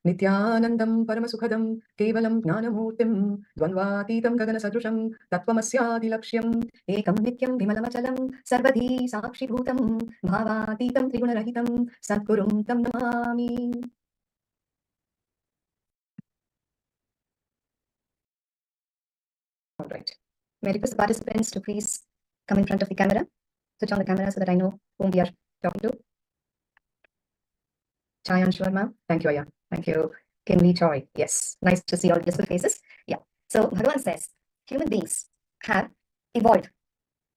Nithyanandam Paramashivoham Kevalam Gnanamurtim Dvandvatitam Gaganasadrusham Tattvamasyaadilakshyam Ekam Nityam Vimalamachalam Sarvadhi Sakshibhutam Bhavatitam Trigunarahitam Sadgurum Tam Namami. All right. May I request the participants to please come in front of the camera, switch on the camera so that I know whom we are talking to. Chayan Sharma. Thank you, Aya. Thank you. Kimli Choi. Yes. Nice to see all blissful faces. Yeah. So Bhagavan says human beings have evolved.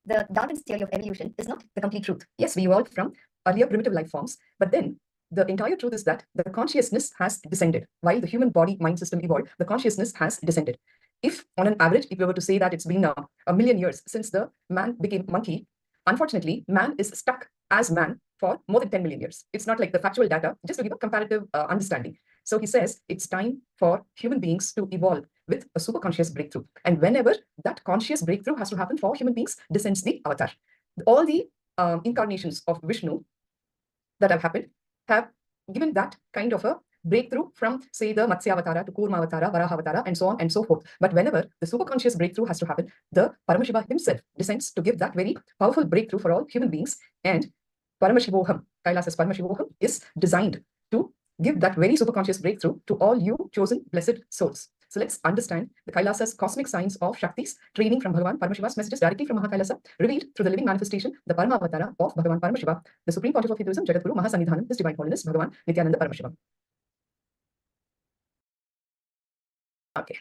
The Darwin's theory of evolution is not the complete truth. Yes, we evolved from earlier primitive life forms, but then the entire truth is that the consciousness has descended. While the human body mind system evolved, the consciousness has descended. If on an average, if we were to say that it's been a million years since the man became monkey, unfortunately, man is stuck as man for more than 10 million years. It's not like the factual data, just to give a comparative understanding. So he says it's time for human beings to evolve with a super conscious breakthrough. And whenever that conscious breakthrough has to happen for human beings, descends the avatar. All the incarnations of Vishnu that have happened have given that kind of a breakthrough from, say, the Matsya Avatara to Kurma Avatara, Varaha Avatara, and so on and so forth. But whenever the superconscious breakthrough has to happen, the Paramashiva himself descends to give that very powerful breakthrough for all human beings. And Paramashivoham, Kailasa's Paramashivoham, is designed to give that very superconscious breakthrough to all you chosen blessed souls. So let's understand the Kailasa's cosmic science of Shaktis, training from Bhagavan Paramashiva's messages directly from Mahakailasa, revealed through the living manifestation, the Parama Avatara of Bhagavan Paramashiva, the Supreme Pontiff of Hinduism, Jagadguru Mahasannidhanam, His Divine Holiness, Bhagavan Nithyananda Paramashiva. Okay.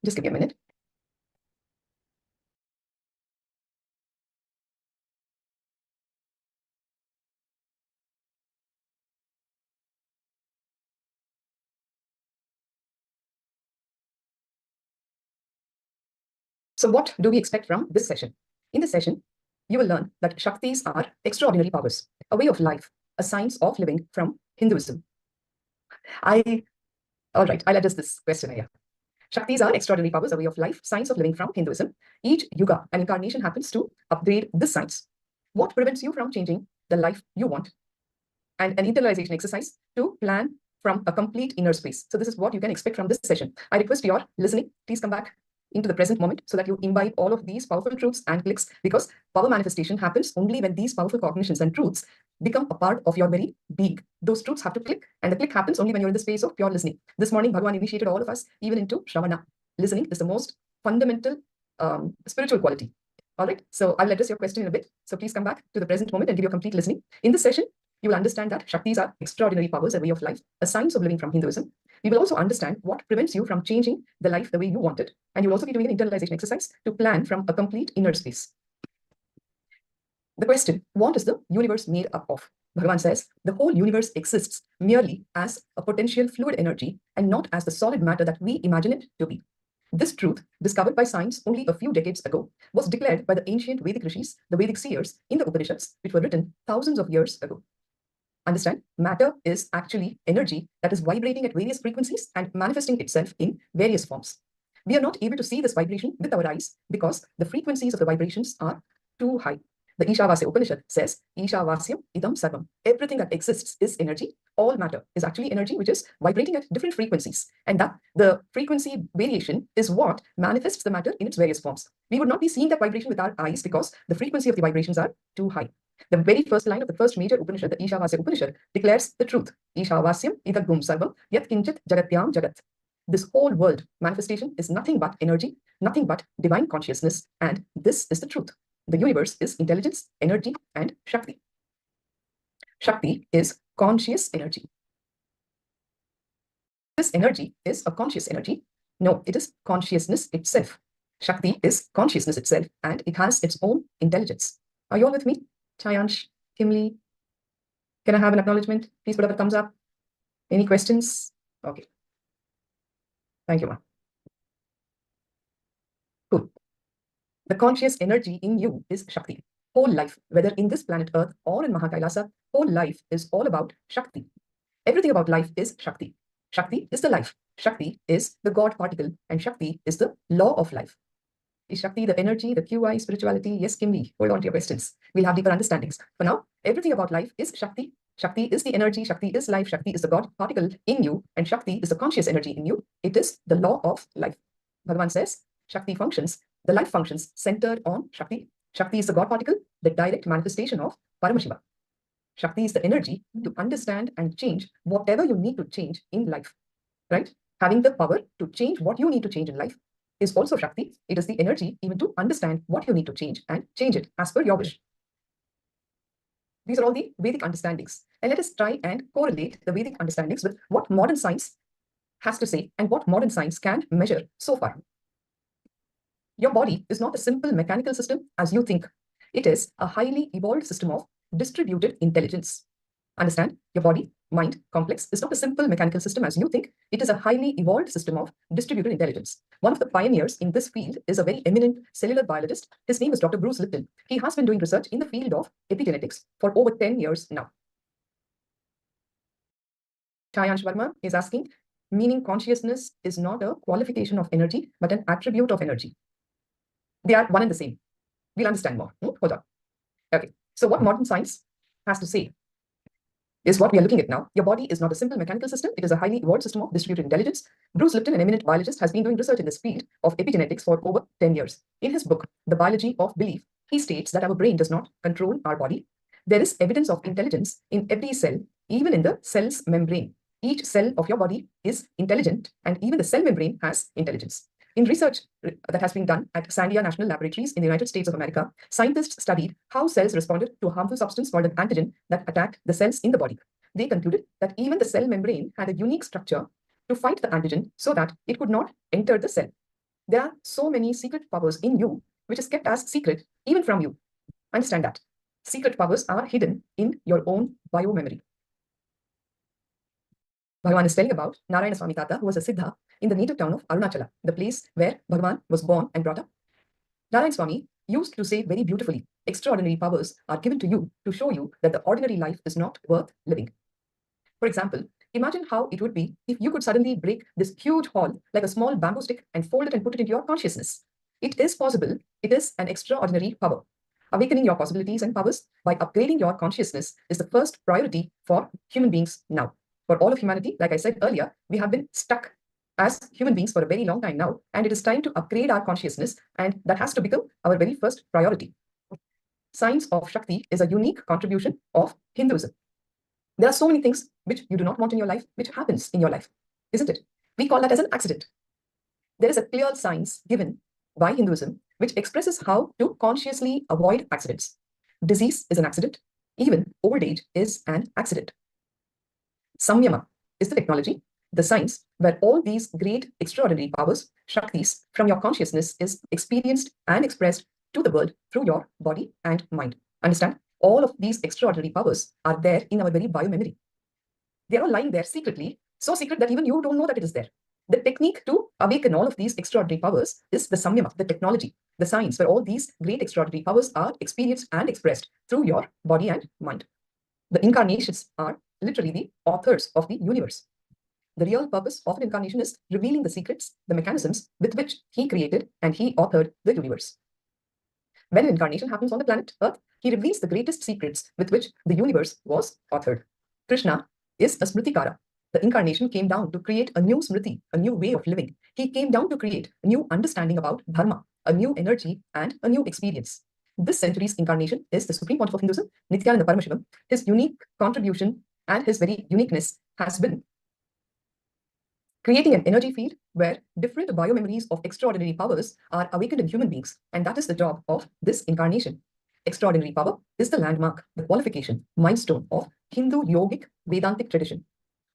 Just give me a minute. So what do we expect from this session? In this session, you will learn that Shaktis are extraordinary powers, a way of life, a science of living from Hinduism. All right, I'll address this question here. Shaktis are extraordinary powers, a way of life, science of living from Hinduism. Each yuga, an incarnation, happens to upgrade this science. What prevents you from changing the life you want? And an internalization exercise to plan from a complete inner space. So this is what you can expect from this session. I request your listening. Please come back into the present moment so that you imbibe all of these powerful truths and clicks, because power manifestation happens only when these powerful cognitions and truths become a part of your very being. Those truths have to click, and the click happens only when you're in the space of pure listening. This morning, Bhagavan initiated all of us even into Shravana. Listening is the most fundamental spiritual quality. All right, so I'll address your question in a bit. So please come back to the present moment and give your complete listening. In this session, you will understand that Shaktis are extraordinary powers, a way of life, a science of living from Hinduism. We will also understand what prevents you from changing the life the way you want it. And you'll also be doing an internalization exercise to plan from a complete inner space. The question, what is the universe made up of? Bhagavan says, the whole universe exists merely as a potential fluid energy and not as the solid matter that we imagine it to be. This truth, discovered by science only a few decades ago, was declared by the ancient Vedic rishis, the Vedic seers, in the Upanishads, which were written thousands of years ago. Understand, matter is actually energy that is vibrating at various frequencies and manifesting itself in various forms. We are not able to see this vibration with our eyes because the frequencies of the vibrations are too high. The Ishavasya Upanishad says, Ishavasyam idam sarvam. Everything that exists is energy. All matter is actually energy which is vibrating at different frequencies. And that the frequency variation is what manifests the matter in its various forms. We would not be seeing that vibration with our eyes because the frequency of the vibrations are too high. The very first line of the first major Upanishad, the Ishavasya Upanishad, declares the truth. Ishavasyam idagum sarvam yat kinchit jagatyam jagat. This whole world manifestation is nothing but energy, nothing but divine consciousness, and this is the truth. The universe is intelligence, energy, and Shakti. Shakti is conscious energy. This energy is a conscious energy. No, it is consciousness itself. Shakti is consciousness itself, and it has its own intelligence. Are you all with me? Chayansh, Kimli, can I have an acknowledgement? Please put up a thumbs up. Any questions? Okay. Thank you, ma. Cool. The conscious energy in you is Shakti. Whole life, whether in this planet Earth or in Mahakailasa, whole life is all about Shakti. Everything about life is Shakti. Shakti is the life. Shakti is the God particle, and Shakti is the law of life. Is Shakti the energy, the QI, spirituality? Yes, Kimli. Hold on to your questions. We'll have deeper understandings. For now, everything about life is Shakti, Shakti is the energy, Shakti is life, Shakti is the God particle in you, and Shakti is the conscious energy in you. It is the law of life. Bhagavan says, Shakti functions, the life functions centered on Shakti. Shakti is the God particle, the direct manifestation of Paramashiva. Shakti is the energy to understand and change whatever you need to change in life, right? Having the power to change what you need to change in life is also Shakti. It is the energy even to understand what you need to change and change it as per your wish. These are all the Vedic understandings. And let us try and correlate the Vedic understandings with what modern science has to say and what modern science can measure so far. Your body is not a simple mechanical system as you think. It is a highly evolved system of distributed intelligence. Understand, your body, mind, complex is not a simple mechanical system as you think. It is a highly evolved system of distributed intelligence. One of the pioneers in this field is a very eminent cellular biologist. His name is Dr. Bruce Lipton. He has been doing research in the field of epigenetics for over 10 years now. Chayansh Verma is asking, meaning consciousness is not a qualification of energy, but an attribute of energy. They are one and the same. We'll understand more. Hold on. Okay. So what modern science has to say is what we are looking at now. Your body is not a simple mechanical system. It is a highly evolved system of distributed intelligence. Bruce Lipton, an eminent biologist, has been doing research in this field of epigenetics for over 10 years. In his book, The Biology of Belief, he states that our brain does not control our body. There is evidence of intelligence in every cell, even in the cell's membrane. Each cell of your body is intelligent, and even the cell membrane has intelligence. In research that has been done at Sandia National Laboratories in the United States of America, scientists studied how cells responded to a harmful substance called an antigen that attacked the cells in the body. They concluded that even the cell membrane had a unique structure to fight the antigen so that it could not enter the cell. There are so many secret powers in you, which is kept as secret even from you. Understand that. Secret powers are hidden in your own biomemory. Bhagavan is telling about Narayana Swami Tata, who was a Siddha in the native town of Arunachala, the place where Bhagavan was born and brought up. Narayana Swami used to say very beautifully, extraordinary powers are given to you to show you that the ordinary life is not worth living. For example, imagine how it would be if you could suddenly break this huge hall like a small bamboo stick and fold it and put it into your consciousness. It is possible. It is an extraordinary power. Awakening your possibilities and powers by upgrading your consciousness is the first priority for human beings now. For all of humanity, like I said earlier, we have been stuck as human beings for a very long time now, and it is time to upgrade our consciousness, and that has to become our very first priority. Science of Shakti is a unique contribution of Hinduism. There are so many things which you do not want in your life, which happens in your life, isn't it? We call that as an accident. There is a clear science given by Hinduism which expresses how to consciously avoid accidents. Disease is an accident. Even old age is an accident. Samyama is the technology, the science where all these great extraordinary powers, Shaktis, from your consciousness is experienced and expressed to the world through your body and mind. Understand? All of these extraordinary powers are there in our very biomemory. They are all lying there secretly, so secret that even you don't know that it is there. The technique to awaken all of these extraordinary powers is the samyama, the technology, the science where all these great extraordinary powers are experienced and expressed through your body and mind. The incarnations are literally the authors of the universe. The real purpose of an incarnation is revealing the secrets, the mechanisms with which he created and he authored the universe. When an incarnation happens on the planet Earth, he reveals the greatest secrets with which the universe was authored. Krishna is a Smritikara. The incarnation came down to create a new Smriti, a new way of living. He came down to create a new understanding about Dharma, a new energy, and a new experience. This century's incarnation is the Supreme Pontiff of Hinduism, Nithyananda Paramashivoham. His unique contribution and his very uniqueness has been creating an energy field where different biomemories of extraordinary powers are awakened in human beings. And that is the job of this incarnation. Extraordinary power is the landmark, the qualification, milestone of Hindu yogic Vedantic tradition.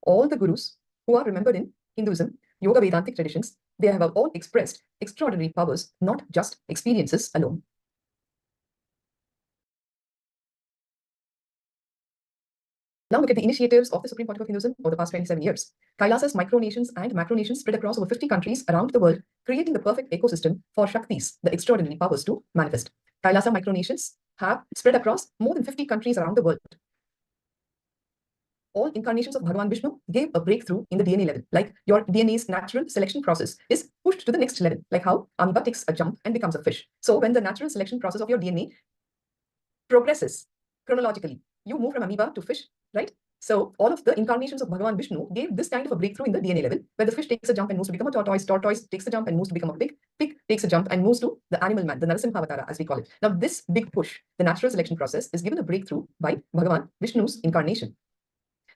All the gurus who are remembered in Hinduism, Yoga Vedantic traditions, they have all expressed extraordinary powers, not just experiences alone. Now look at the initiatives of the Supreme Pontiff of Hinduism over the past 27 years. Kailasa's micronations and macronations spread across over 50 countries around the world, creating the perfect ecosystem for Shaktis, the extraordinary powers, to manifest. Kailasa micronations have spread across more than 50 countries around the world. All incarnations of Bhagavan Vishnu gave a breakthrough in the DNA level, like your DNA's natural selection process is pushed to the next level, like how amoeba takes a jump and becomes a fish. So when the natural selection process of your DNA progresses chronologically, you move from amoeba to fish, right? So all of the incarnations of Bhagavan Vishnu gave this kind of a breakthrough in the DNA level, where the fish takes a jump and moves to become a tortoise, tortoise takes a jump and moves to become a pig, pig takes a jump and moves to the animal man, the Narasimha Avatara, as we call it. Now, this big push, the natural selection process, is given a breakthrough by Bhagavan Vishnu's incarnation.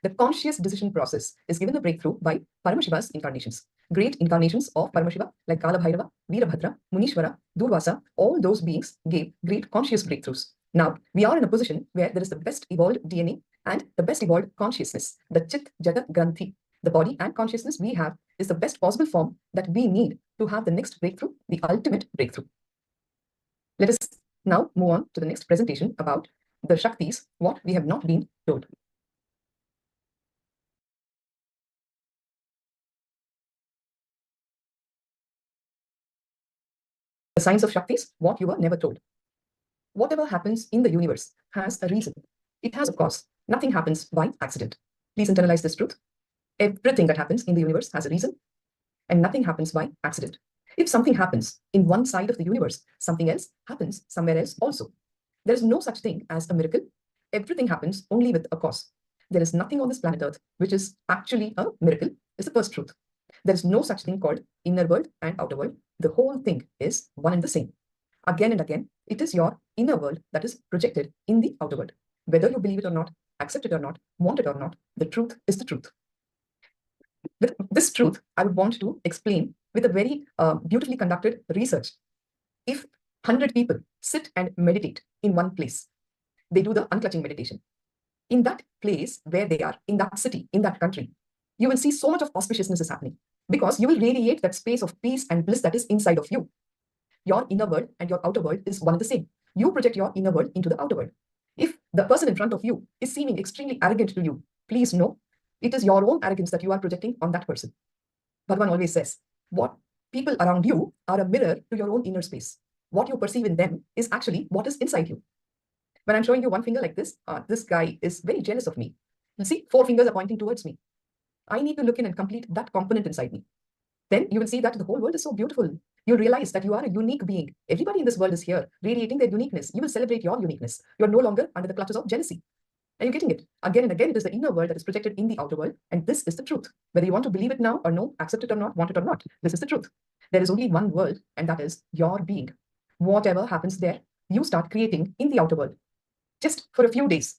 The conscious decision process is given a breakthrough by Paramashiva's incarnations. Great incarnations of Paramashiva, like Kala Bhairava, Veerabhadra, Munishwara, Durvasa, all those beings gave great conscious breakthroughs. Now, we are in a position where there is the best evolved DNA and the best evolved consciousness. The Chit Jagat Granthi, the body and consciousness we have, is the best possible form that we need to have the next breakthrough, the ultimate breakthrough. Let us now move on to the next presentation about the Shaktis, what we have not been told. The signs of Shaktis, what you were never told. Whatever happens in the universe has a reason. It has a cause. Nothing happens by accident. Please internalize this truth. Everything that happens in the universe has a reason, and nothing happens by accident. If something happens in one side of the universe, something else happens somewhere else also. There is no such thing as a miracle. Everything happens only with a cause. There is nothing on this planet Earth which is actually a miracle, is the first truth. There is no such thing called inner world and outer world. The whole thing is one and the same. Again and again, it is your inner world that is projected in the outer world. Whether you believe it or not, accept it or not, want it or not, the truth is the truth. With this truth, I would want to explain with a very beautifully conducted research. If 100 people sit and meditate in one place, they do the unclutching meditation. In that place where they are, in that city, in that country, you will see so much of auspiciousness is happening, because you will radiate that space of peace and bliss that is inside of you. Your inner world and your outer world is one and the same. You project your inner world into the outer world. If the person in front of you is seeming extremely arrogant to you, please know it is your own arrogance that you are projecting on that person. Bhagavan always says, what people around you are a mirror to your own inner space. What you perceive in them is actually what is inside you. When I'm showing you one finger like this guy is very jealous of me. You see, 4 fingers are pointing towards me. I need to look in and complete that component inside me. Then you will see that the whole world is so beautiful. You'll realize that you are a unique being. Everybody in this world is here, radiating their uniqueness. You will celebrate your uniqueness. You are no longer under the clutches of jealousy. Are you getting it? Again and again, it is the inner world that is projected in the outer world. And this is the truth. Whether you want to believe it now or no, accept it or not, want it or not, this is the truth. There is only one world, and that is your being. Whatever happens there, you start creating in the outer world. Just for a few days,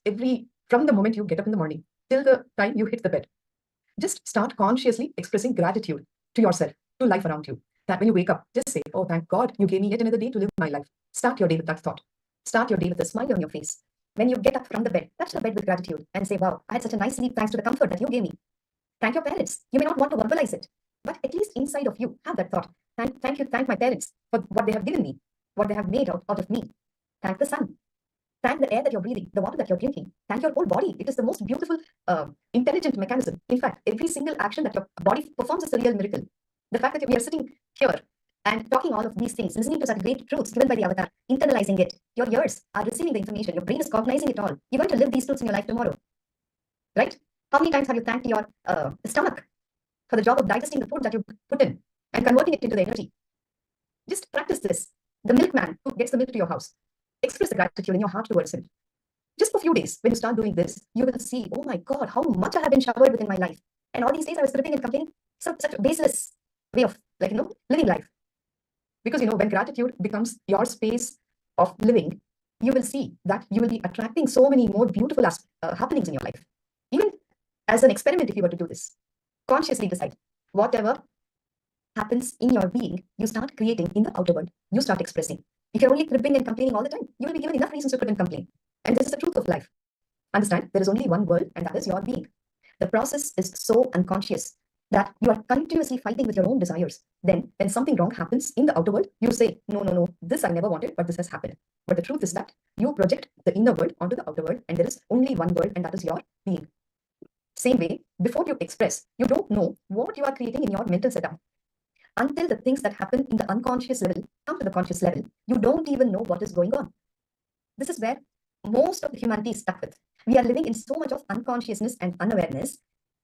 from the moment you get up in the morning till the time you hit the bed, just start consciously expressing gratitude to yourself, to life around you. That when you wake up, just say, oh, thank God, you gave me yet another day to live my life. Start your day with that thought. Start your day with a smile on your face. When you get up from the bed, touch the bed with gratitude and say, wow, I had such a nice sleep thanks to the comfort that you gave me. Thank your parents. You may not want to verbalize it, but at least inside of you, have that thought. Thank my parents for what they have given me, what they have made out of me. Thank the sun. Thank the air that you're breathing, the water that you're drinking. Thank your whole body. It is the most beautiful, intelligent mechanism. In fact, every single action that your body performs is a real miracle. The fact that we are sitting here and talking all of these things, listening to such great truths given by the avatar, internalizing it. Your ears are receiving the information. Your brain is cognizing it all. You're going to live these truths in your life tomorrow. Right? How many times have you thanked your stomach for the job of digesting the food that you put in and converting it into the energy? Just practice this. The milkman who gets the milk to your house, express the gratitude in your heart towards him. Just for a few days, when you start doing this, you will see, oh my God, how much I have been showered with in my life. And all these days I was cribbing and complaining, such a baseless way of living life. Because when gratitude becomes your space of living, you will see that you will be attracting so many more beautiful happenings in your life. Even as an experiment, if you were to do this, consciously decide whatever happens in your being, you start creating in the outer world. You start expressing. If you're only cribbing and complaining all the time, you will be given enough reasons to crib and complain. And this is the truth of life. Understand, there is only one world, and that is your being. The process is so unconscious that you are continuously fighting with your own desires. Then, when something wrong happens in the outer world, you say, no, this I never wanted, but this has happened. But the truth is that you project the inner world onto the outer world, and there is only one world, and that is your being. Same way, before you express, you don't know what you are creating in your mental setup. Until the things that happen in the unconscious level come to the conscious level, you don't even know what is going on. This is where most of the humanity is stuck with. We are living in so much of unconsciousness and unawareness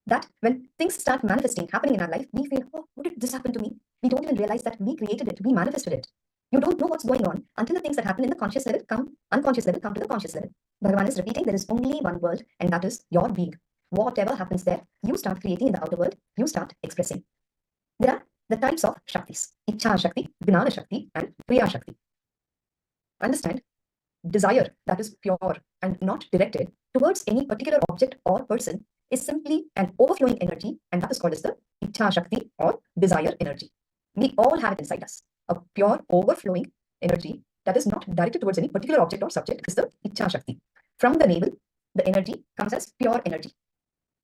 that when things start manifesting, happening in our life, we feel, oh, what did this happen to me? We don't even realize that we created it, we manifested it. You don't know what's going on until the things that happen in the conscious level come to the conscious level. Bhagavan is repeating, there is only one world, and that is your being. Whatever happens there, you start creating in the outer world, you start expressing. There are the types of Shaktis: Ichha Shakti, Gnana Shakti, and Kriya Shakti. Understand, desire that is pure and not directed towards any particular object or person is simply an overflowing energy, and that is called as the Ichha Shakti or desire energy. We all have it inside us. A pure overflowing energy that is not directed towards any particular object or subject is the Ichha Shakti. From the navel, the energy comes as pure energy.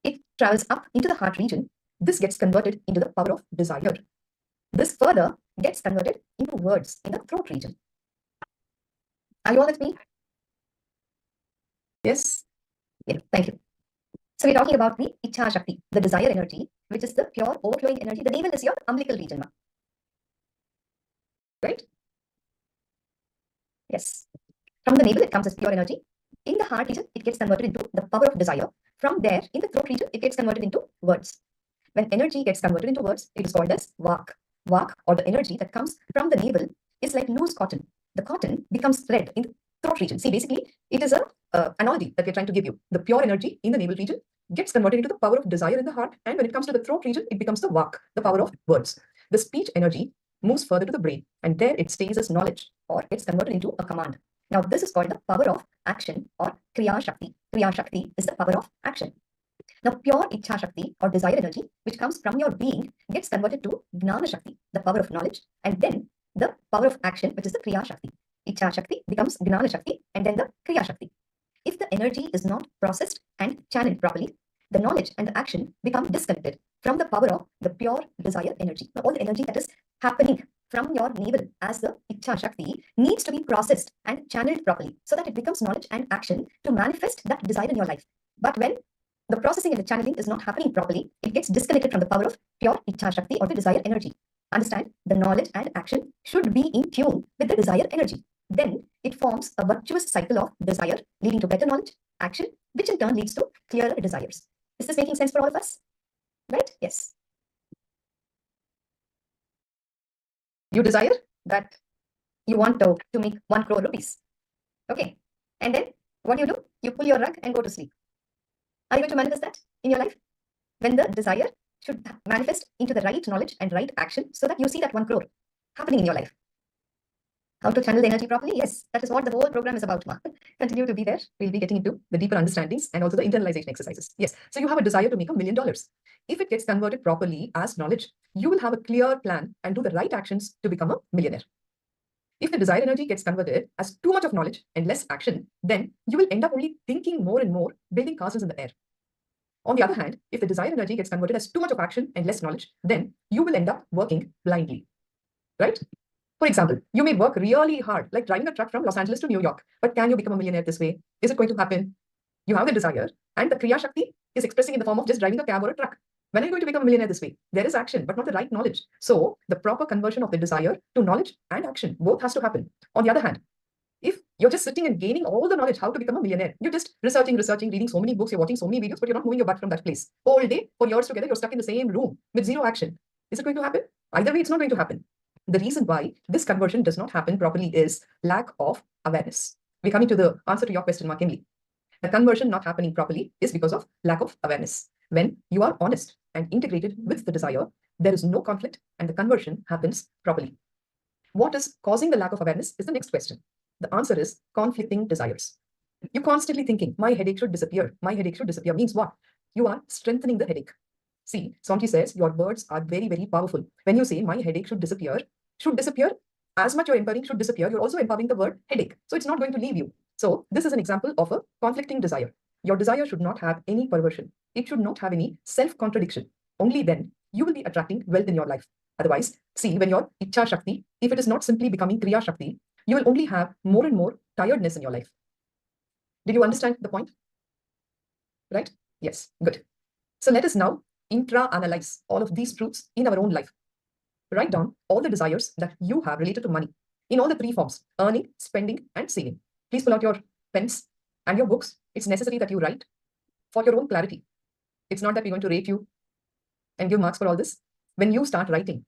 It travels up into the heart region. This gets converted into the power of desire. This further gets converted into words in the throat region. Are you all with me? Yes? Yeah, thank you. So we're talking about the Ichha Shakti, the desire energy, which is the pure overflowing energy. The navel is your umbilical region, right? Yes. From the navel, it comes as pure energy. In the heart region, it gets converted into the power of desire. From there, in the throat region, it gets converted into words. When energy gets converted into words, it is called as Vak. Vak, or the energy that comes from the navel, is like loose cotton. The cotton becomes thread in the throat region. See, basically, it is a analogy that we're trying to give you. The pure energy in the navel region gets converted into the power of desire in the heart, and when it comes to the throat region, it becomes the Vak, the power of words. The speech energy moves further to the brain, and there it stays as knowledge, or gets converted into a command. Now, this is called the power of action, or Kriya Shakti. Kriya Shakti is the power of action. Now, pure Ichha Shakti, or desire energy, which comes from your being, gets converted to Gnana Shakti, the power of knowledge, and then the power of action, which is the Kriya Shakti. Ichha Shakti becomes Gnana Shakti, and then the Kriya Shakti. If the energy is not processed and channeled properly, the knowledge and the action become disconnected from the power of the pure desire energy. Now, all the energy that is happening from your navel as the Ichha Shakti needs to be processed and channeled properly so that it becomes knowledge and action to manifest that desire in your life. But when the processing and the channeling is not happening properly, it gets disconnected from the power of pure Ichha Shakti or the desire energy. Understand, the knowledge and action should be in tune with the desire energy. Then it forms a virtuous cycle of desire leading to better knowledge, action, which in turn leads to clearer desires. Is this making sense for all of us? Right? Yes. You desire that you want to make 1 crore rupees. Okay. And then what do? You pull your rug and go to sleep. Are you going to manifest that in your life? When the desire should manifest into the right knowledge and right action so that you see that 1 crore happening in your life. How to channel the energy properly? Yes, that is what the whole program is about. Continue to be there. We'll be getting into the deeper understandings and also the internalization exercises. Yes, so you have a desire to make $1 million. If it gets converted properly as knowledge, you will have a clear plan and do the right actions to become a millionaire. If the desire energy gets converted as too much of knowledge and less action, then you will end up only thinking more and more, building castles in the air. On the other hand, if the desire energy gets converted as too much of action and less knowledge, then you will end up working blindly, right? For example, you may work really hard, like driving a truck from Los Angeles to New York, but can you become a millionaire this way? Is it going to happen? You have the desire, and the Kriya Shakti is expressing in the form of just driving a cab or a truck. When are you going to become a millionaire this way? There is action, but not the right knowledge. So the proper conversion of the desire to knowledge and action, both has to happen. On the other hand, if you're just sitting and gaining all the knowledge how to become a millionaire, you're just researching, reading so many books, you're watching so many videos, but you're not moving your butt from that place. All day, for years together, you're stuck in the same room with zero action. Is it going to happen? Either way, it's not going to happen. The reason why this conversion does not happen properly is lack of awareness. We're coming to the answer to your question, Emily. The conversion not happening properly is because of lack of awareness. When you are honest and integrated with the desire, there is no conflict and the conversion happens properly. What is causing the lack of awareness is the next question. The answer is conflicting desires. You're constantly thinking, my headache should disappear. My headache should disappear means what? You are strengthening the headache. See, Somti says your words are very, very powerful. When you say my headache should disappear, as much you're empowering should disappear, you're also empowering the word headache. So it's not going to leave you. So this is an example of a conflicting desire. Your desire should not have any perversion. It should not have any self-contradiction. Only then you will be attracting wealth in your life. Otherwise, see, when your Ichha Shakti, if it is not simply becoming Kriya Shakti, you will only have more and more tiredness in your life. Did you understand the point? Right? Yes, good. So let us now intra-analyze all of these truths in our own life. Write down all the desires that you have related to money in all the 3 forms: earning, spending, and saving. Please pull out your pens and your books. It's necessary that you write for your own clarity. It's not that we're going to rate you and give marks for all this. When you start writing,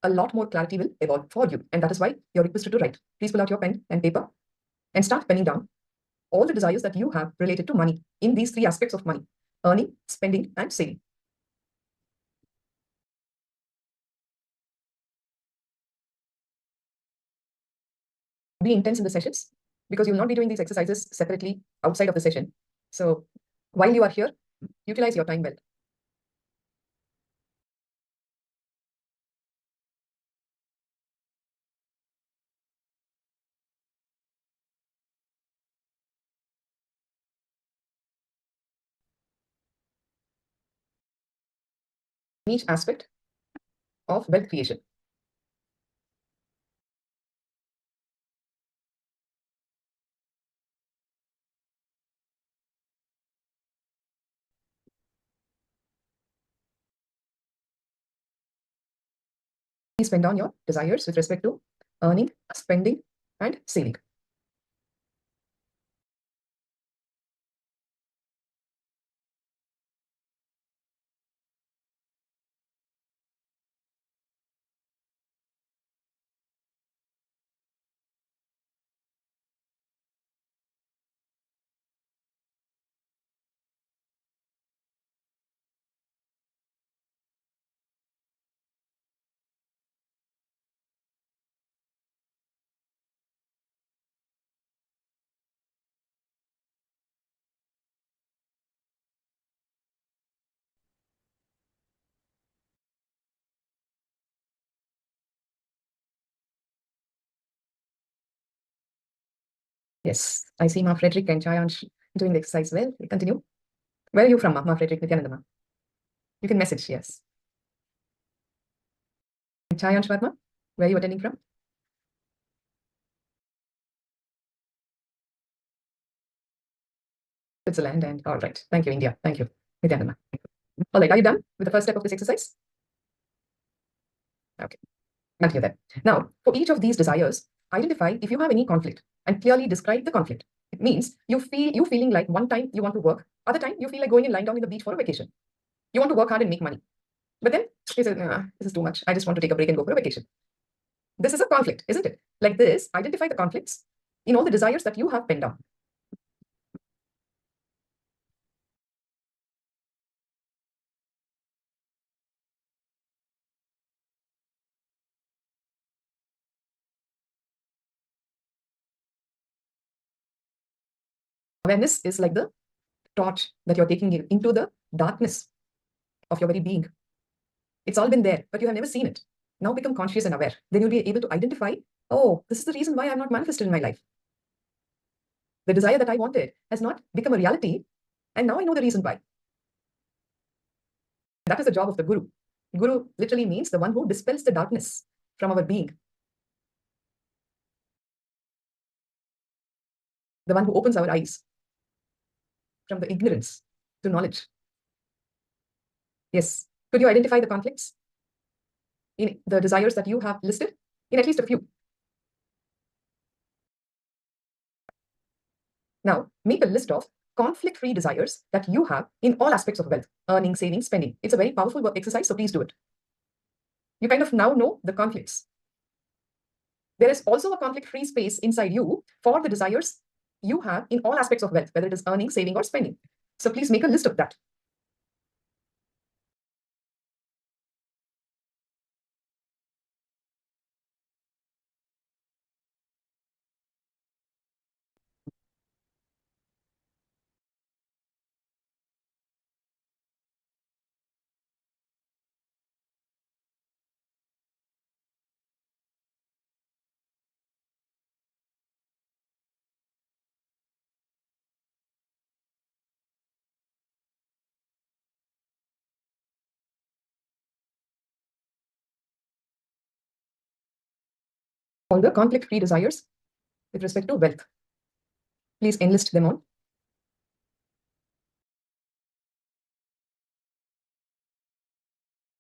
a lot more clarity will evolve for you. And that is why you're requested to write. Please pull out your pen and paper and start penning down all the desires that you have related to money in these three aspects of money: earning, spending, and saving. Be intense in the sessions because you'll not be doing these exercises separately outside of the session. So while you are here, utilize your time well. Each aspect of wealth creation. Please spend on your desires with respect to earning, spending, and saving. Yes, I see Ma Frederick and Chayansh doing the exercise well. We continue. Where are you from, Ma Frederick, Nithyananda Ma? You can message, yes. Chayansh Verma, where are you attending from? Switzerland. And all right. Thank you, India. Thank you, Nithyananda Ma. All right, are you done with the first step of this exercise? Okay, continue then. Now, for each of these desires, identify if you have any conflict and clearly describe the conflict. It means you feeling like one time you want to work, other time you feel like going and lying down in the beach for a vacation. You want to work hard and make money. But then you say, nah, this is too much. I just want to take a break and go for a vacation. This is a conflict, isn't it? Like this, identify the conflicts in all the desires that you have penned down. Awareness is like the torch that you're taking into the darkness of your very being. It's all been there, but you have never seen it. Now become conscious and aware. Then you'll be able to identify, oh, this is the reason why I'm not manifested in my life. The desire that I wanted has not become a reality. And now I know the reason why. That is the job of the guru. Guru literally means the one who dispels the darkness from our being. The one who opens our eyes from the ignorance to knowledge. Yes. Could you identify the conflicts in the desires that you have listed? In at least a few. Now, make a list of conflict-free desires that you have in all aspects of wealth: earning, saving, spending. It's a very powerful work exercise, so please do it. You kind of now know the conflicts. There is also a conflict-free space inside you for the desires you have in all aspects of wealth, whether it is earning, saving, or spending. So please make a list of that. All the conflict-free desires with respect to wealth. Please enlist them on.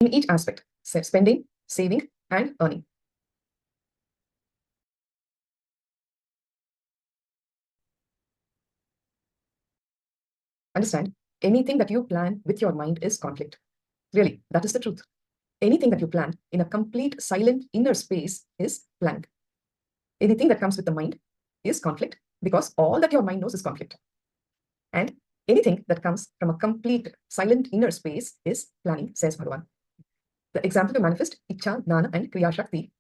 In each aspect: spending, saving, and earning. Understand, anything that you plan with your mind is conflict. Really, that is the truth. Anything that you plan in a complete silent inner space is planning. Anything that comes with the mind is conflict, because all that your mind knows is conflict. And anything that comes from a complete silent inner space is planning, says Bhagavan. The example to manifest Ichcha, Gnana, and Kriya Shakti.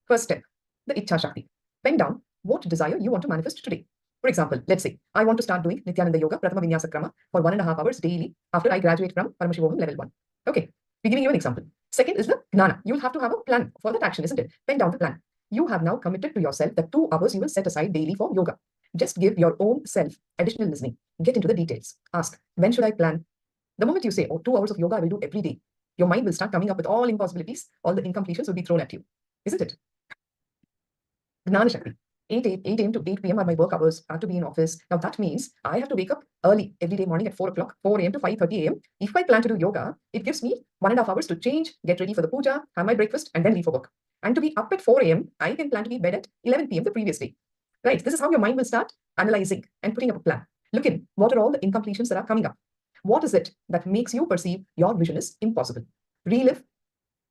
First step, the Ichcha Shakti. Pen down what desire you want to manifest today. For example, let's say I want to start doing Nithyananda Yoga Prathama Vinyasa Krama for 1.5 hours daily after I graduate from Paramashivoham level 1. Okay, we're giving you an example. Second is the Gnana. You'll have to have a plan for that action, isn't it? Pen down the plan. You have now committed to yourself that 2 hours you will set aside daily for yoga. Just give your own self additional listening. Get into the details. Ask, when should I plan? The moment you say, oh, 2 hours of yoga I will do every day, your mind will start coming up with all impossibilities. All the incompletions will be thrown at you. Isn't it? Gnana Shakti. 8 a.m. to 8 p.m. are my work hours. I have to be in office. Now that means I have to wake up early every day morning at 4 o'clock, 4 a.m. to 5:30 a.m. If I plan to do yoga, it gives me 1.5 hours to change, get ready for the puja, have my breakfast, and then leave for work. And to be up at 4 a.m., I can plan to be in bed at 11 p.m. the previous day. Right? This is how your mind will start analyzing and putting up a plan. Look in, what are all the incompletions that are coming up? What is it that makes you perceive your vision is impossible? Relive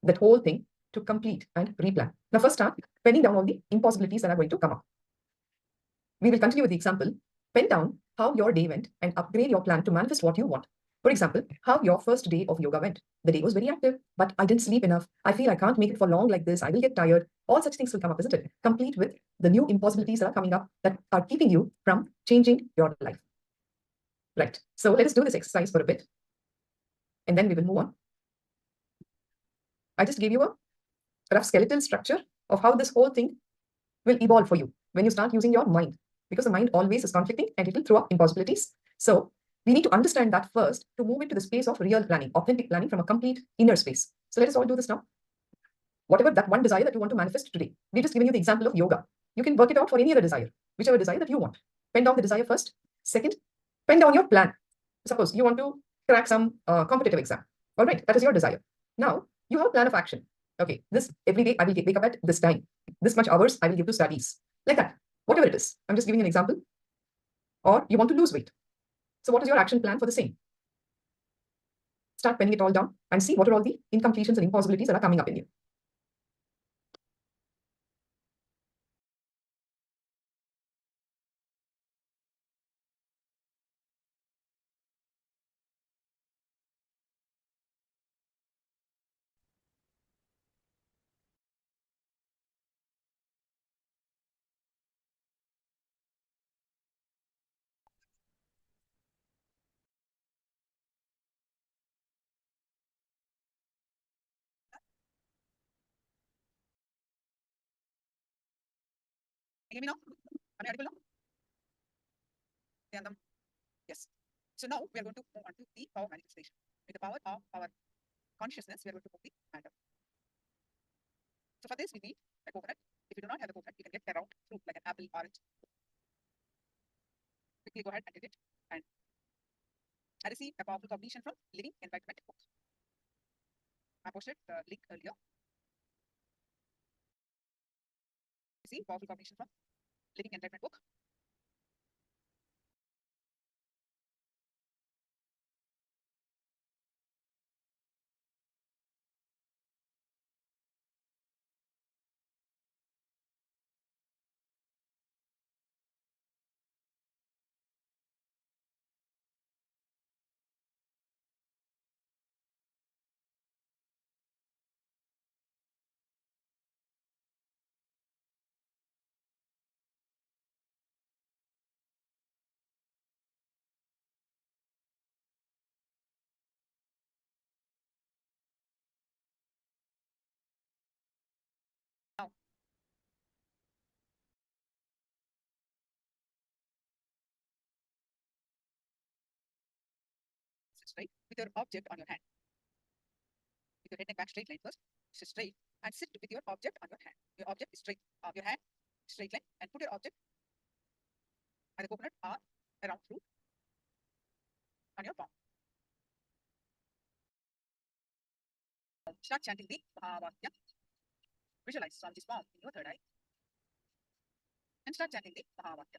that whole thing to complete and replan. Now, first start penning down all the impossibilities that are going to come up. We will continue with the example. Pen down how your day went and upgrade your plan to manifest what you want. For example, how your first day of yoga went. The day was very active, but I didn't sleep enough. I feel I can't make it for long like this. I will get tired. All such things will come up, isn't it? Complete with the new impossibilities that are coming up that are keeping you from changing your life. Right. So let us do this exercise for a bit, and then we will move on. I just gave you a rough skeletal structure of how this whole thing will evolve for you when you start using your mind, because the mind always is conflicting and it will throw up impossibilities. So we need to understand that first to move into the space of real planning, authentic planning from a complete inner space. So let us all do this now. Whatever that one desire that you want to manifest today, we've just given you the example of yoga. You can work it out for any other desire, whichever desire that you want. Pen down the desire first. Second, pen down your plan. Suppose you want to crack some competitive exam. All right, that is your desire. Now you have a plan of action. Okay, this every day I will wake up at this time. This much hours I will give to studies. Like that. Whatever it is. I'm just giving an example. Or you want to lose weight. So what is your action plan for the same? Start penning it all down and see what are all the incompletions and impossibilities that are coming up in you. Can you hear me now? Am I audible now? Yes. So now we are going to move on to the power manifestation. With the power of our consciousness, we are going to move the matter. So for this, we need a coconut. If you do not have the coconut, you can get a round fruit like an apple, orange. Quickly go ahead and get it. And I received a powerful cognition from Living Enlightenment book. I posted the link earlier. See, powerful cognition from Living Enlightenment book. Now, sit straight with your object on your hand. With your head and back straight line first. Sit straight and sit with your object on your hand. Your object is straight. Your hand straight line, and put your object and the coconut or a round fruit on your palm. Start chanting the Mahavakya. Visualize Swamiji's palm in your third eye and start chanting the Mahavakya.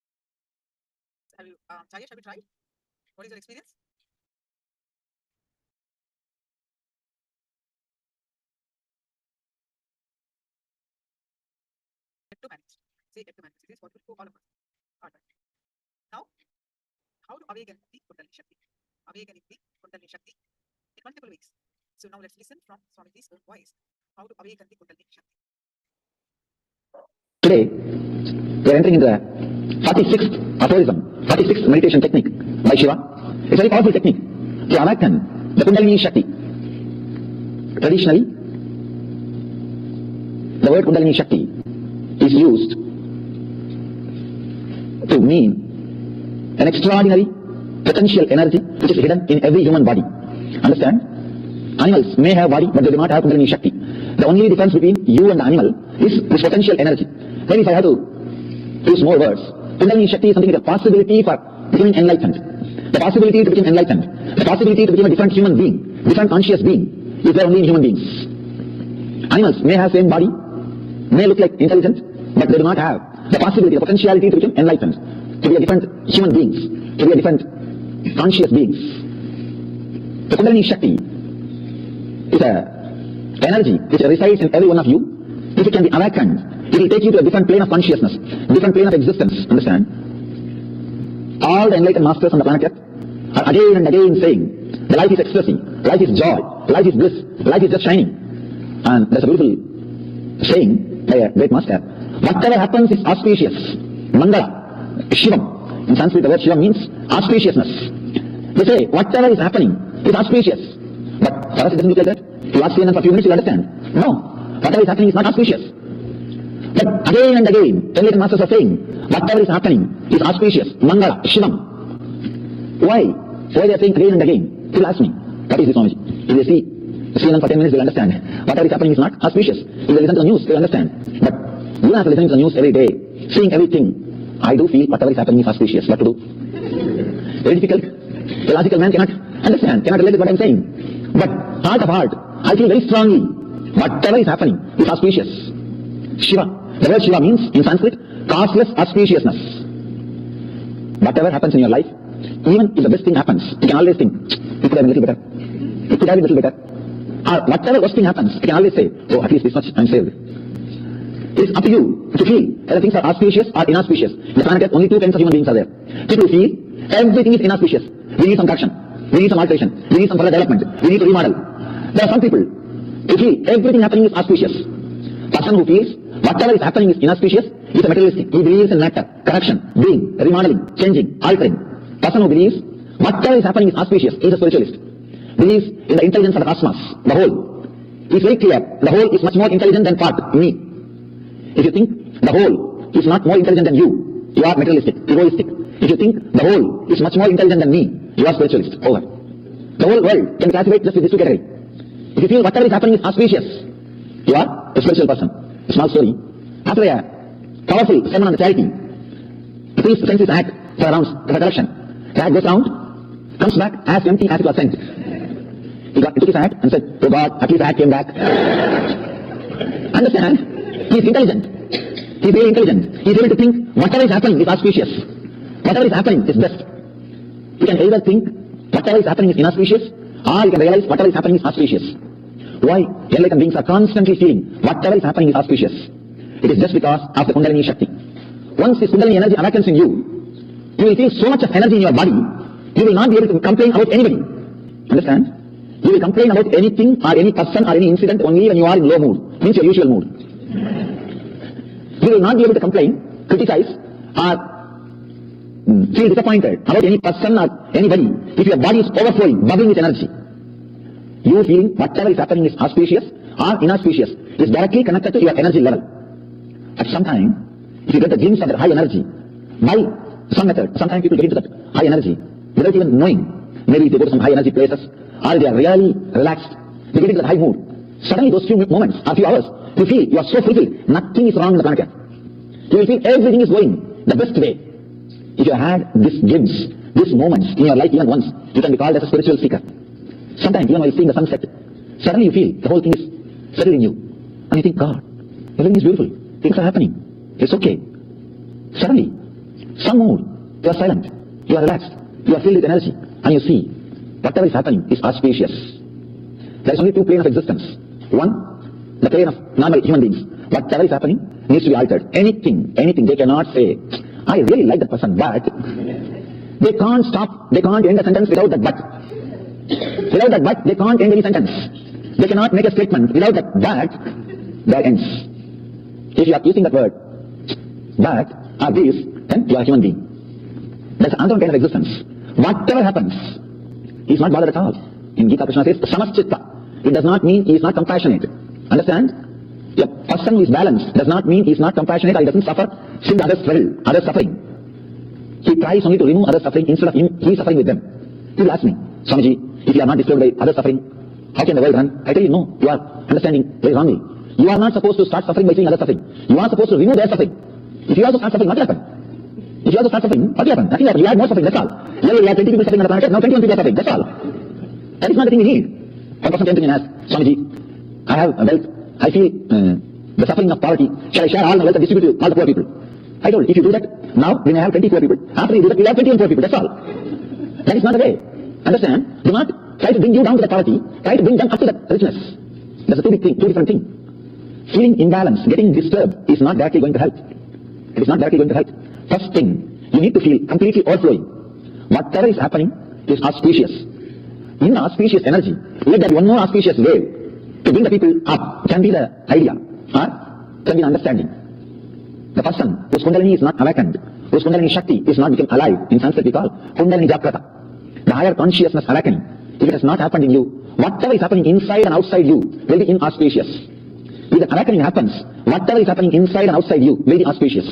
Jayesh, have you tried? What is your experience? To manage. Say to manage. This is what for all of us. All right. Now, how to awaken the Kundalini Shakti? Awakening the Kundalini Shakti in multiple ways. So now let's listen from Swamiji's own voice. How to awaken the Kundalini Shakti. Today, we are entering into the 46th aphorism, 46th meditation technique by Shiva. It's a very powerful technique to awaken the Kundalini Shakti. Traditionally, the word Kundalini Shakti is used to mean an extraordinary potential energy which is hidden in every human body. Understand? Animals may have body, but they do not have Kundalini Shakti. The only difference between you and the animal is this potential energy. Maybe if I have to use more words, Kundalini Shakti is something like a possibility for becoming enlightened. The possibility to become enlightened, the possibility to become a different human being, different conscious being, is there only in human beings. Animals may have same body, may look like intelligent, but they do not have the possibility, the potentiality to become enlightened, to be a different human beings, to be a different conscious beings. The Kundalini Shakti is a energy which resides in every one of you. If it can be awakened, it will take you to a different plane of consciousness, different plane of existence. Understand? All the enlightened masters on the planet Earth are again and again saying the life is ecstasy, life is joy, life is bliss, life is just shining. And there's a beautiful saying by a great master: whatever happens is auspicious. Mangala, Shivam. In Sanskrit, the word Shivam means auspiciousness. They say whatever is happening is auspicious. But for us it doesn't look like that. You ask CNN for a few minutes, you'll understand. No, whatever is happening is not auspicious. But again and again, enlightened masters are saying, whatever is happening is auspicious. Mangala, Shivam. Why? Why they are saying again and again? People ask me, what is this, Swamiji? If they see CNN for 10 minutes, they'll understand. Whatever is happening is not auspicious. If they listen to the news, they'll understand. But even after listening to the news every day, seeing everything, I do feel whatever is happening is auspicious. What to do? Very difficult. The logical man cannot understand, cannot relate with what I'm saying. But heart of heart, I feel very strongly, whatever is happening is auspicious. Shiva. The word Shiva means, in Sanskrit, causeless auspiciousness. Whatever happens in your life, even if the best thing happens, you can always think, it could have been a little better. It could have been a little better. Or whatever worst thing happens, you can always say, oh, at least this much I'm saved. It's up to you to feel whether things are auspicious or inauspicious. In the planet Earth, only two kinds of human beings are there. People who feel everything is inauspicious. We need some correction. We need some alteration. We need some further development. We need to remodel. There are some people who feel everything happening is auspicious. Person who feels whatever is happening is inauspicious is a materialistic. He believes in matter, correction, doing, remodeling, changing, altering. Person who believes whatever is happening is auspicious is a spiritualist. Believes in the intelligence of the cosmos, the whole. He is very clear. The whole is much more intelligent than part, me. If you think the whole is not more intelligent than you are materialistic, egoistic. If you think the whole is much more intelligent than me, you are spiritualist. Over. The whole world can classify just with these two categories. If you feel whatever is happening is auspicious, you are a spiritual person. A small story. After a powerful sermon on the charity, the priest sends his hat for a round of collection. The hat goes round, comes back as empty as it was sent. He took his hat and said, oh God, at least the hat came back. Understand? He is intelligent. He is very intelligent. He is able to think whatever is happening is auspicious. Whatever is happening is best. You can either think whatever is happening is inauspicious, or you can realize whatever is happening is auspicious. Why? Enlightened beings are constantly feeling whatever is happening is auspicious. It is just because of the Kundalini Shakti. Once this Kundalini energy awakens in you, you will feel so much of energy in your body, you will not be able to complain about anybody. Understand? You will complain about anything or any person or any incident only when you are in low mood, means your usual mood. You will not be able to complain, criticize, or feel disappointed about any person or anybody if your body is overflowing, bubbling with energy. You feeling whatever is happening is auspicious or inauspicious is directly connected to your energy level. At some time, if you get a glimpse of that high energy, by some method, sometimes people get into that high energy without even knowing. Maybe they go to some high energy places, or they are really relaxed, they get into that high mood. Suddenly those few moments, or few hours, you feel you are so fulfilled, nothing is wrong in the planet. You will feel everything is going the best way. If you had this glimpse, these moments in your life even once, you can be called as a spiritual seeker. Sometimes even while seeing the sunset, suddenly you feel the whole thing is settled in you. And you think, God, everything is beautiful. Things are happening. It's okay. Suddenly, some mood, you are silent. you are relaxed, you are filled with energy, and you see whatever is happening is auspicious. There is only two planes of existence. One, the plane of normal human beings. Whatever is happening needs to be altered. Anything, they cannot say, I really like that person, but they can't stop, they can't end a sentence without that but. Without that but, they can't end any sentence. They cannot make a statement without that but, that ends. If you are using that word, but, or this, then you are a human being. That's another kind of existence. Whatever happens, he is not bothered at all. In Gita, Krishna says, Samaschitta. It does not mean he is not compassionate. Understand? A person who is balanced does not mean he is not compassionate or he doesn't suffer since others struggle, others suffering. He tries only to remove others suffering instead of him, he is suffering with them. You will ask me, Swamiji, if you are not disturbed by others suffering, how can the world run? I tell you, no, you are understanding very wrongly. You are not supposed to start suffering by seeing others suffering. You are supposed to remove their suffering. If you also start suffering, what will happen? If you also start suffering, what will happen? Nothing will happen. You add more suffering, that's all. Earlier we had 20 people suffering on the planet, now 21 people are suffering, that's all. That is not the thing we need. One person came to me and asked, Swamiji, I have wealth, I feel the suffering of poverty, shall I share all my wealth and distribute to all the poor people? I told, if you do that, now we may have 20 poor people. After you do that, we will have 21 poor people, that's all. That is not the way. Understand? Do not try to bring you down to the poverty, try to bring them up to that richness. That's a two different thing. Feeling imbalance, getting disturbed is not directly going to help. It is not directly going to help. First thing, you need to feel completely overflowing. Whatever is happening is auspicious. In the auspicious energy, let there be one more auspicious wave to bring the people up. Can be the idea, or can be the understanding. The person whose Kundalini is not awakened, whose Kundalini Shakti is not become alive, in Sanskrit we call Kundalini Jagrata. The higher consciousness awakening. If it has not happened in you, whatever is happening inside and outside you will be inauspicious. If the awakening happens, whatever is happening inside and outside you will be auspicious.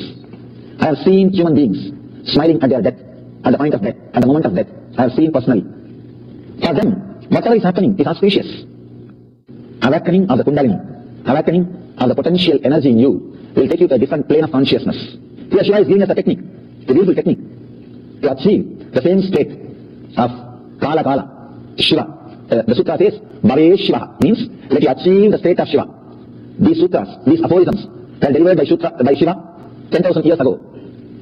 I have seen human beings smiling at their death, at the point of death, at the moment of death. I have seen personally. For them, whatever is happening is auspicious. Awakening of the Kundalini, awakening of the potential energy in you will take you to a different plane of consciousness. Here Shiva is giving us a technique, a beautiful technique, to achieve the same state of Kala, Shiva. The sutra says, Bhave Shiva, means that you achieve the state of Shiva. These sutras, these aphorisms, were delivered by Shiva 10,000 years ago.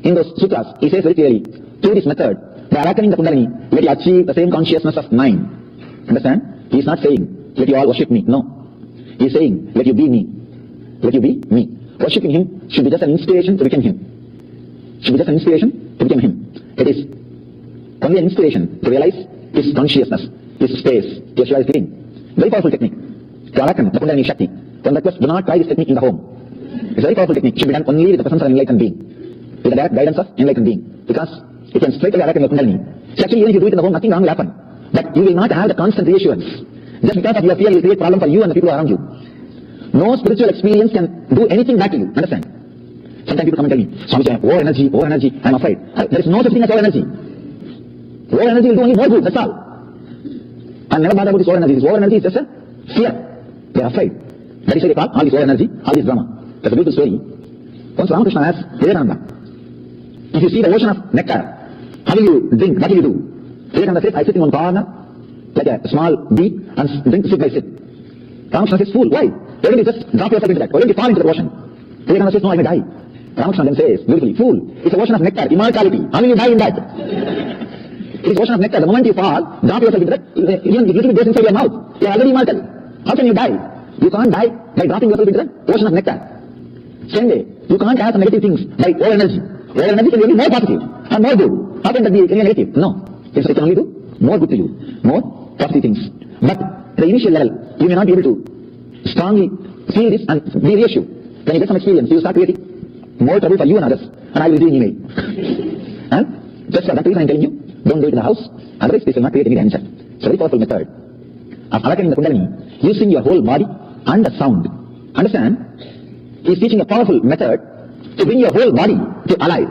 In those sutras, he says very clearly, through this method, by awakening the Kundalini, let you achieve the same consciousness of mind. Understand? He is not saying, let you all worship me. No. He is saying, let you be me. Let you be me. Worshipping him should be just an inspiration to become him. Should be just an inspiration to become him. It is only an inspiration to realize his consciousness, his space. Shiva is giving. Very powerful technique. To awaken the Kundalini Shakti. One request, do not try this technique in the home. It's a very powerful technique. It should be done only with the presence of an enlightened being. With the direct guidance of enlightened being. Because it can straightaway awaken the Kundalini. So actually, even if you do it in the home, nothing wrong will happen. But you will not have the constant reassurance. Just because of your fear, you will create problem for you and the people around you. No spiritual experience can do anything back to you. Understand? Sometimes people come and tell me, Swamiji, I have over energy, I am afraid. There is no such thing as over energy. Over energy will do only more good, that's all. I am never bothered about this over energy. This over energy is just a fear. They are afraid. That is why they call all this over energy, all this drama. That's a beautiful story. Once Ramakrishna asked Nithyananda, if you see the ocean of nectar, how will you drink? What will you do? Nithyananda says, I sit in one corner, like a small bee, and drink sip by sip. Ramakrishna says, fool, why? Why don't you just drop yourself into that? Why don't you fall into the ocean? Nithyananda says, no, I may die. Ramakrishna then says, beautifully, fool, it's an ocean of nectar, immortality. How will you die in that? It is ocean of nectar. The moment you fall, drop yourself into that, even if little bit goes inside your mouth, you are already immortal. How can you die? You can't die by dropping yourself into the ocean of nectar. Same way, you can't have some negative things by over energy. Over energy can be more positive and more good. How can that be any negative? No. It can only do more good to you, more positive things. But at the initial level, you may not be able to strongly feel this and be reassured. When you get some experience, you start creating more trouble for you and others. And I will give you email. And just for that reason I am telling you, don't do it in the house, otherwise this will not create any danger. It's a very powerful method of awakening the Kundalini, using your whole body and the sound. Understand? He is teaching a powerful method to bring your whole body to alive.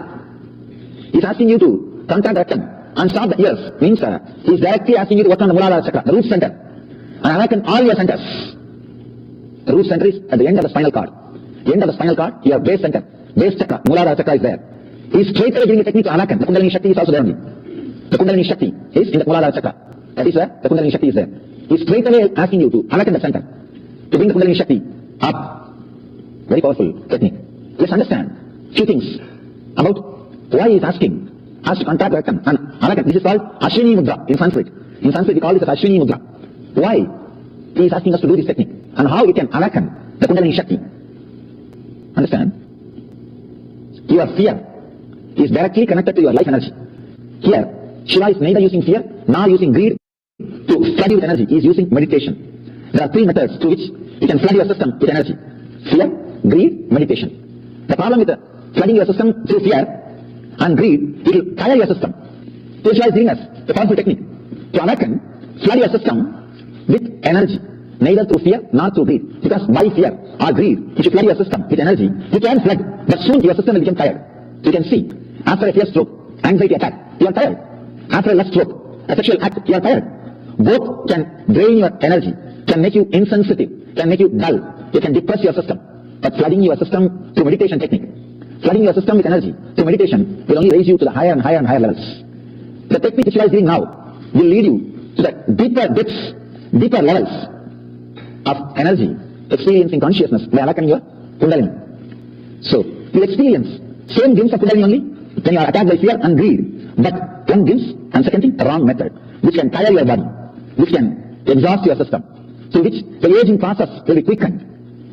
He is asking you to contact the rectum and stop the ears. Means he is directly asking you to work on the Muladhara chakra, the root center, and awaken all your centers. The root center is at the end of the spinal cord. The end of the spinal cord, your base center, base chakra, Muladhara chakra is there. He is straightaway giving a technique to awaken. The Kundalini Shakti is also there only. The Kundalini Shakti is in the Muladhara chakra. That is where the Kundalini Shakti is there. He is straightaway asking you to awaken the center, to bring the Kundalini Shakti up. Very powerful technique. Let's understand few things about why he is asking has to contract awaken. And awaken, this is called Ashwini Mudra in Sanskrit. In Sanskrit we call it as Ashwini Mudra. Why? He is asking us to do this technique. And how we can awaken the Kundalini Shakti. Understand? Your fear is directly connected to your life energy. Here, Shiva is neither using fear nor using greed to flood you with energy. He is using meditation. There are three methods through which you can flood your system with energy. Fear, greed, meditation. The problem with flooding your system through fear and greed, it will tire your system. So Shiva is giving us a powerful technique. To awaken, flood your system with energy. Neither through fear nor through greed. Because by fear or greed, if you flood your system with energy, you can flood, but soon your system will become tired. You can see, after a fear stroke, anxiety attack, you are tired. After a lust stroke, a sexual act, you are tired. Both can drain your energy, can make you insensitive, can make you dull, you can depress your system. But flooding your system through meditation technique, flooding your system with energy through meditation will only raise you to the higher and higher and higher levels. The technique which I is doing now will lead you to the deeper depths, deeper levels of energy, experiencing consciousness by awakening your Kundalini. So, you experience same glimpse of Kundalini only when you are attacked by fear and greed. But one glimpse, and second thing, a wrong method, which can tire your body, which can exhaust your system, through which the aging process will be quickened.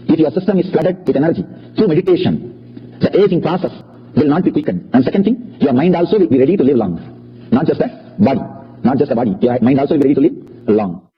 If your system is flooded with energy through meditation, the aging process will not be quickened. And second thing, your mind also will be ready to live long. Not just a body, not just a body, your mind also will be ready to live long.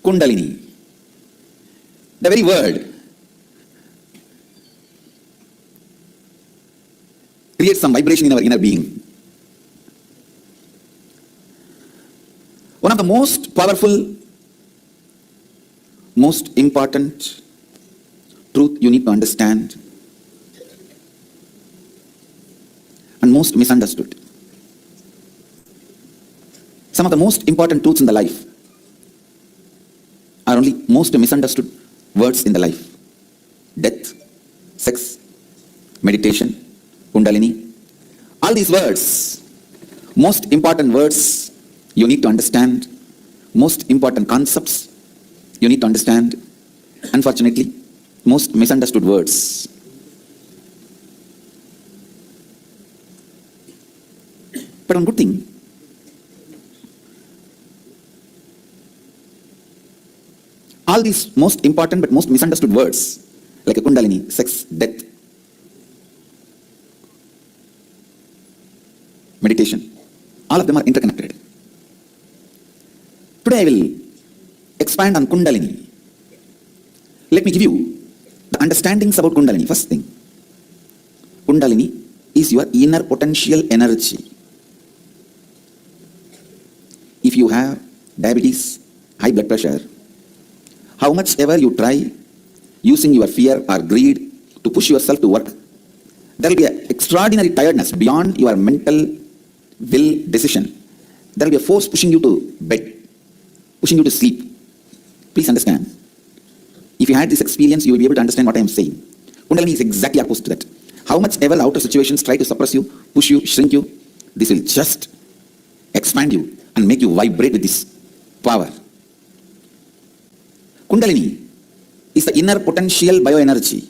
Kundalini. The very word creates some vibration in our inner being. One of the most powerful, most important truth you need to understand and most misunderstood. Some of the most important truths in the life are only most misunderstood words in the life. Death, sex, meditation, Kundalini. All these words, most important words you need to understand, most important concepts you need to understand. Unfortunately, most misunderstood words. But one good thing, All these most important but most misunderstood words, like a Kundalini, sex, death, meditation, all of them are interconnected. Today I will expand on Kundalini. Let me give you the understandings about Kundalini. First thing, Kundalini is your inner potential energy. If you have diabetes, high blood pressure, how much ever you try using your fear or greed to push yourself to work, there will be an extraordinary tiredness beyond your mental will decision. There will be a force pushing you to bed, pushing you to sleep. Please understand. If you had this experience, you will be able to understand what I am saying. Kundalini is exactly opposite to that. How much ever outer situations try to suppress you, push you, shrink you, this will just expand you and make you vibrate with this power. Kundalini is the inner potential bioenergy,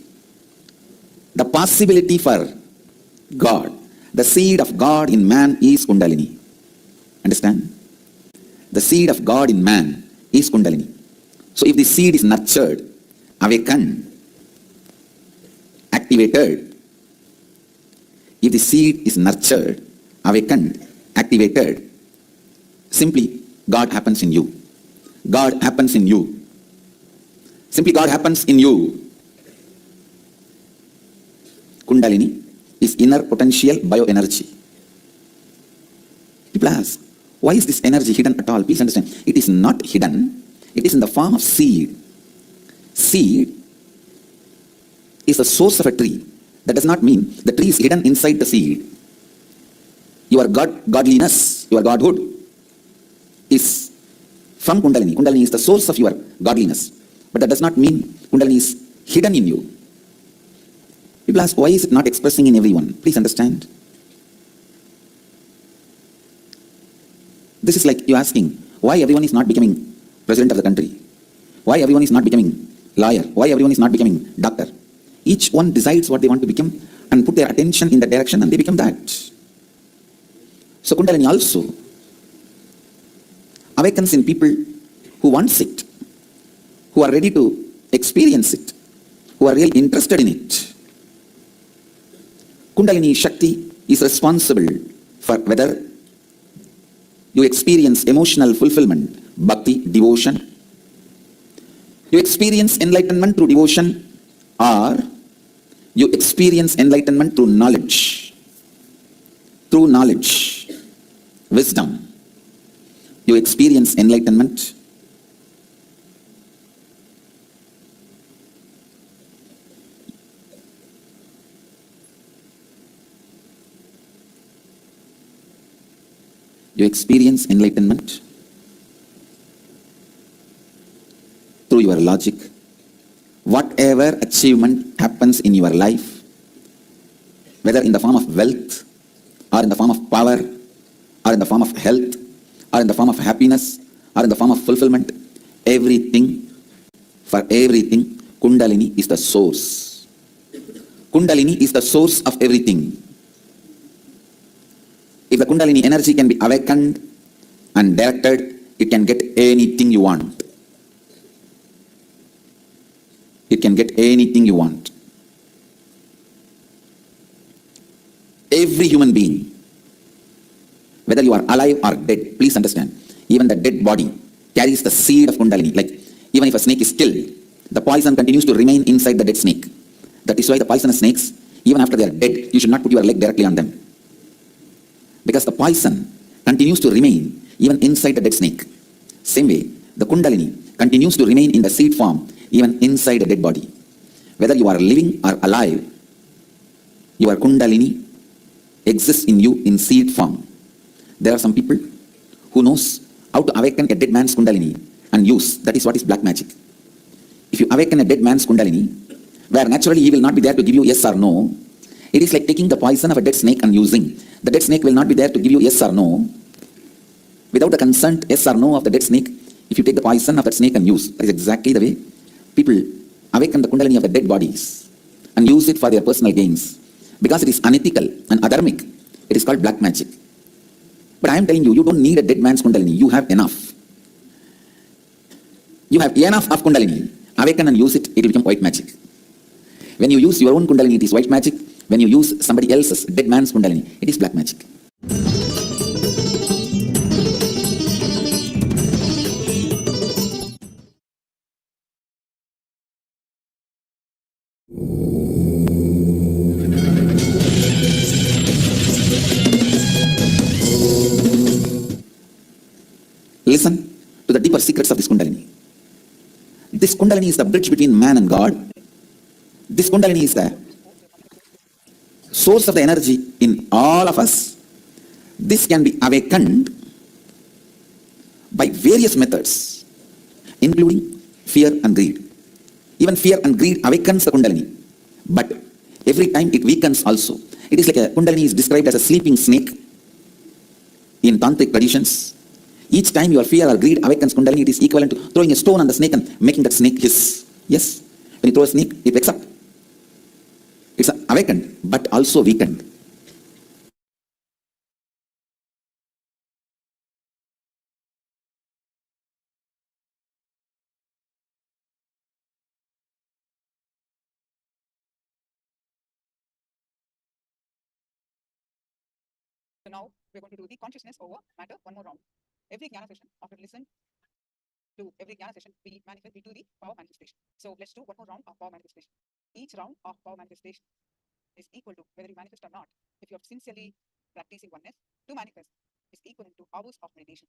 the possibility for God. The seed of God in man is Kundalini. Understand? The seed of God in man is Kundalini. So if the seed is nurtured, awakened, activated, if the seed is nurtured, awakened, activated, simply God happens in you. God happens in you. Simply God happens in you. Kundalini is inner potential bioenergy. People ask, why is this energy hidden at all? Please understand, it is not hidden. It is in the form of seed. Seed is the source of a tree. That does not mean the tree is hidden inside the seed. Your godliness, your godhood is from Kundalini. Kundalini is the source of your godliness. But that does not mean Kundalini is hidden in you. People ask, why is it not expressing in everyone? Please understand. This is like you asking, why everyone is not becoming president of the country? Why everyone is not becoming lawyer? Why everyone is not becoming doctor? Each one decides what they want to become and put their attention in that direction and they become that. So Kundalini also awakens in people who wants it, who are ready to experience it, who are really interested in it. Kundalini Shakti is responsible for whether you experience emotional fulfillment, bhakti, devotion, you experience enlightenment through devotion, or you experience enlightenment through knowledge, wisdom. You experience enlightenment through your logic. Whatever achievement happens in your life, whether in the form of wealth, or in the form of power, or in the form of health, or in the form of happiness, or in the form of fulfillment, everything, Kundalini is the source. Kundalini is the source of everything. If the Kundalini energy can be awakened and directed, it can get anything you want. It can get anything you want. Every human being, whether you are alive or dead, please understand, even the dead body carries the seed of Kundalini. Like, even if a snake is killed, the poison continues to remain inside the dead snake. That is why the poisonous snakes, even after they are dead, you should not put your leg directly on them. Because the poison continues to remain even inside the dead snake. Same way, the Kundalini continues to remain in the seed form even inside a dead body. Whether you are living or alive, your Kundalini exists in you in seed form. There are some people who knows how to awaken a dead man's Kundalini and use. That is what is black magic. If you awaken a dead man's Kundalini, where naturally he will not be there to give you yes or no, it is like taking the poison of a dead snake and using. The dead snake will not be there to give you yes or no. Without the consent yes or no of the dead snake, if you take the poison of that snake and use, that is exactly the way people awaken the Kundalini of the dead bodies and use it for their personal gains. Because it is unethical and adharmic, it is called black magic. But I am telling you, you don't need a dead man's Kundalini. You have enough. You have enough of Kundalini. Awaken and use it, it will become white magic. When you use your own Kundalini, it is white magic. When you use somebody else's, dead man's Kundalini, it is black magic. Listen to the deeper secrets of this Kundalini. This Kundalini is the bridge between man and God. This Kundalini is the source of the energy in all of us. This can be awakened by various methods, including fear and greed. Even fear and greed awakens the Kundalini, but every time it weakens also. It is like a Kundalini is described as a sleeping snake in tantric traditions. Each time your fear or greed awakens Kundalini, it is equivalent to throwing a stone on the snake and making that snake hiss. Yes, when you throw a snake, it wakes up. It's awakened, but also weakened. So now we're going to do the consciousness over matter one more round. Every Jnana session, after listen to every Jnana session, we do the power manifestation. So let's do one more round of power manifestation. Each round of power manifestation is equal to, whether you manifest or not, if you're sincerely practicing oneness, to manifest is equivalent to hours of meditation.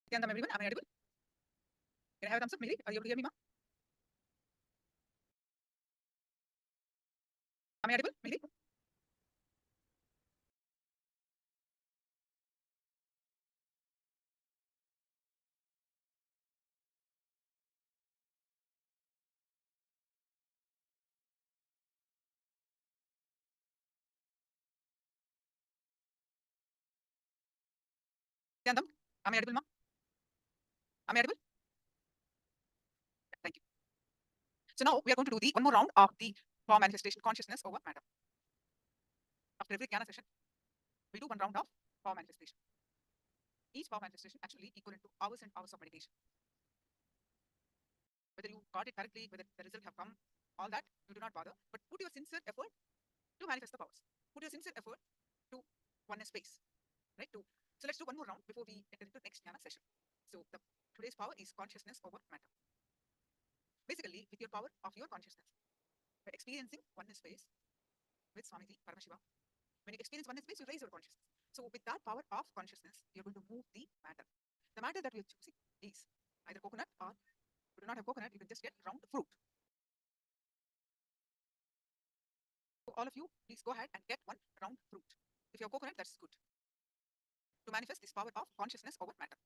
Nithyananda, everyone, am I audible? Can I have a thumbs up, maybe? Are you able to hear me, ma? Am I audible, maybe? Nithyananda, am I audible, ma? Am I audible? Thank you. So now we are going to do the one more round of the power manifestation consciousness over matter. After every Jnana session, we do one round of power manifestation. Each power manifestation actually equivalent to hours and hours of meditation. Whether you got it correctly, whether the result have come, all that, you do not bother. But put your sincere effort to manifest the powers. Put your sincere effort to oneness space. Right? So let's do one more round before we enter into the next Jnana session. So today's power is consciousness over matter. Basically, with your power of your consciousness, by experiencing oneness space with Swamiji Paramashivoham. When you experience oneness space, you raise your consciousness. So with that power of consciousness, you're going to move the matter. The matter that we are choosing is either coconut, or if you do not have coconut, you can just get round fruit. So all of you, please go ahead and get one round fruit. If you have coconut, that's good. To manifest this power of consciousness over matter.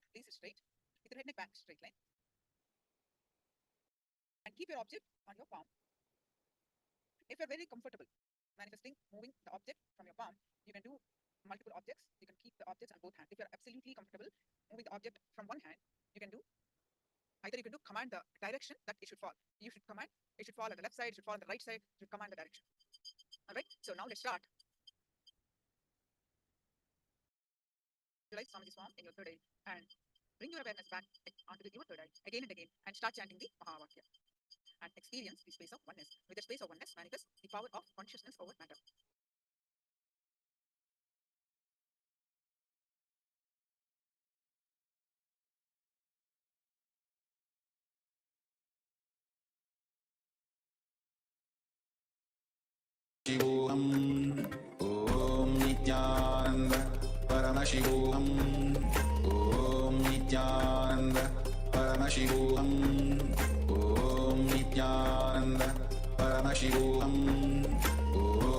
Please sit straight, with your head neck back, straight line. And keep your object on your palm. If you're very comfortable manifesting, moving the object from your palm, you can do multiple objects. You can keep the objects on both hands. If you're absolutely comfortable moving the object from one hand, you can do either you can do command the direction that it should fall. You should command it should fall on the left side, it should fall on the right side, you should command the direction. Alright, so now let's start. Visualize Swamiji's form in your third eye and bring your awareness back onto your third eye again and again and start chanting the Mahavakya. And experience the space of oneness. With the space of oneness, manifest the power of consciousness over matter. Shivoham, Om Nithyananda, Paramashivoham, Om Nithyananda, Paramashivoham, Om Nithyananda, Paramashivoham, Om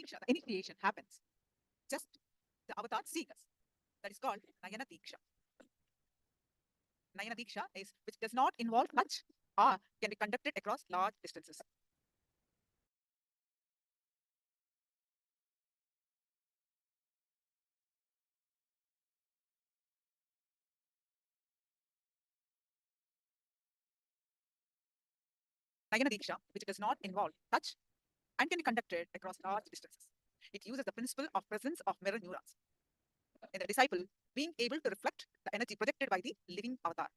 Diksha, the initiation happens. Just the avatar seeing us. That is called Nayana Diksha. Nayana Diksha is which does not involve touch or can be conducted across large distances. Nayana Diksha, which does not involve touch and can be conducted across large distances. It uses the principle of presence of mirror neurons in the disciple being able to reflect the energy projected by the living avatar.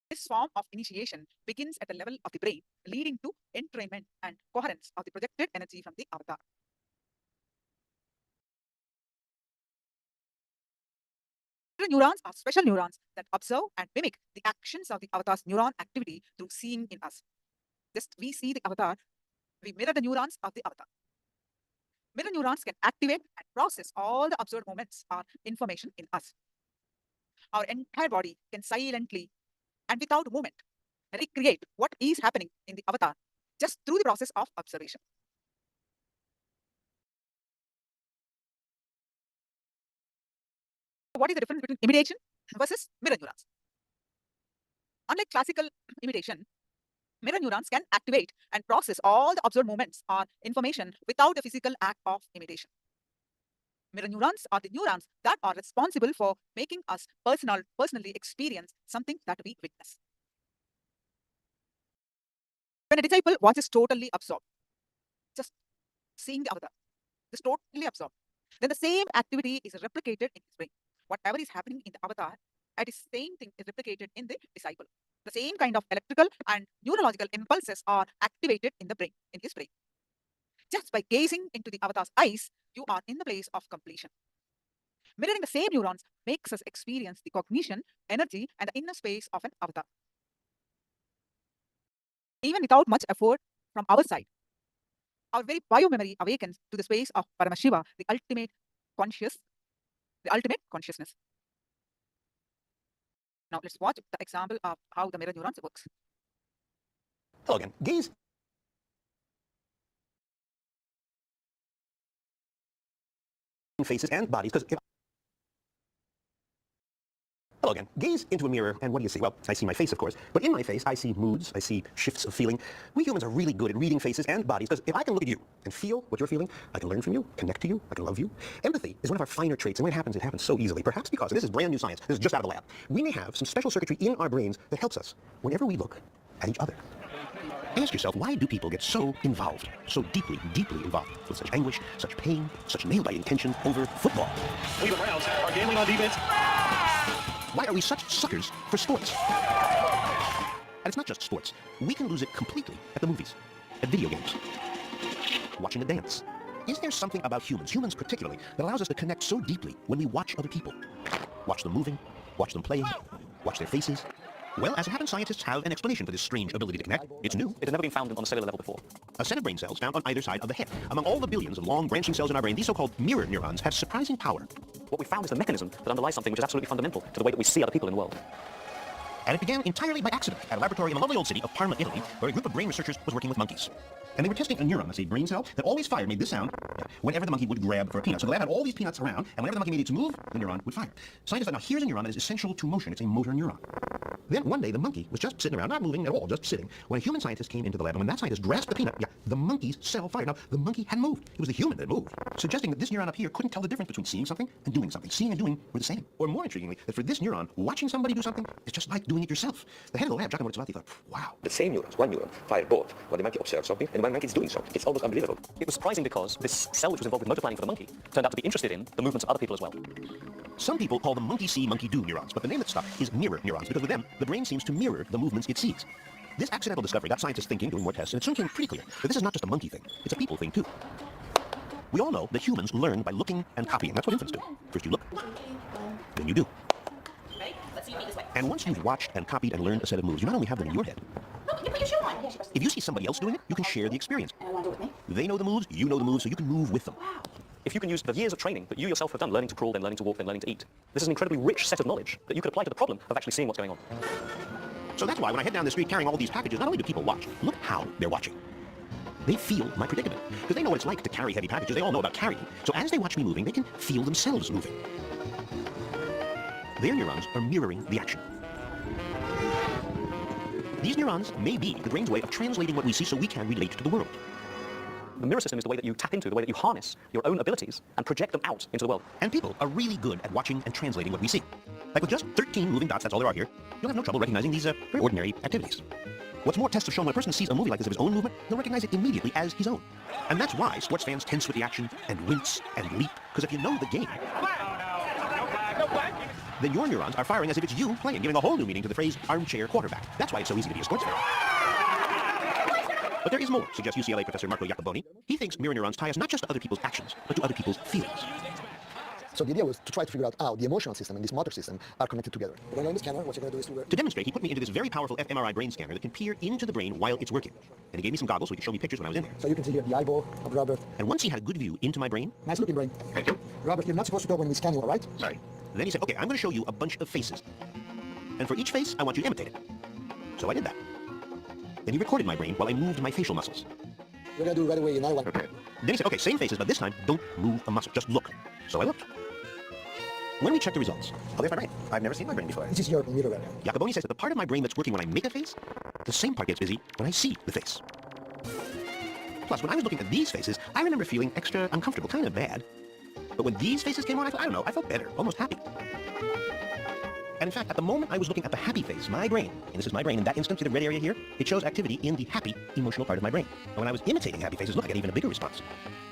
This form of initiation begins at the level of the brain, leading to entrainment and coherence of the projected energy from the avatar. Mirror neurons are special neurons that observe and mimic the actions of the avatar's neuron activity through seeing in us. Just we see the avatar, we mirror the neurons of the avatar. Mirror neurons can activate and process all the observed moments or information in us. Our entire body can silently and without movement recreate what is happening in the avatar just through the process of observation. What is the difference between imitation versus mirror neurons? Unlike classical imitation, mirror neurons can activate and process all the observed moments or information without the physical act of imitation. Mirror neurons are the neurons that are responsible for making us personally experience something that we witness. When a disciple watches totally absorbed, just seeing the avatar, just totally absorbed, then the same activity is replicated in his brain. Whatever is happening in the avatar, the same thing is replicated in the disciple. The same kind of electrical and neurological impulses are activated in the brain, in his brain. Just by gazing into the avatar's eyes, you are in the place of completion. Mirroring the same neurons makes us experience the cognition, energy, and the inner space of an avatar. Even without much effort from our side, our very biomemory awakens to the space of Paramashiva, the ultimate consciousness. Now let's watch the example of how the mirror neurons works. Hello again. Gaze faces and bodies, because hello again. Gaze into a mirror, and what do you see? Well, I see my face, of course, but in my face, I see moods, I see shifts of feeling. We humans are really good at reading faces and bodies, because if I can look at you and feel what you're feeling, I can learn from you, connect to you, I can love you. Empathy is one of our finer traits, and when it happens so easily, perhaps because, and this is brand new science, this is just out of the lab, we may have some special circuitry in our brains that helps us whenever we look at each other. Ask yourself, why do people get so involved, so deeply involved with such anguish, such pain, such nail-biting intention over football? We the Browns are gambling on defense. Why are we such suckers for sports? And it's not just sports. We can lose it completely at the movies, at video games, watching a dance. Is there something about humans particularly, that allows us to connect so deeply when we watch other people? Watch them moving, watch them playing, watch their faces. Well, as it happens, scientists have an explanation for this strange ability to connect. It's new. It has never been found on a cellular level before. A set of brain cells found on either side of the head. Among all the billions of long branching cells in our brain, these so-called mirror neurons have surprising power. What we found is the mechanism that underlies something which is absolutely fundamental to the way that we see other people in the world. And it began entirely by accident at a laboratory in the lovely old city of Parma, Italy, where a group of brain researchers was working with monkeys. And they were testing a neuron, that's a brain cell, that always fired, made this sound, whenever the monkey would grab for a peanut. So the lab had all these peanuts around, and whenever the monkey made it to move, the neuron would fire. Scientists thought, now here's a neuron that is essential to motion. It's a motor neuron. Then one day the monkey was just sitting around, not moving at all, just sitting, when a human scientist came into the lab, and when that scientist grasped the peanut, the monkey's cell fired. Now, the monkey hadn't moved. It was the human that moved, suggesting that this neuron up here couldn't tell the difference between seeing something and doing something. Seeing and doing were the same. Or more intriguingly, that for this neuron, watching somebody do something is just like doing it yourself. The head of the lab, Giacomo Rizzolatti, thought, wow. The same neurons, one neuron, fire both when the monkey observes something and when the monkey is doing something. It's almost unbelievable. It was surprising because this cell which was involved with motor planning for the monkey turned out to be interested in the movements of other people as well. Some people call them monkey see, monkey do neurons, but the name that stuck is mirror neurons, because with them, the brain seems to mirror the movements it sees. This accidental discovery got scientists thinking, doing more tests, and it soon became pretty clear that this is not just a monkey thing, it's a people thing too. We all know that humans learn by looking and copying. That's what infants do. First you look, then you do. And once you've watched and copied and learned a set of moves, you not only have them in your head. You put your shoe on. If you see somebody else doing it, you can share the experience. And I want to do it with me. They know the moves, you know the moves, so you can move with them. If you can use the years of training that you yourself have done, learning to crawl, then learning to walk, then learning to eat, this is an incredibly rich set of knowledge that you could apply to the problem of actually seeing what's going on. So that's why when I head down the street carrying all these packages, not only do people watch, look how they're watching. They feel my predicament, because they know what it's like to carry heavy packages. They all know about carrying. So as they watch me moving, they can feel themselves moving. Their neurons are mirroring the action. These neurons may be the brain's way of translating what we see so we can relate to the world. The mirror system is the way that you tap into, the way that you harness your own abilities and project them out into the world. And people are really good at watching and translating what we see. Like with just 13 moving dots, that's all there are here, you'll have no trouble recognizing these very ordinary activities. What's more, tests have shown when a person sees a movie like this of his own movement, he'll recognize it immediately as his own. And that's why sports fans tense with the action and wince and leap, because if you know the game, then your neurons are firing as if it's you playing, giving a whole new meaning to the phrase armchair quarterback. That's why it's so easy to be a sports fan. But there is more, suggests UCLA professor Marco Iacoboni. He thinks mirror neurons tie us not just to other people's actions, but to other people's feelings. So the idea was to try to figure out how the emotional system and this motor system are connected together. When you're in the scanner, what you're going to do is To demonstrate, he put me into this very powerful fMRI brain scanner that can peer into the brain while it's working. And he gave me some goggles so he could show me pictures when I was in there. So you can see here the eyeball of Robert. And once he had a good view into my brain... Nice looking brain. Thank you. Robert, you're not supposed to talk when we scan you, all right? Sorry. Then he said, okay, I'm going to show you a bunch of faces. And for each face, I want you to imitate it. So I did that. Then he recorded my brain while I moved my facial muscles. We're going to do right away another one. Okay. Then he said, okay, same faces, but this time, don't move a muscle. Just look. So I looked. When we check the results, oh, there's my brain. I've never seen my brain before. This is your mirror area. Iacoboni says that the part of my brain that's working when I make a face, the same part gets busy when I see the face. Plus, when I was looking at these faces, I remember feeling extra uncomfortable, kind of bad. But when these faces came on, I don't know, I felt better, almost happy. And in fact, at the moment I was looking at the happy face, my brain, and this is my brain, in that instant, see the red area here? It shows activity in the happy, emotional part of my brain. And when I was imitating happy faces, look, I get even a bigger response.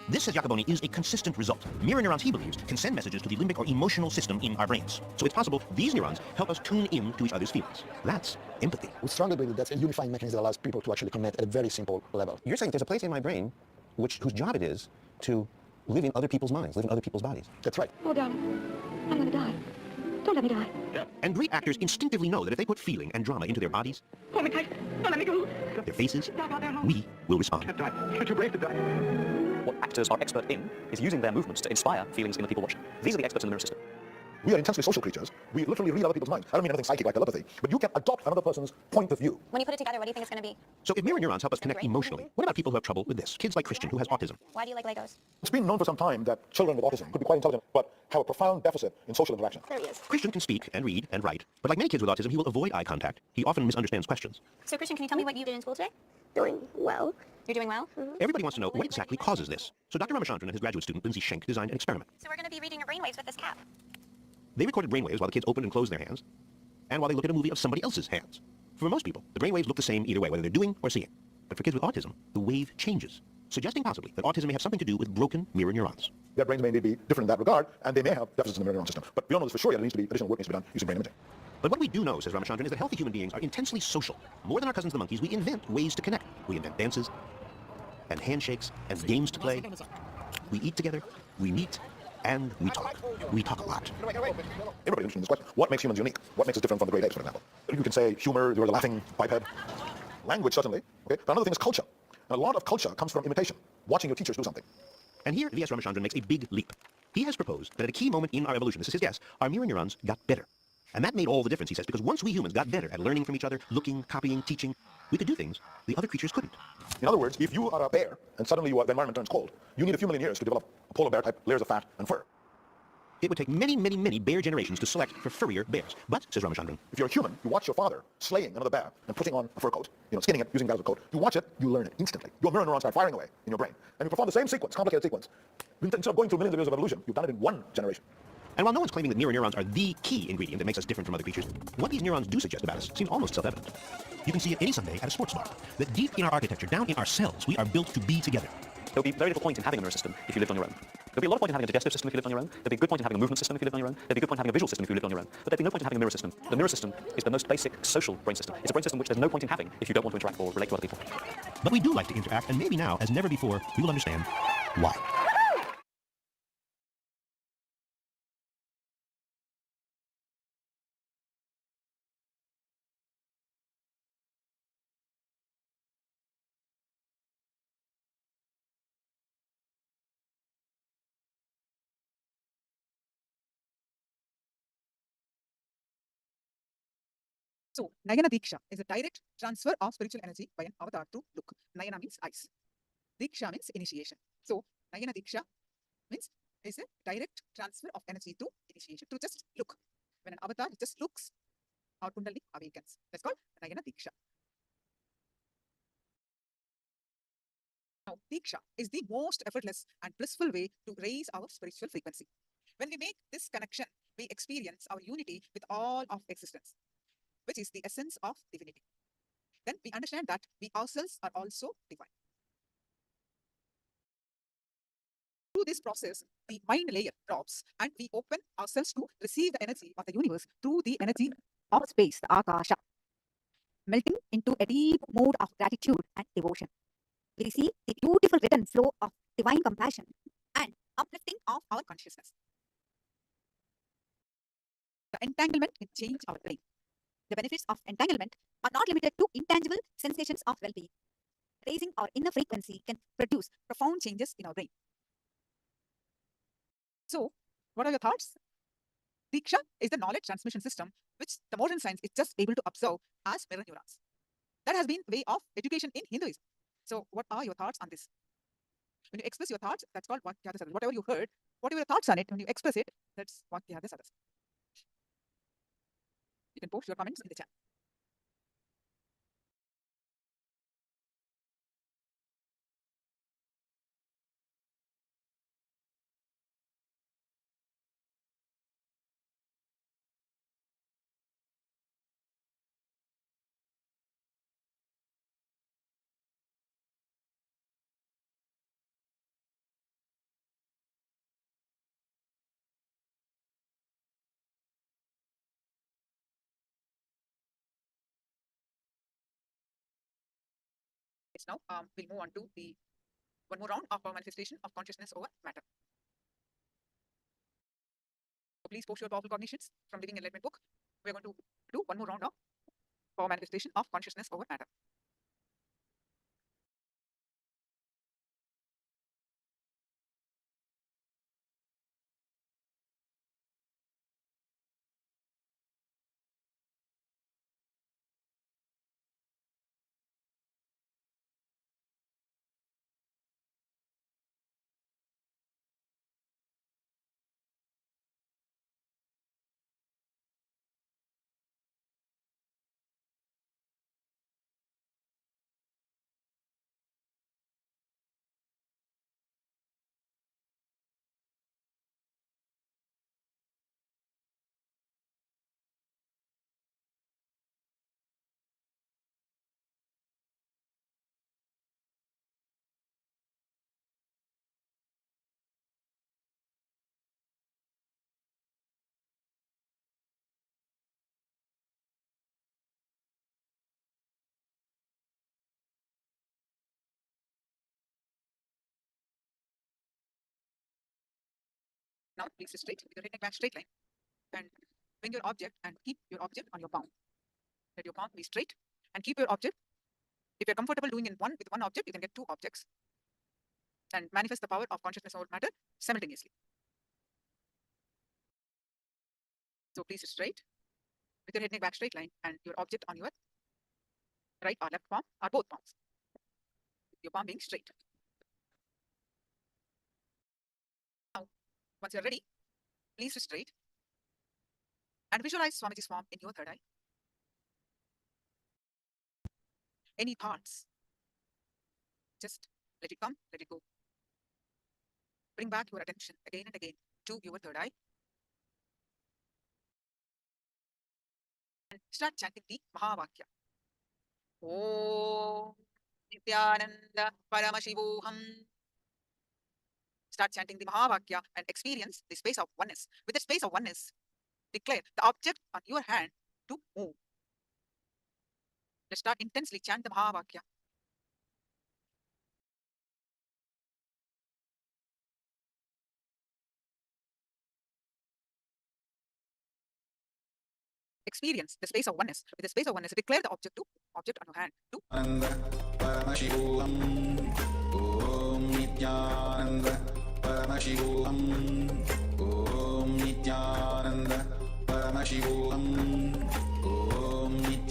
This, says Iacoboni, is a consistent result. Mirror neurons, he believes, can send messages to the limbic or emotional system in our brains. So it's possible these neurons help us tune in to each other's feelings. That's empathy. We strongly believe that's a unifying mechanism that allows people to actually connect at a very simple level. You're saying there's a place in my brain whose job it is to live in other people's minds, live in other people's bodies. That's right. Oh, darling, I'm gonna die. Don't let me die. And great actors instinctively know that if they put feeling and drama into their bodies, Hold me tight. Don't let me go. their faces, we will respond. You're too brave to die. What actors are expert in is using their movements to inspire feelings in the people watching. These are the experts in the mirror system. We are intensely social creatures. We literally read other people's minds. I don't mean anything psychic like telepathy, but you can adopt another person's point of view. When you put it together, what do you think it's gonna be? So if mirror neurons help us connect emotionally, what about people who have trouble with this? Kids like Christian, who has autism. Why do you like Legos? It's been known for some time that children with autism could be quite intelligent, but have a profound deficit in social interaction. There he is. Christian can speak and read and write, but like many kids with autism, he will avoid eye contact. He often misunderstands questions. So, Christian, can you tell me what you did in school today? Doing well. You're doing well? Everybody wants to know what exactly causes this. So Dr. Ramachandran and his graduate student, Lindsay Schenk, designed an experiment. So we're gonna be reading your brainwaves with this cap. They recorded brainwaves while the kids opened and closed their hands, and while they looked at a movie of somebody else's hands. For most people, the brainwaves look the same either way, whether they're doing or seeing. But for kids with autism, the wave changes, suggesting possibly that autism may have something to do with broken mirror neurons. Their brains may indeed be different in that regard, and they may have deficits in the mirror neuron system. But we don't know this for sure yet. There needs to be additional work needs to be done using brain imaging. But what we do know, says Ramachandran, is that healthy human beings are intensely social. More than our cousins the monkeys, we invent ways to connect. We invent dances, and handshakes, and games to play. We eat together, we meet, and we talk. We talk a lot. Everybody's interested in this question. What makes humans unique? What makes us different from the great apes, for example? You can say humor, you're the laughing biped. Language, certainly. Okay? But another thing is culture. And a lot of culture comes from imitation, watching your teachers do something. And here, V.S. Ramachandran makes a big leap. He has proposed that at a key moment in our evolution, this is his guess, our mirror neurons got better. And that made all the difference, he says, because once we humans got better at learning from each other, looking, copying, teaching, we could do things the other creatures couldn't. In other words, if you are a bear and suddenly the environment turns cold, you need a few million years to develop polar bear type layers of fat and fur. It would take many, many, many bear generations to select for furrier bears. But, says Ramachandran, if you're a human, you watch your father slaying another bear and putting on a fur coat, skinning it, using that as a coat. You watch it, you learn it instantly. Your mirror neurons start firing away in your brain. And you perform the same sequence, complicated sequence. Instead of going through millions of years of evolution, you've done it in one generation. And while no one's claiming that mirror neurons are the key ingredient that makes us different from other creatures, what these neurons do suggest about us seems almost self-evident. You can see it any Sunday at a sports bar, that deep in our architecture, down in our cells, we are built to be together. There'll be very little point in having a mirror system if you lived on your own. There'll be a lot of point in having a digestive system if you lived on your own. There'll be a good point in having a movement system if you lived on your own. There'll be a good point in having a visual system if you lived on your own. But there'd be no point in having a mirror system. The mirror system is the most basic social brain system. It's a brain system which there's no point in having if you don't want to interact or relate to other people. But we do like to interact, and maybe now, as never before, we will understand why. So, Nayana Diksha is a direct transfer of spiritual energy by an avatar to look. Nayana means eyes. Diksha means initiation. So, Nayana Diksha means is a direct transfer of energy to initiation, to just look. When an avatar just looks, our Kundalini awakens. That's called Nayana Diksha. Now, Diksha is the most effortless and blissful way to raise our spiritual frequency. When we make this connection, we experience our unity with all of existence, which is the essence of divinity. Then we understand that we ourselves are also divine. Through this process, the mind layer drops and we open ourselves to receive the energy of the universe through the energy of space, the Akasha, melting into a deep mood of gratitude and devotion. We receive the beautiful written flow of divine compassion and uplifting of our consciousness. The entanglement can change our brain. The benefits of entanglement are not limited to intangible sensations of well-being. Raising our inner frequency can produce profound changes in our brain. So, what are your thoughts? Diksha is the knowledge transmission system which the modern science is just able to observe as mirror neurons. That has been the way of education in Hinduism. So, what are your thoughts on this? When you express your thoughts, that's called Vakyadasadas. Whatever you heard, whatever your thoughts on it, when you express it, that's Vakyadasadas. You can post your comments in the chat. Yes, now we'll move on to the one more round of our manifestation of consciousness over matter. So please post your powerful cognitions from Living Enlightenment book. We're going to do one more round of power manifestation of consciousness over matter. Now please straight with your head neck back straight line and bring your object and keep your object on your palm. Let your palm be straight and keep your object. If you're comfortable doing with one object, you can get two objects and manifest the power of consciousness over matter simultaneously. So please straight with your head neck back straight line and your object on your right or left palm or both palms. Your palm being straight. Now, once you're ready, please straight and visualize Swamiji's form in your third eye. Any thoughts, just let it come, let it go. Bring back your attention again and again to your third eye. And start chanting the Mahavakya. Om Nithyananda Paramashivoham. Start chanting the Mahavakya and experience the space of oneness. With the space of oneness, declare the object on your hand to move. Let's start intensely chant the Mahavakya. Experience the space of oneness. With the space of oneness, declare the object on your hand to Paramashivoham. Om Nithyananda. Paramashivoham. Om Nithyananda. Paramashivoham. Om Nithyananda.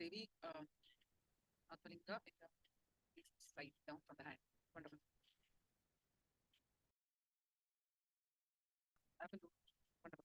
Devi Atmalinga in the slide down from the hand. Wonderful. Absolutely. Wonderful.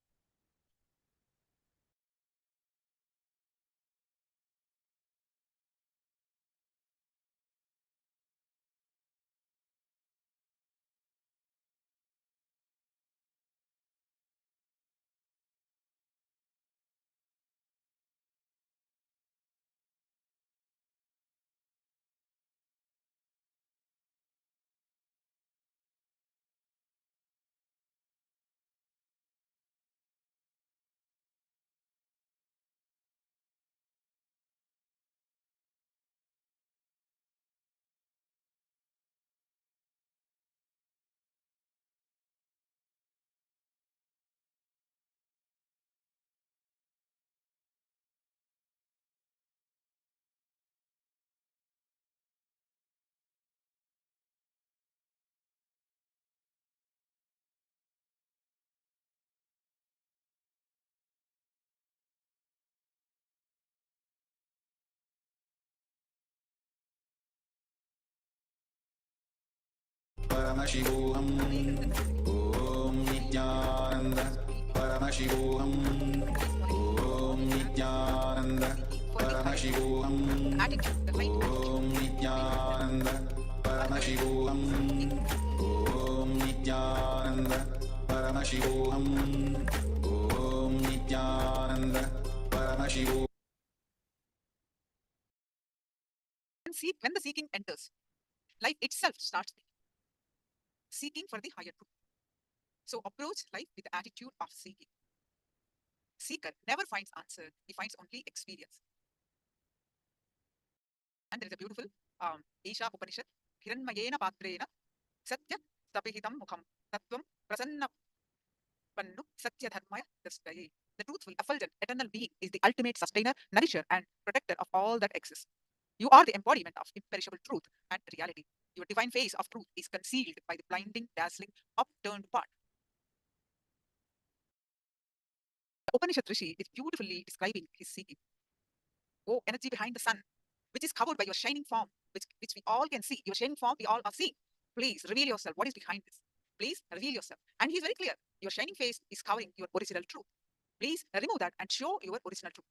Paramashivoham. Om Nithyananda. Paramashivoham. Om Nithyananda. Paramashivoham. Attitude, the right attitude. Om Nithyananda. Paramashivoham. Om Nithyananda. Paramashivoham. Om Nithyananda. Paramashivoham. When the seeking enters, life itself starts seeking for the higher truth. So approach life with the attitude of seeking. Seeker never finds answer, he finds only experience. And there is a beautiful Isha Upanishad, Hiranmayena Patrena, Satya Tapihitam Mukham, Tattvam Prasanna Pannu, Satya Dharmaya Dastaye. The truthful, effulgent, eternal being is the ultimate sustainer, nourisher, and protector of all that exists. You are the embodiment of imperishable truth and reality. Your divine face of truth is concealed by the blinding, dazzling, upturned part. The Upanishad Rishi is beautifully describing his seeking. Oh, energy behind the sun, which is covered by your shining form, which we all can see. Your shining form, we all are seeing. Please reveal yourself. What is behind this? Please reveal yourself. And he is very clear. Your shining face is covering your original truth. Please remove that and show your original truth.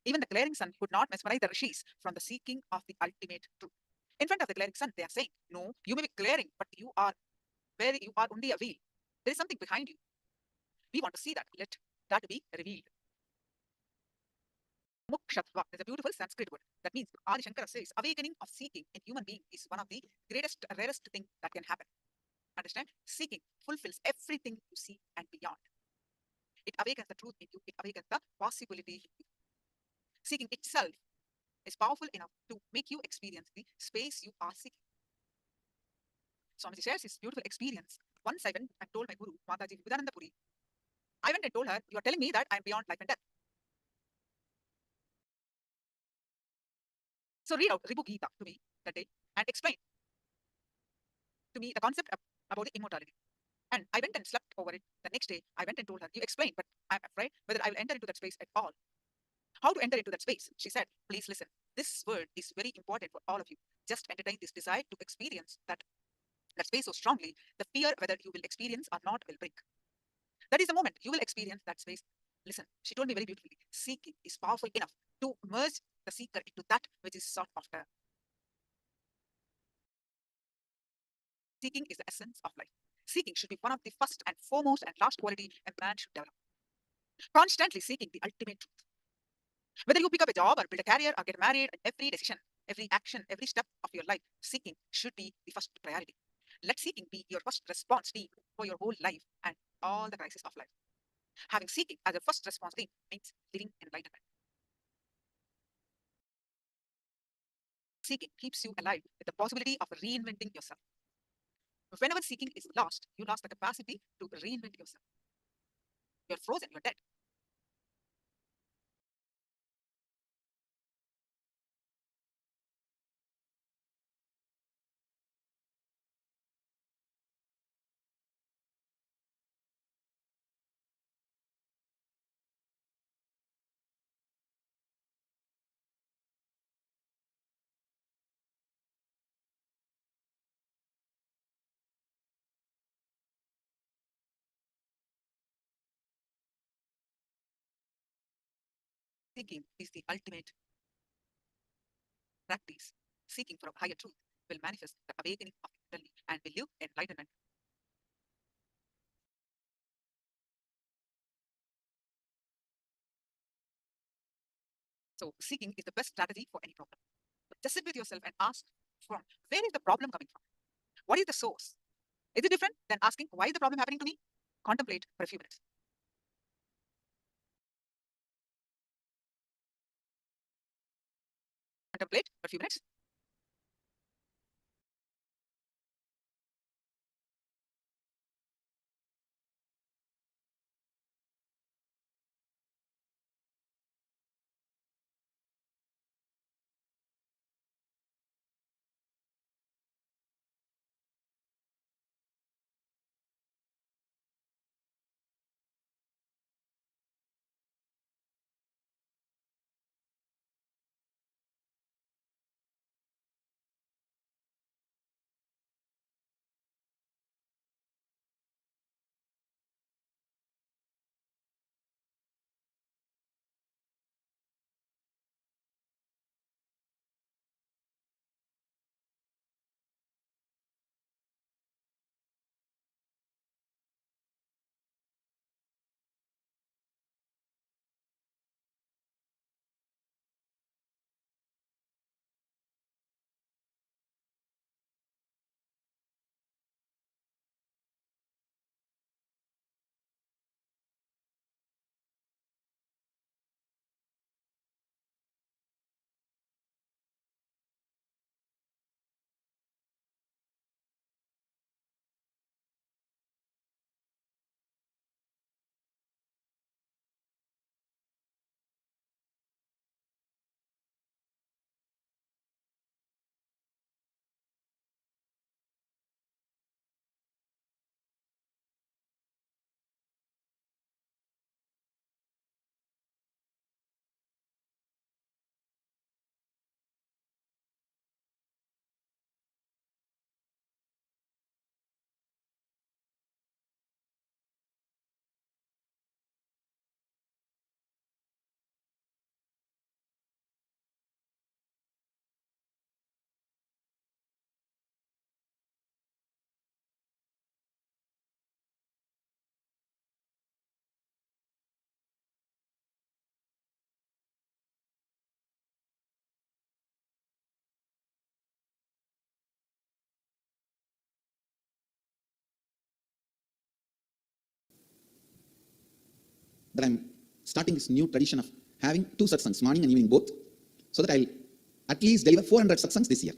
Even the glaring sun could not mesmerize the rishis from the seeking of the ultimate truth. In front of the glaring sun, they are saying, no, you may be glaring, but you are only a veil. There is something behind you. We want to see that. Let that be revealed. Mokshatva is a beautiful Sanskrit word. That means Adi Shankara says awakening of seeking in human being is one of the greatest, rarest thing that can happen. Understand? Seeking fulfills everything you seek and beyond. It awakens the truth in you. It awakens the possibility in you. Seeking itself is powerful enough to make you experience the space you are seeking. Swamiji shares his beautiful experience. Once I went and told my guru, Mataji Vivekananda Puri, I went and told her, you are telling me that I am beyond life and death. So read out Ribu Gita to me that day and explain to me the concept about the immortality. And I went and slept over it. The next day, I went and told her, you explain, but I'm afraid whether I will enter into that space at all. How to enter into that space? She said, please listen. This word is very important for all of you. Just entertain this desire to experience that space so strongly, the fear whether you will experience or not will break. That is the moment you will experience that space. Listen, she told me very beautifully, seeking is powerful enough to merge the seeker into that which is sought after. Seeking is the essence of life. Seeking should be one of the first and foremost and last quality a man should develop. Constantly seeking the ultimate truth. Whether you pick up a job or build a career or get married, every decision, every action, every step of your life, seeking should be the first priority. Let seeking be your first response team for your whole life and all the crises of life. Having seeking as a first response team means living enlightenment. Seeking keeps you alive with the possibility of reinventing yourself. Whenever seeking is lost, you lost the capacity to reinvent yourself. You're frozen, you're dead. Seeking is the ultimate practice. Seeking for a higher truth will manifest the awakening of Kundalini and will live enlightenment. So seeking is the best strategy for any problem. Just sit with yourself and ask from where is the problem coming from? What is the source? Is it different than asking why is the problem happening to me? Contemplate for a few minutes. Contemplate for a few minutes. That I'm starting this new tradition of having 2 satsangs, morning and evening both, so that I'll at least deliver 400 satsangs this year.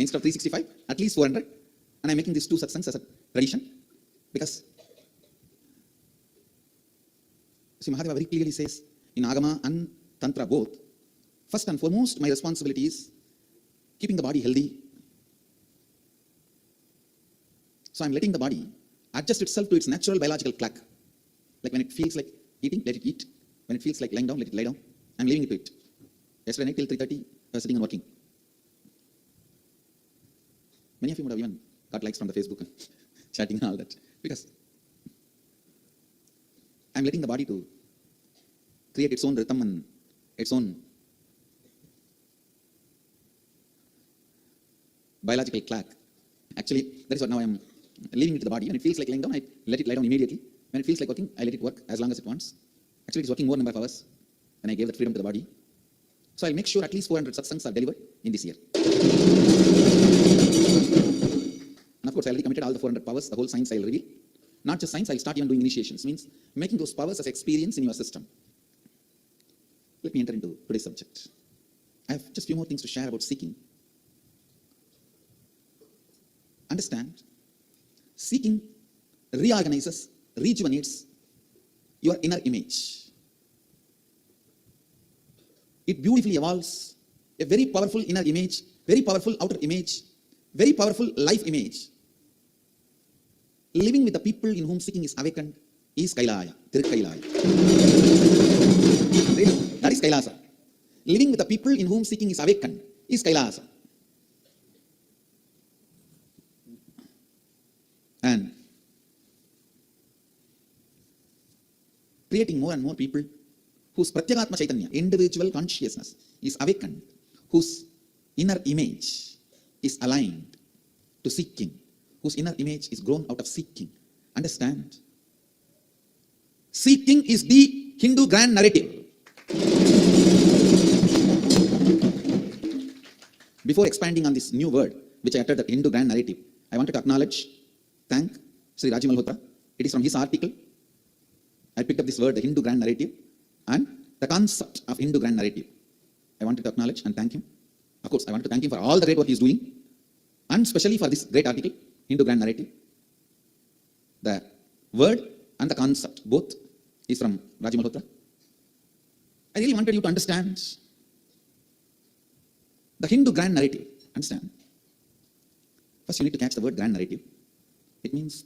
Instead of 365, at least 400. And I'm making these 2 satsangs as a tradition because, see, Mahadeva very clearly says in Agama and Tantra both, first and foremost, my responsibility is keeping the body healthy. So I'm letting the body adjust itself to its natural biological clock. Like when it feels like eating, let it eat. When it feels like lying down, let it lie down. I'm leaving it to it. Yesterday night till 3:30, I was sitting and working. Many of you would have even got likes from the Facebook and chatting and all that. Because I'm letting the body to create its own rhythm and its own biological clock. Actually, that is what now I'm leaving it to the body. When it feels like lying down, I let it lie down immediately. When it feels like working, I let it work as long as it wants. Actually, it's working more number of hours, and I gave that freedom to the body. So I'll make sure at least 400 satsangs are delivered in this year. And of course, I already committed all the 400 powers, the whole science I'll reveal. Not just science, I'll start even doing initiations, means making those powers as experience in your system. Let me enter into today's subject. I have just a few more things to share about seeking. Understand, seeking reorganizes, rejuvenates your inner image. It beautifully evolves a very powerful inner image, very powerful outer image, very powerful life image. Living with the people in whom seeking is awakened is Kailaya, Kailaya. That is Kailasa. Living with the people in whom seeking is awakened is Kailasa. And creating more and more people whose Pratyagatma Chaitanya, individual consciousness, is awakened, whose inner image is aligned to seeking, whose inner image is grown out of seeking. Understand? Seeking is the Hindu grand narrative. Before expanding on this new word, which I uttered, the Hindu grand narrative, I wanted to thank Sri Raji Malhotra. It is from his article. I picked up this word, the Hindu grand narrative, and the concept of Hindu grand narrative. I wanted to acknowledge and thank him. Of course, I want to thank him for all the great work he is doing, and especially for this great article, Hindu grand narrative. The word and the concept, both, is from Raji Malhotra. I really wanted you to understand the Hindu grand narrative. Understand? First, you need to catch the word grand narrative. It means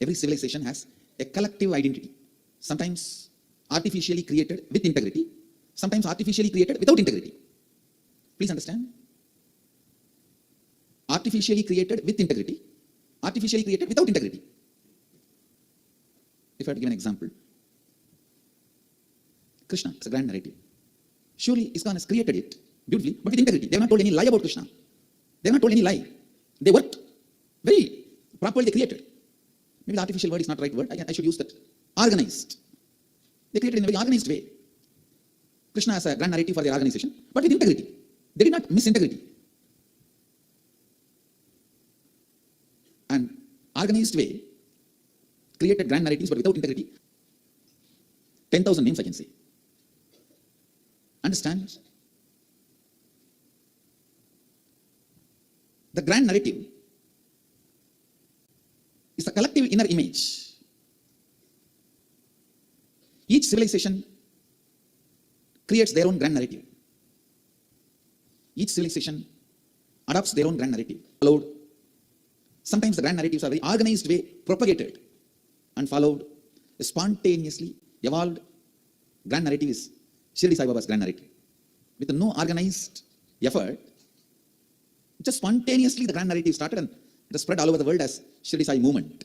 every civilization has a collective identity, sometimes artificially created with integrity, sometimes artificially created without integrity. Please understand? Artificially created with integrity, artificially created without integrity. If I had to give an example, Krishna is a grand narrative. Surely ISKCON has created it beautifully, but with integrity. They have not told any lie about Krishna. They have not told any lie. They worked very properly, they created. Maybe the artificial word is not the right word. I should use that. Organized. They created in a very organized way. Krishna has a grand narrative for their organization, but with integrity. They did not miss integrity. And organized way created grand narratives, but without integrity. 10,000 names I can say. Understand? The grand narrative is a collective inner image. Each civilization creates their own grand narrative. Each civilization adopts their own grand narrative, followed. Sometimes the grand narratives are very organized way propagated and followed. A spontaneously evolved grand narrative is Shirdi Sai Baba's grand narrative. With no organized effort, just spontaneously the grand narrative started and it spread all over the world as Shirdi Sai movement.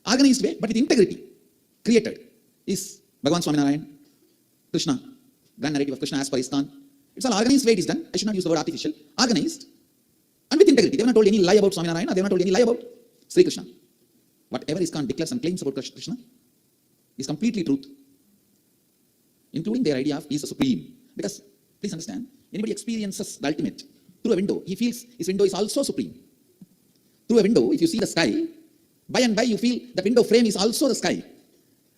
Organized way, but with integrity, created, is Bhagavan Swaminarayan, Krishna, grand narrative of Krishna as per ISKCON. It's all organized way it is done. I should not use the word artificial. Organized and with integrity. They have not told any lie about Swaminarayan, or they have not told any lie about Sri Krishna. Whatever ISKCON declares and claims about Krishna is completely truth, including their idea of he is the supreme. Because, please understand, anybody experiences the ultimate through a window, he feels his window is also supreme. Through a window, if you see the sky, by and by you feel the window frame is also the sky.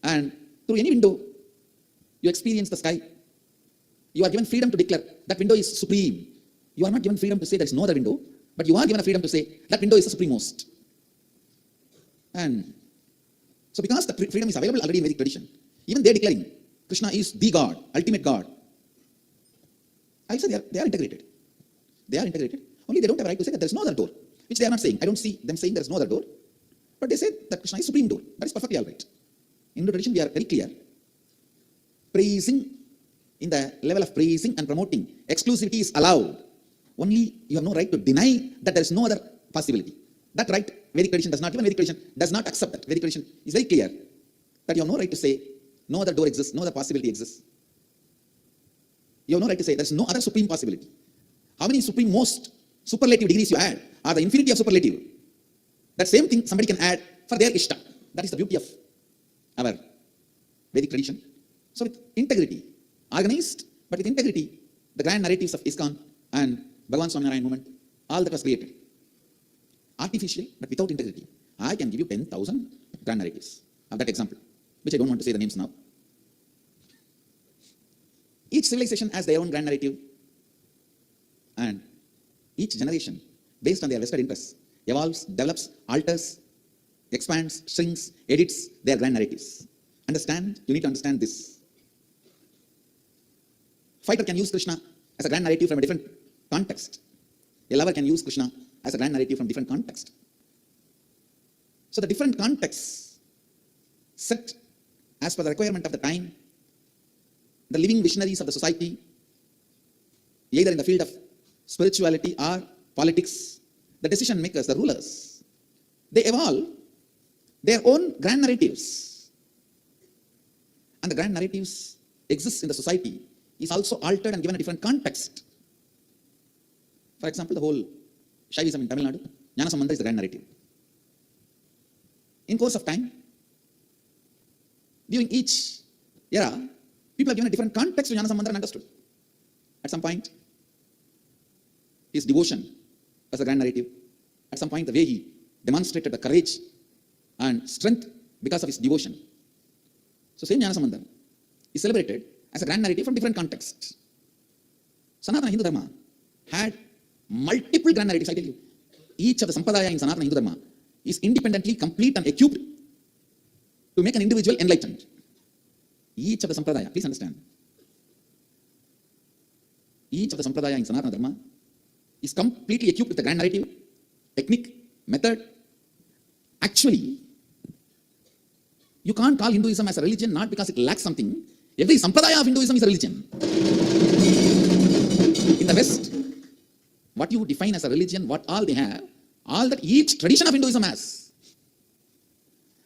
And through any window, you experience the sky. You are given freedom to declare that window is supreme. You are not given freedom to say there is no other window, but you are given a freedom to say that window is the supremost. And so because the freedom is available already in Vedic tradition, even they are declaring Krishna is the God, ultimate God. I say they are integrated. They are integrated. Only they don't have a right to say that there is no other door, which they are not saying. I don't see them saying there is no other door, but they say that Krishna is supreme door. That is perfectly all right. In Hindu tradition, we are very clear. Praising, in the level of praising and promoting, exclusivity is allowed. Only you have no right to deny that there is no other possibility. That right, Vedic tradition does not, even Vedic tradition does not accept that. Vedic tradition is very clear that you have no right to say no other door exists, no other possibility exists. You have no right to say there is no other supreme possibility. How many supreme most superlative degrees you add are the infinity of superlative. That same thing somebody can add for their ishta. That is the beauty of our Vedic tradition. So with integrity, organized, but with integrity, the grand narratives of ISKCON and Bhagavan Swaminarayan movement, all that was created. Artificially, but without integrity. I can give you 10,000 grand narratives of that example, which I don't want to say the names now. Each civilization has their own grand narrative, and each generation, based on their vested interests, evolves, develops, alters, expands, shrinks, edits their grand narratives. Understand? You need to understand this. Fighter can use Krishna as a grand narrative from a different context. A lover can use Krishna as a grand narrative from different context. So the different contexts set as per the requirement of the time, the living visionaries of the society, either in the field of spirituality or politics, the decision makers, the rulers, they evolve their own grand narratives. and the grand narratives exist in the society is also altered and given a different context. For example, the whole Shaivism in Tamil Nadu, Jnana is the grand narrative. In course of time, during each era, people are given a different context to Jnana and understood. At some point, his devotion was a grand narrative. At some point, the way he demonstrated the courage and strength because of his devotion. So same Jnana is celebrated as a grand narrative from different contexts. Sanatana Hindu Dharma had multiple grand narratives, I tell you. Each of the Sampradaya in Sanatana Hindu Dharma is independently complete and equipped to make an individual enlightened. Each of the Sampradaya, please understand. Each of the Sampradaya in Sanatana Dharma is completely equipped with the grand narrative, technique, method. Actually, you can't call Hinduism as a religion not because it lacks something. Every Sampradaya of Hinduism is a religion. In the West, what you define as a religion, what all they have, all that each tradition of Hinduism has.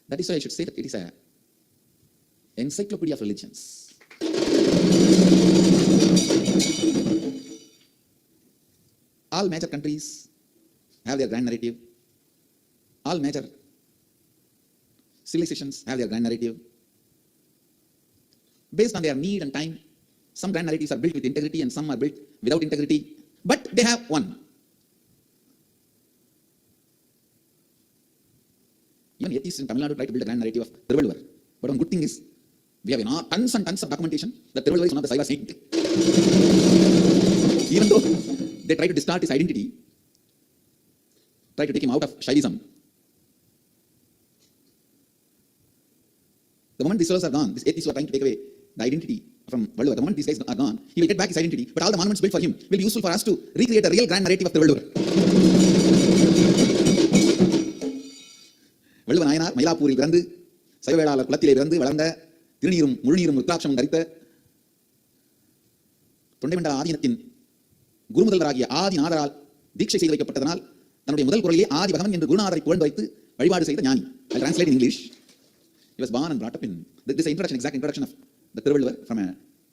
That is why I should say that it is an encyclopedia of religions. All major countries have their grand narrative. All major civilizations have their grand narrative. Based on their need and time, some grand narratives are built with integrity and some are built without integrity. But they have one. Even atheists in Tamil Nadu try to build a grand narrative of Thiruvalluvar. But one good thing is, we have tons and tons of documentation that Thiruvalluvar is one of the Saiva saint. Even though they try to distort his identity, try to take him out of Shaivism. The moment these fellows are gone, these atheists who are trying to take away the identity from Valluvar, the moment these guys are gone, he will get back his identity, but all the monuments built for him will be useful for us to recreate a real grand narrative of Thiruvalluvar. வள்ளுவ நாயனார் மயிலாப்பூரில் பிறந்து சைவவேளாளர் குலத்திலே பிறந்து வளர்ந்த திருநீரும் முழுநீரும் ருத்ராட்சமும் தரித்த தொண்டைமண்டல ஆதீனத்தின் குருமுதல்வராகிய ஆதிநாதரால் தீட்சை செய்து வைக்கப்பட்டதனால் தன்னுடைய முதல் குரலிலே ஆதி பகவன் என்று குருநாதரை புகழ்ந்து வைத்து வழிபாடு செய்த ஞானி. I translate in English. He was born and brought up in this is introduction, exact introduction of the Thiruvalluvar from an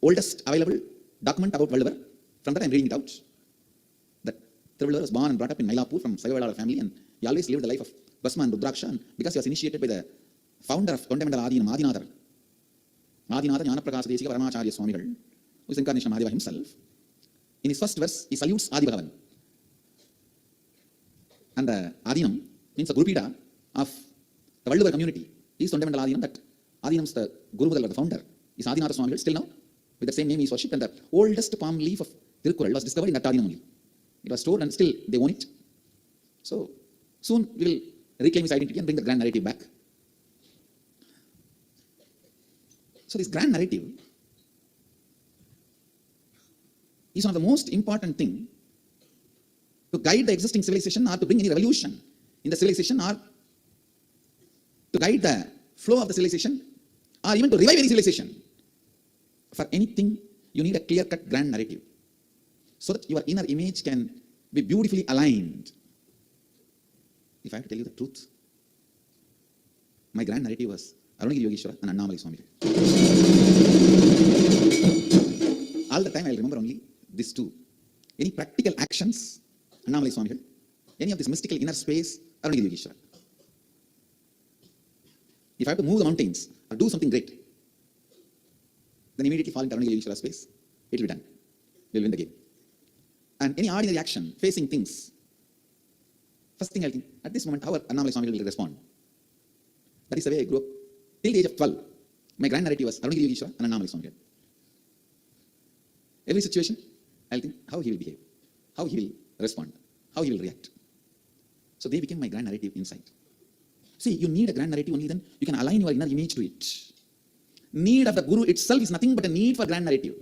oldest available document about Valluvar. From that I am reading it out. That Thiruvalluvar was born and brought up in Mylapore from Saivavellalar family, and he always lived the life of Bhasma and Rudraksha, and because he was initiated by the founder of Tondamandala Adinam, Adinatha Jnanaprakasa Desika Paramacharya Swamigal, who is incarnation of Mahadeva himself. In his first verse, he salutes Adi Bhagavan. And the Adinam means the Gurupida of the Valluvar community. He is Tondamandala Adinam, that Adinam is the Guru Mudalvar, the founder. Is Adinatha Swamigal, still now, with the same name he is worshipped, and the oldest palm leaf of Tirukkural was discovered in that Adinam only. It was stored and still they own it. So, soon we will reclaim his identity and bring the grand narrative back. So this grand narrative is one of the most important thing to guide the existing civilization or to bring any revolution in the civilization or to guide the flow of the civilization or even to revive any civilization. For anything, you need a clear-cut grand narrative so that your inner image can be beautifully aligned. If I have to tell you the truth, my grand narrative was Arunagiri Yogeshwara and Annamala Swamigal. All the time I will remember only these two. Any practical actions, Annamala Swamigal. Any of this mystical inner space, Arunagiri Yogeshwara. If I have to move the mountains or do something great, then immediately fall into Arunagiri Yogeshwara space. It will be done. We will win the game. And any ordinary action, facing things, first thing I'll think, at this moment, how Annamala Swamigal will respond. That is the way I grew up. Till the age of 12, my grand narrative was Arunagiri Yogeshwara and Annamala Swamigal. Every situation, I'll think how he will behave, how he will respond, how he will react. So they became my grand narrative inside. See, you need a grand narrative only then you can align your inner image to it. Need of the Guru itself is nothing but a need for grand narrative.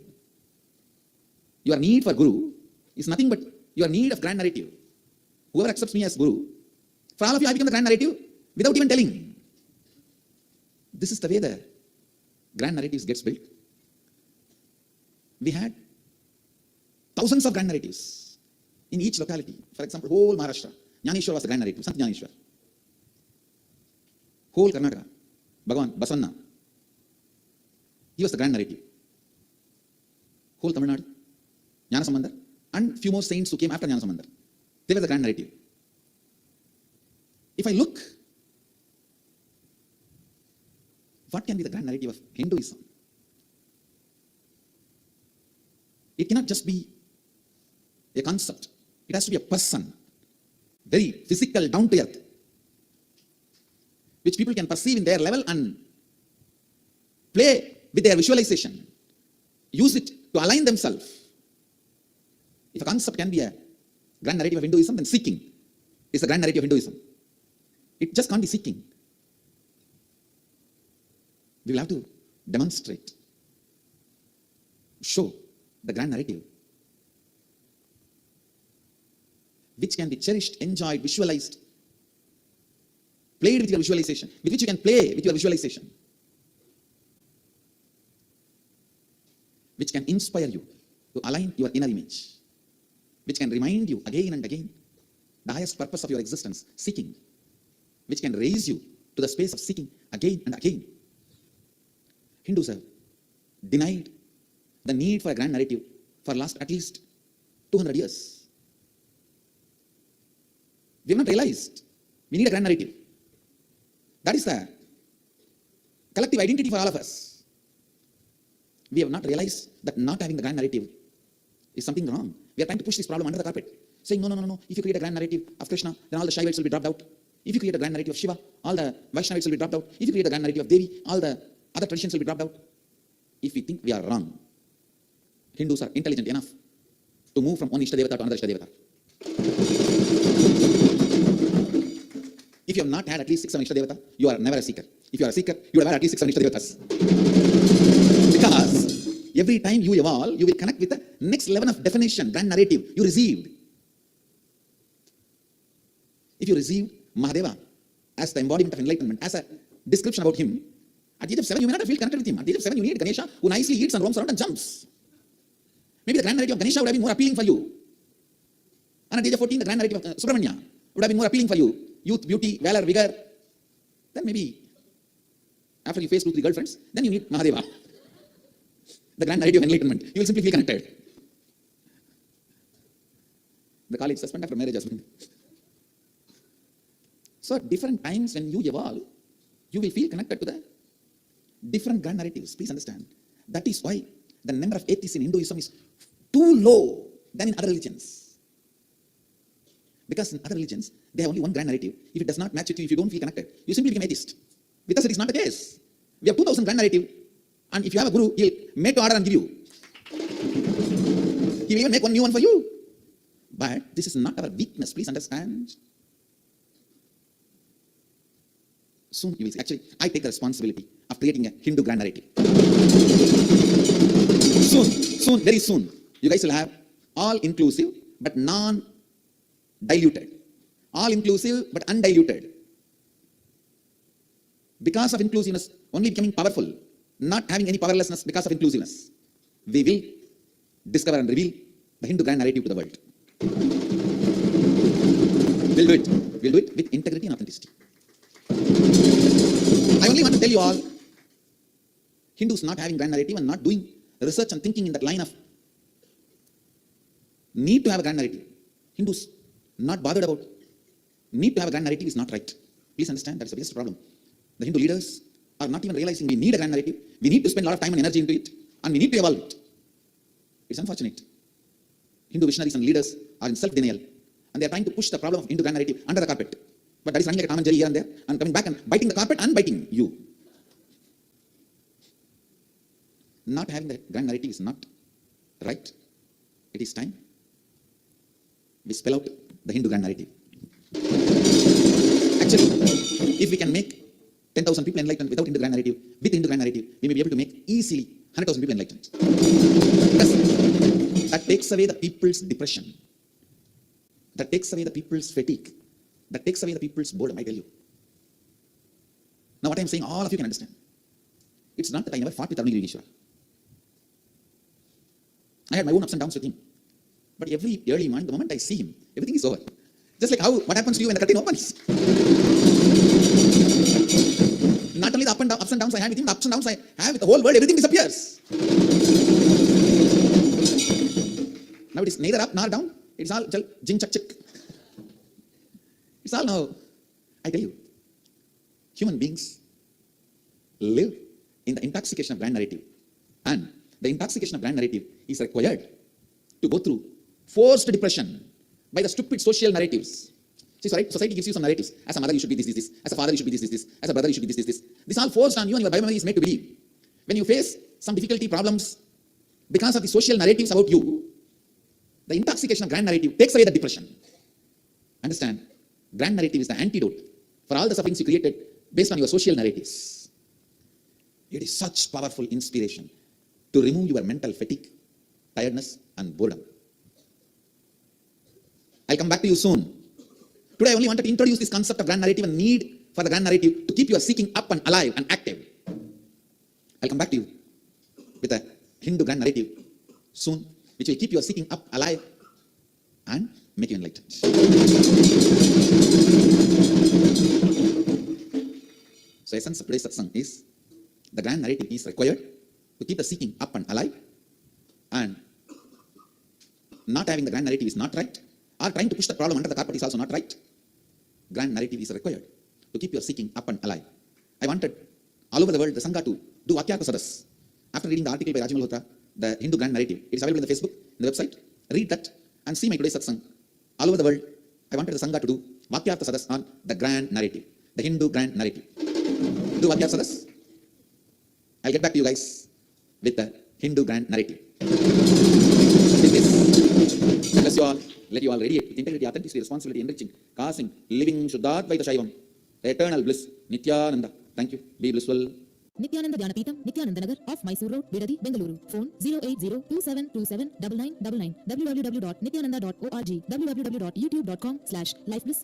Your need for Guru is nothing but your need of grand narrative. Whoever accepts me as Guru, for all of you I become the grand narrative without even telling. This is the way the grand narratives gets built. We had thousands of grand narratives in each locality. For example, whole Maharashtra, Jnaneshwar was the grand narrative, Sant Jnaneshwar. Whole Karnataka, Bhagavan, Basanna. He was the grand narrative. Whole Tamil Nadu, Jnanasambandar, and few more saints who came after Jnanasambandar. They were the grand narrative. If I look, what can be the grand narrative of Hinduism? It cannot just be a concept. It has to be a person, very physical, down to earth, which people can perceive in their level and play with their visualization, use it to align themselves. If a concept can be a grand narrative of Hinduism, then seeking is the grand narrative of Hinduism. It just can't be seeking. We will have to demonstrate, show the grand narrative, which can be cherished, enjoyed, visualized, played with your visualization, with which you can play with your visualization, which can inspire you to align your inner image, which can remind you again and again the highest purpose of your existence, seeking, which can raise you to the space of seeking again and again. Hindus have denied the need for a grand narrative for last at least 200 years. We have not realized we need a grand narrative. That is the collective identity for all of us. We have not realized that not having the grand narrative is something wrong. We are trying to push this problem under the carpet, saying, no. If you create a grand narrative of Krishna, then all the Shaivites will be dropped out. If you create a grand narrative of Shiva, all the Vaishnavites will be dropped out. If you create a grand narrative of Devi, all the other traditions will be dropped out. If we think we are wrong, Hindus are intelligent enough to move from one Ishtadevata to another Ishtadevata. If you have not had at least 6 Ishtadevata, you are never a seeker. If you are a seeker, you will have had at least 6 Ishtadevatas. Because every time you evolve, you will connect with the next level of definition, grand narrative you received. If you receive Mahadeva as the embodiment of enlightenment, as a description about him, at the age of 7 you may not feel connected with him. At the age of 7 you need Ganesha who nicely eats and roams around and jumps. Maybe the grand narrative of Ganesha would have been more appealing for you. And at the age of 14 the grand narrative of Subramanya would have been more appealing for you. Youth, beauty, valor, vigor. Then maybe after you face 2-3 girlfriends, then you need Mahadeva. The grand narrative of enlightenment. You will simply feel connected. The college suspend after marriage husband. So at different times when you evolve, you will feel connected to the different grand narratives. Please understand. That is why the number of atheists in Hinduism is too low than in other religions. Because in other religions, they have only one grand narrative. If it does not match with you, if you don't feel connected, you simply become atheist. With us, it is not the case. We have 2,000 grand narrative, and if you have a guru, he'll make to order and give you. He will even make one new one for you. But this is not our weakness, please understand. Soon you will see. Actually, I take the responsibility of creating a Hindu grand narrative. Soon, very soon, you guys will have all-inclusive but non-diluted. All-inclusive but undiluted. Because of inclusiveness, only becoming powerful, not having any powerlessness because of inclusiveness, we will discover and reveal the Hindu grand narrative to the world. We'll do it. We'll do it with integrity and authenticity. I only want to tell you all, Hindus not having grand narrative and not doing research and thinking in that line of need to have a grand narrative. Hindus not bothered about need to have a grand narrative is not right. Please understand, that is the biggest problem. The Hindu leaders are not even realizing we need a grand narrative. We need to spend a lot of time and energy into it, and we need to evolve it. It's unfortunate. Hindu visionaries and leaders are in self-denial, and they are trying to push the problem of Hindu grand narrative under the carpet. But that is running like a Tom and Jerry here and there, and coming back and biting the carpet and biting you. Not having the grand narrative is not right. It is time we spell out the Hindu grand narrative. Actually, if we can make 10,000 people enlightened without Hindu grand narrative, with Hindu grand narrative, we may be able to make easily 100,000 people enlightened. Because that takes away the people's depression. That takes away the people's fatigue. That takes away the people's boredom, I tell you. Now what I am saying, all of you can understand. It's not that I never fought with Arunagiri Ishwara. I had my own ups and downs with him. But every early morning, the moment I see him, everything is over. Just like what happens to you when the curtain opens. Not only the ups and downs I have with him, the ups and downs I have with the whole world, everything disappears. Now it is neither up nor down. It's all jing chak chik. It's all now. I tell you, human beings live in the intoxication of grand narrative. And the intoxication of grand narrative is required to go through forced depression by the stupid social narratives. See, society gives you some narratives. As a mother, you should be this, this, this. As a father, you should be this, this, this. As a brother, you should be this, this, this. This all forced on you, and your biomemory is made to believe. When you face some difficulty, problems, because of the social narratives about you, the intoxication of grand narrative takes away the depression. Understand? Grand narrative is the antidote for all the sufferings you created based on your social narratives. It is such powerful inspiration to remove your mental fatigue, tiredness, and boredom. I'll come back to you soon. Today I only wanted to introduce this concept of grand narrative and need for the grand narrative to keep you seeking up and alive and active. I'll come back to you with a Hindu grand narrative soon, which will keep you seeking up, alive, and make you enlightened. So essence of today's satsang is the grand narrative is required to keep the seeking up and alive, and not having the grand narrative is not right, or trying to push the problem under the carpet is also not right. Grand narrative is required to keep your seeking up and alive. I wanted all over the world the Sangha to do Vakyaka Sadas. After reading the article by Raj Malhotra, the Hindu grand narrative, it is available in the Facebook, in the website. Read that and see my today's satsang. All over the world, I wanted the Sangha to do Vakyaka Sadas on the grand narrative, the Hindu grand narrative. Do Vakyaka Sadas. I'll get back to you guys with the Hindu grand narrative. With this, bless you all. Let you all radiate with integrity, authenticity, responsibility, enriching, causing, living Shuddhadvaita Shaivam, the eternal bliss, Nithyananda. Thank you. Be blissful. Nithyananda Dhyanapitham, Nithyananda Nagar, off Mysore Road, Bidadi, Bengaluru. Phone 08027279999. www.nithyananda.org. www.youtube.com/lifebliss.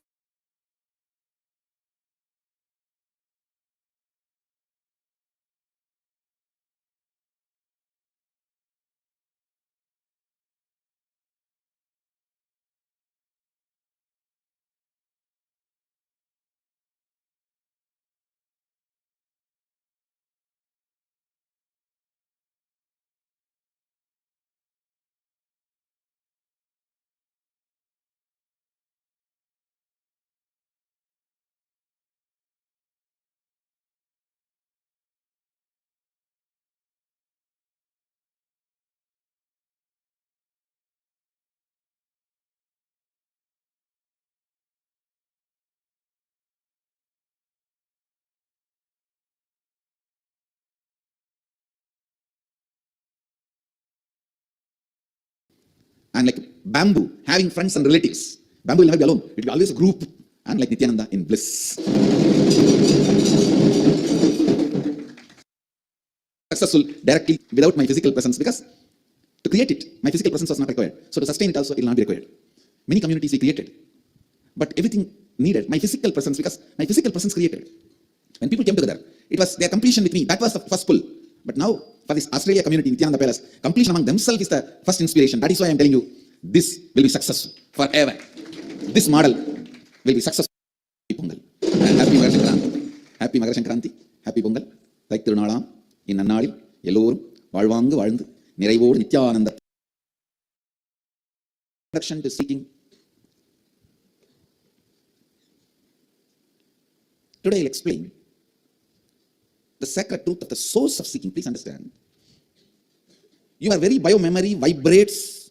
And like bamboo, having friends and relatives. Bamboo will never be alone. It will be always a group. And like Nithyananda in bliss. Successful directly without my physical presence, because to create it, my physical presence was not required. So to sustain it also, it will not be required. Many communities we created. But everything needed, my physical presence, because my physical presence created. When people came together, it was their completion with me. That was the first pull. But now, for this Australia community, Nithyananda Palace, completion among themselves is the first inspiration. That is why I am telling you, this will be successful forever. This model will be successful. Happy Pongal. And happy Makar Sankranti. Happy Makar Sankranti. Happy Pongal. Like Thirunalam, in Nannadil, Yellorum, Valvangu, Valndu, Niraivodu, Nithyananda. Introduction to seeking. Today I'll explain the sacred truth of the source of seeking. Please understand. Your very biomemory vibrates.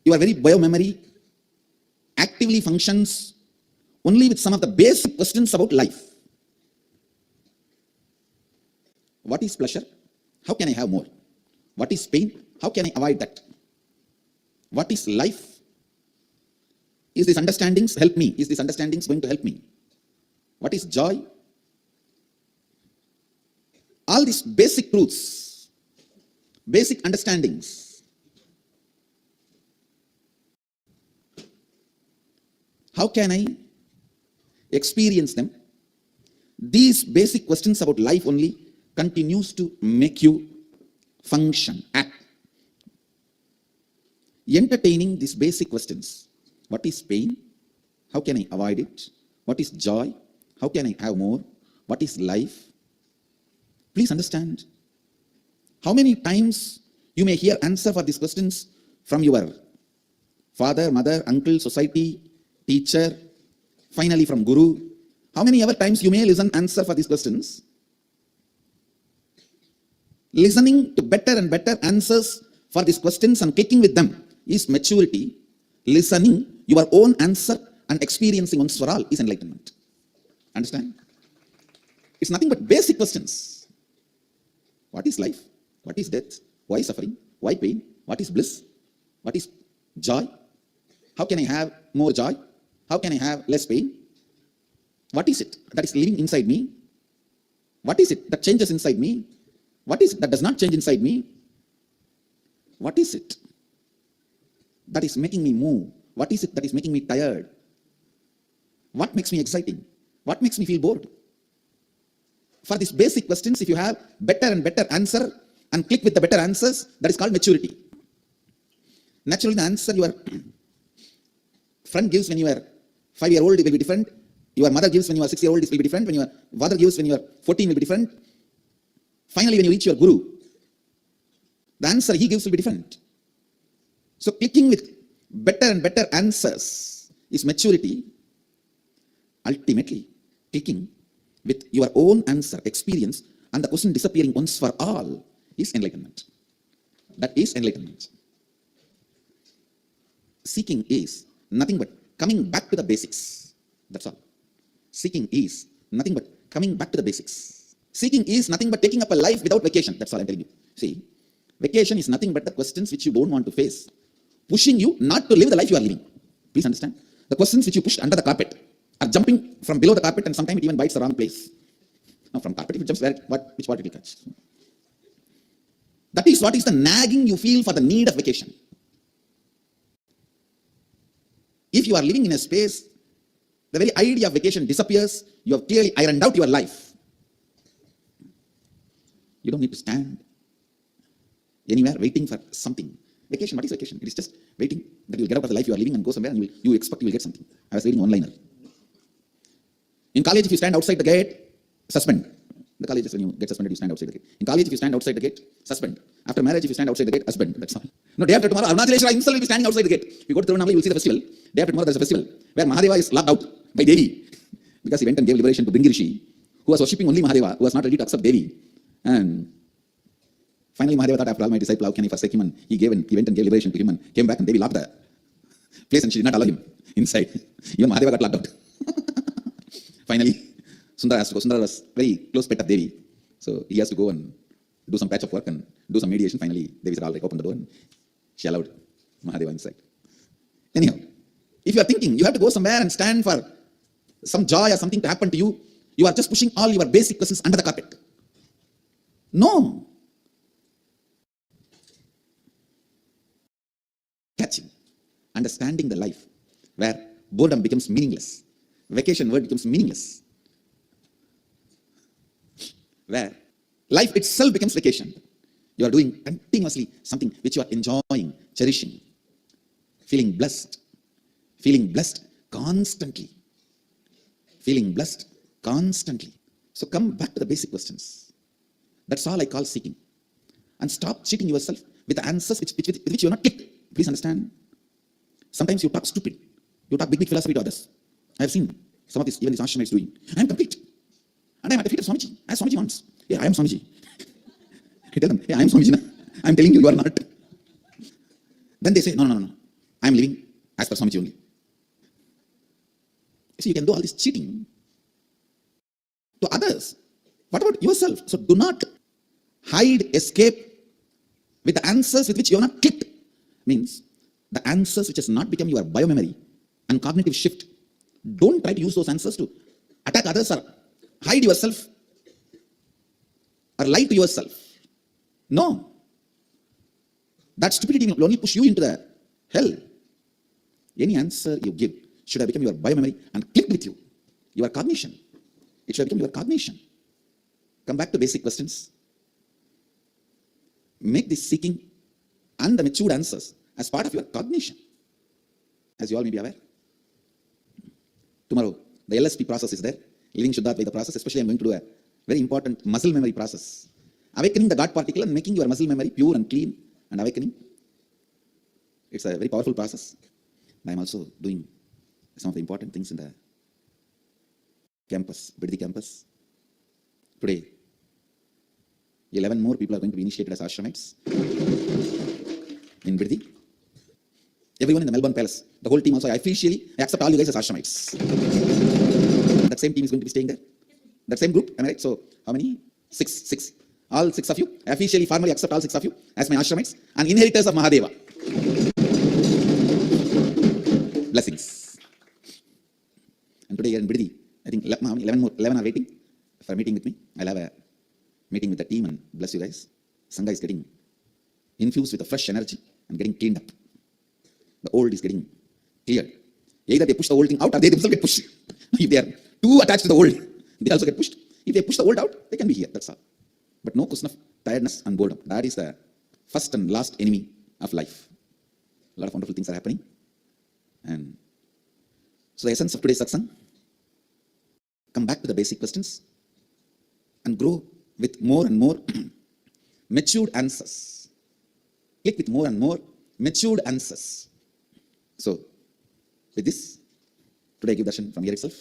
Your very biomemory actively functions only with some of the basic questions about life. What is pleasure? How can I have more? What is pain? How can I avoid that? What is life? Is these understandings help me? Is these understandings going to help me? What is joy? All these basic truths, basic understandings. How can I experience them? These basic questions about life only continues to make you function, act. Entertaining these basic questions. What is pain? How can I avoid it? What is joy? How can I have more? what is life? Please understand. How many times you may hear answer for these questions from your father, mother, uncle, society, teacher, finally from guru. How many ever times you may listen answer for these questions? Listening to better and better answers for these questions and clicking with them is maturity. Listening your own answer and experiencing once for all is enlightenment. Understand? It's nothing but basic questions. What is life? What is death? Why suffering? Why pain? What is bliss? What is joy? How can I have more joy? How can I have less pain? What is it that is living inside me? What is it that changes inside me? What is it that does not change inside me? What is it that is making me move? What is it that is making me tired? What makes me exciting? What makes me feel bored? For these basic questions, if you have better and better answer and click with the better answers, that is called maturity. Naturally, the answer your friend gives when you are 5-year-old will be different. Your mother gives when you are 6-year-old will be different. When your father gives when you are 14 will be different. Finally, when you reach your guru, the answer he gives will be different. So clicking with better and better answers is maturity. Ultimately, clicking with your own answer, experience, and the question disappearing once for all is enlightenment. That is enlightenment. Seeking is nothing but coming back to the basics. That's all. Seeking is nothing but coming back to the basics. Seeking is nothing but taking up a life without vacation. That's all I'm telling you. See, vacation is nothing but the questions which you don't want to face, pushing you not to live the life you are living. Please understand. The questions which you pushed under the carpet are jumping from below the carpet, and sometimes it even bites the wrong place. Now from carpet, if it jumps which part it will catch. That is what is the nagging you feel for the need of vacation. If you are living in a space, the very idea of vacation disappears. You have clearly ironed out your life. You don't need to stand anywhere waiting for something. Vacation, what is vacation? It is just waiting that you will get out of the life you are living and go somewhere and you expect you will get something. I was reading one-liner. In college, if you stand outside the gate, suspend. The college is when you get suspended, you stand outside the gate. In college, if you stand outside the gate, suspend. After marriage, if you stand outside the gate, husband. That's all. No, day after tomorrow, Arunachaleshwara himself will be standing outside the gate. If you go to Tirunelveli, you will see the festival. Day after tomorrow, there is a festival where Mahadeva is locked out by Devi because he went and gave liberation to Bringi Rishi, who was worshipping only Mahadeva, who was not ready to accept Devi. And finally, Mahadeva thought, after all my disciple, how can I forsake him? And he went and gave liberation to him and came back, and Devi locked the place and she did not allow him inside. Even Mahadeva got locked out. Finally, Sundara has to go. Sundara was very close pet of Devi. So he has to go and do some patch of work and do some mediation. Finally, Devi said, all right, open the door, and she allowed Mahadeva inside. Anyhow, if you are thinking you have to go somewhere and stand for some joy or something to happen to you, you are just pushing all your basic questions under the carpet. No. Catching, understanding the life where boredom becomes meaningless, vacation word becomes meaningless, where life itself becomes vacation. You are doing continuously something which you are enjoying, cherishing, feeling blessed constantly, feeling blessed constantly. So come back to the basic questions. That's all I call seeking. And stop cheating yourself with the answers with which you are not clicked. Please understand. Sometimes you talk stupid. You talk big philosophy to others. I have seen some of this, even this ashram is doing. I am complete. And I am at the feet of Swamiji, as Swamiji wants. Yeah, I am Swamiji. I tell them, yeah, I am Swamiji. I am telling you, you are not. Then they say, no. I am living as per Swamiji only. See, you can do all this cheating to others. What about yourself? So do not hide, escape with the answers with which you are not clicked. Means the answers which has not become your biomemory and cognitive shift. Don't try to use those answers to attack others or hide yourself or lie to yourself. No. That stupidity will only push you into the hell. Any answer you give should have become your biomemory and clicked with you. Your cognition. It should have become your cognition. Come back to basic questions. Make this seeking and the matured answers as part of your cognition. As you all may be aware, tomorrow the LSP process is there. living Shuddha process, especially I'm going to do a very important muscle memory process. Awakening the God particle and making your muscle memory pure and clean and awakening. It's a very powerful process. I'm also doing some of the important things in the campus, Bidadi campus. Today, 11 more people are going to be initiated as ashramites in Bidadi. Everyone in the Melbourne Palace, the whole team also, I accept all you guys as ashramites. That same team is going to be staying there. That same group, am I right? So, how many? Six. All 6 of you, I officially, formally accept all 6 of you as my ashramites and inheritors of Mahadeva. Blessings. And today here in Bidadi, I think 11 are waiting for a meeting with me. I'll have a meeting with the team and bless you guys. Sangha is getting infused with a fresh energy and getting cleaned up. The old is getting cleared. Either they push the old thing out or they themselves get pushed. If they are too attached to the old, they also get pushed. If they push the old out, they can be here. That's all. But no question of tiredness and boredom. That is the first and last enemy of life. A lot of wonderful things are happening. And so the essence of today's satsang, come back to the basic questions and grow with more and more matured answers. Click with more and more matured answers. So, with this, today I give darshan from here itself,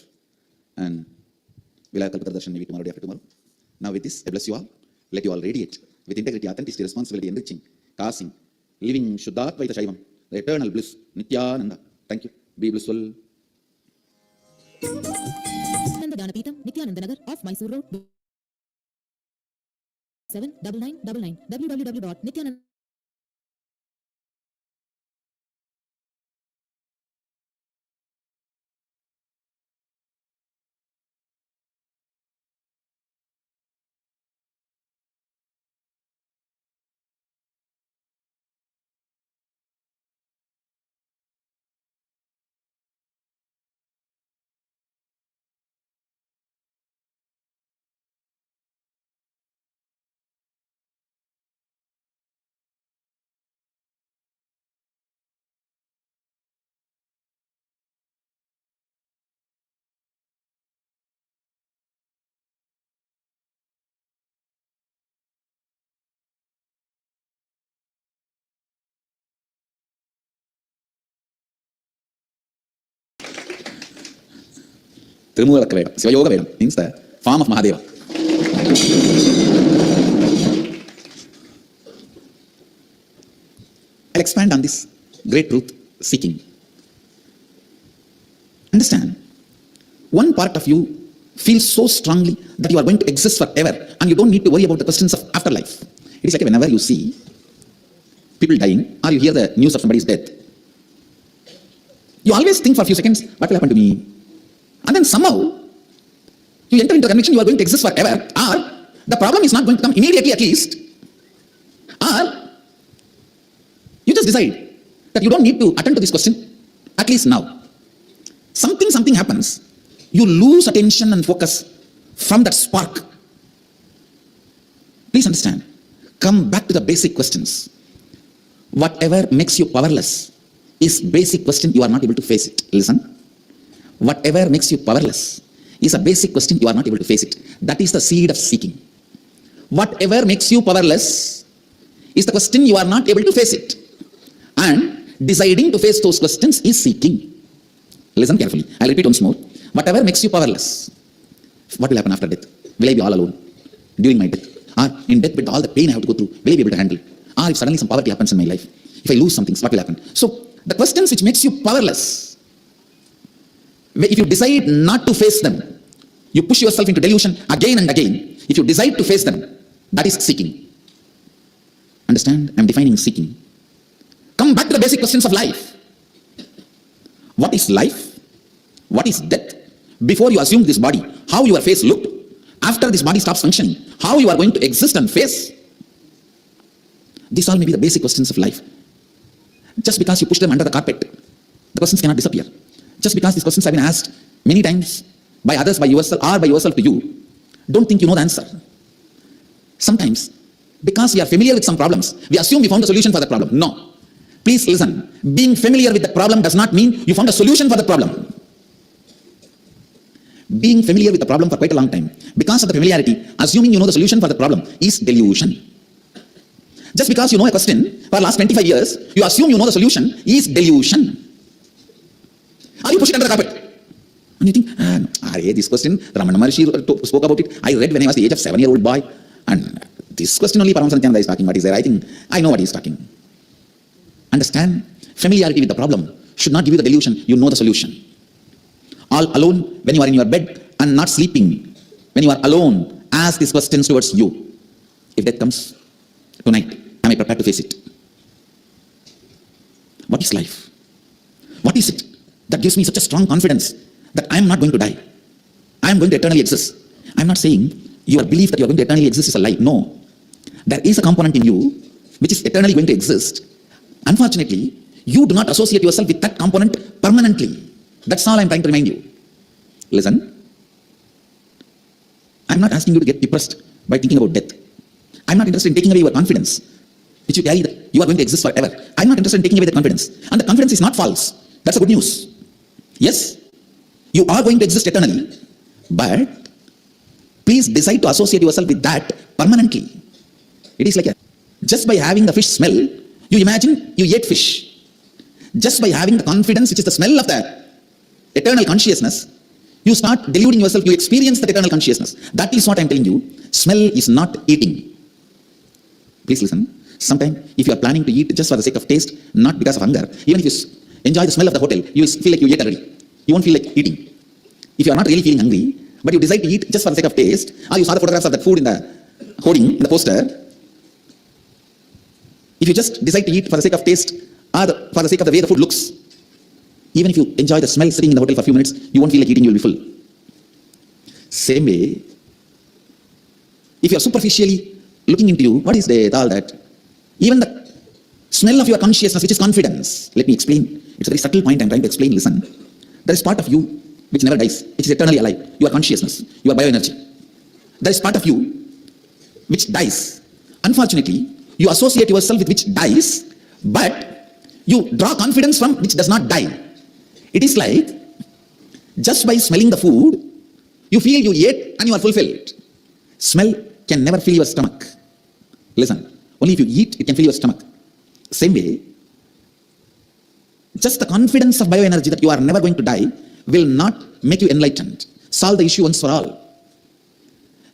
and we'll have Kalpatara darshan maybe tomorrow, day after tomorrow. Now with this, I bless you all. Let you all radiate with integrity, authenticity, responsibility, enriching, causing, living Shuddhatvaita Shaivam, the eternal bliss, Nithyananda. Thank you. Be blissful. Nithyananda Nithyananda Nagar off Mysore Road, 79999 www.nithyananda Tirumula Vedam, Siva Yoga Vedam means the form of Mahadeva. I'll expand on this great truth seeking. Understand, one part of you feels so strongly that you are going to exist forever and you don't need to worry about the questions of afterlife. It is like whenever you see people dying or you hear the news of somebody's death, you always think for a few seconds, what will happen to me? And then somehow, you enter into a conviction you are going to exist forever, or the problem is not going to come immediately at least, or you just decide that you don't need to attend to this question, at least now. Something happens, you lose attention and focus from that spark. Please understand, come back to the basic questions. Whatever makes you powerless is basic question, you are not able to face it. Listen. Whatever makes you powerless is a basic question, you are not able to face it. That is the seed of seeking. Whatever makes you powerless is the question, you are not able to face it. And deciding to face those questions is seeking. Listen carefully. I'll repeat once more. Whatever makes you powerless, what will happen after death? Will I be all alone during my death? Or in death with all the pain I have to go through, will I be able to handle? Or if suddenly some poverty happens in my life, if I lose something, what will happen? So the questions which makes you powerless, if you decide not to face them, you push yourself into delusion again and again. If you decide to face them, that is seeking. Understand? I'm defining seeking. Come back to the basic questions of life. What is life? What is death? Before you assume this body, how your face looked. After this body stops functioning, how you are going to exist and face. These all may be the basic questions of life. Just because you push them under the carpet, the questions cannot disappear. Just because these questions have been asked many times by others, by yourself, or by yourself to you, don't think you know the answer. Sometimes, because we are familiar with some problems, we assume we found a solution for the problem. No. Please listen. Being familiar with the problem does not mean you found a solution for the problem. being familiar with the problem for quite a long time, because of the familiarity, assuming you know the solution for the problem is delusion. Just because you know a question for the last 25 years, you assume you know the solution is delusion. Or you push it under the carpet. And you think, this question, Ramana Maharshi spoke about it. I read when I was the age of 7-year-old boy. And this question only Paramashivoham is talking. What is there? I think I know what he's talking. Understand? Familiarity with the problem should not give you the delusion. You know the solution. All alone, when you are in your bed and not sleeping, when you are alone, ask these questions towards you. If death comes tonight, am I prepared to face it? What is life? What is it that gives me such a strong confidence that I am not going to die? I am going to eternally exist. I am not saying your belief that you are going to eternally exist is a lie. No. There is a component in you which is eternally going to exist. Unfortunately, you do not associate yourself with that component permanently. That's all I am trying to remind you. Listen. I am not asking you to get depressed by thinking about death. I am not interested in taking away your confidence, which you carry that you are going to exist forever. I am not interested in taking away the confidence. And the confidence is not false. That's a good news. Yes, you are going to exist eternally, but please decide to associate yourself with that permanently. It is like just by having the fish smell, you imagine you ate fish. Just by having the confidence, which is the smell of the eternal consciousness, you start deluding yourself, you experience that eternal consciousness. That is what I am telling you. Smell is not eating. Please listen. Sometimes, if you are planning to eat just for the sake of taste, not because of hunger, even if you enjoy the smell of the hotel, you will feel like you ate already. You won't feel like eating. If you are not really feeling hungry, but you decide to eat just for the sake of taste, or you saw the photographs of that food in the hoarding, in the poster, if you just decide to eat for the sake of taste, or for the sake of the way the food looks, even if you enjoy the smell sitting in the hotel for a few minutes, you won't feel like eating, you will be full. Same way, if you are superficially looking into you, what is all that? Even the smell of your consciousness, which is confidence. Let me explain. It's a very subtle point I'm trying to explain. Listen. There is part of you which never dies, which is eternally alive. Your consciousness, your bioenergy. There is part of you which dies. Unfortunately, you associate yourself with which dies, but you draw confidence from which does not die. It is like, just by smelling the food, you feel you ate and you are fulfilled. Smell can never fill your stomach. Listen. Only if you eat, it can fill your stomach. Same way, just the confidence of bioenergy that you are never going to die will not make you enlightened. Solve the issue once for all.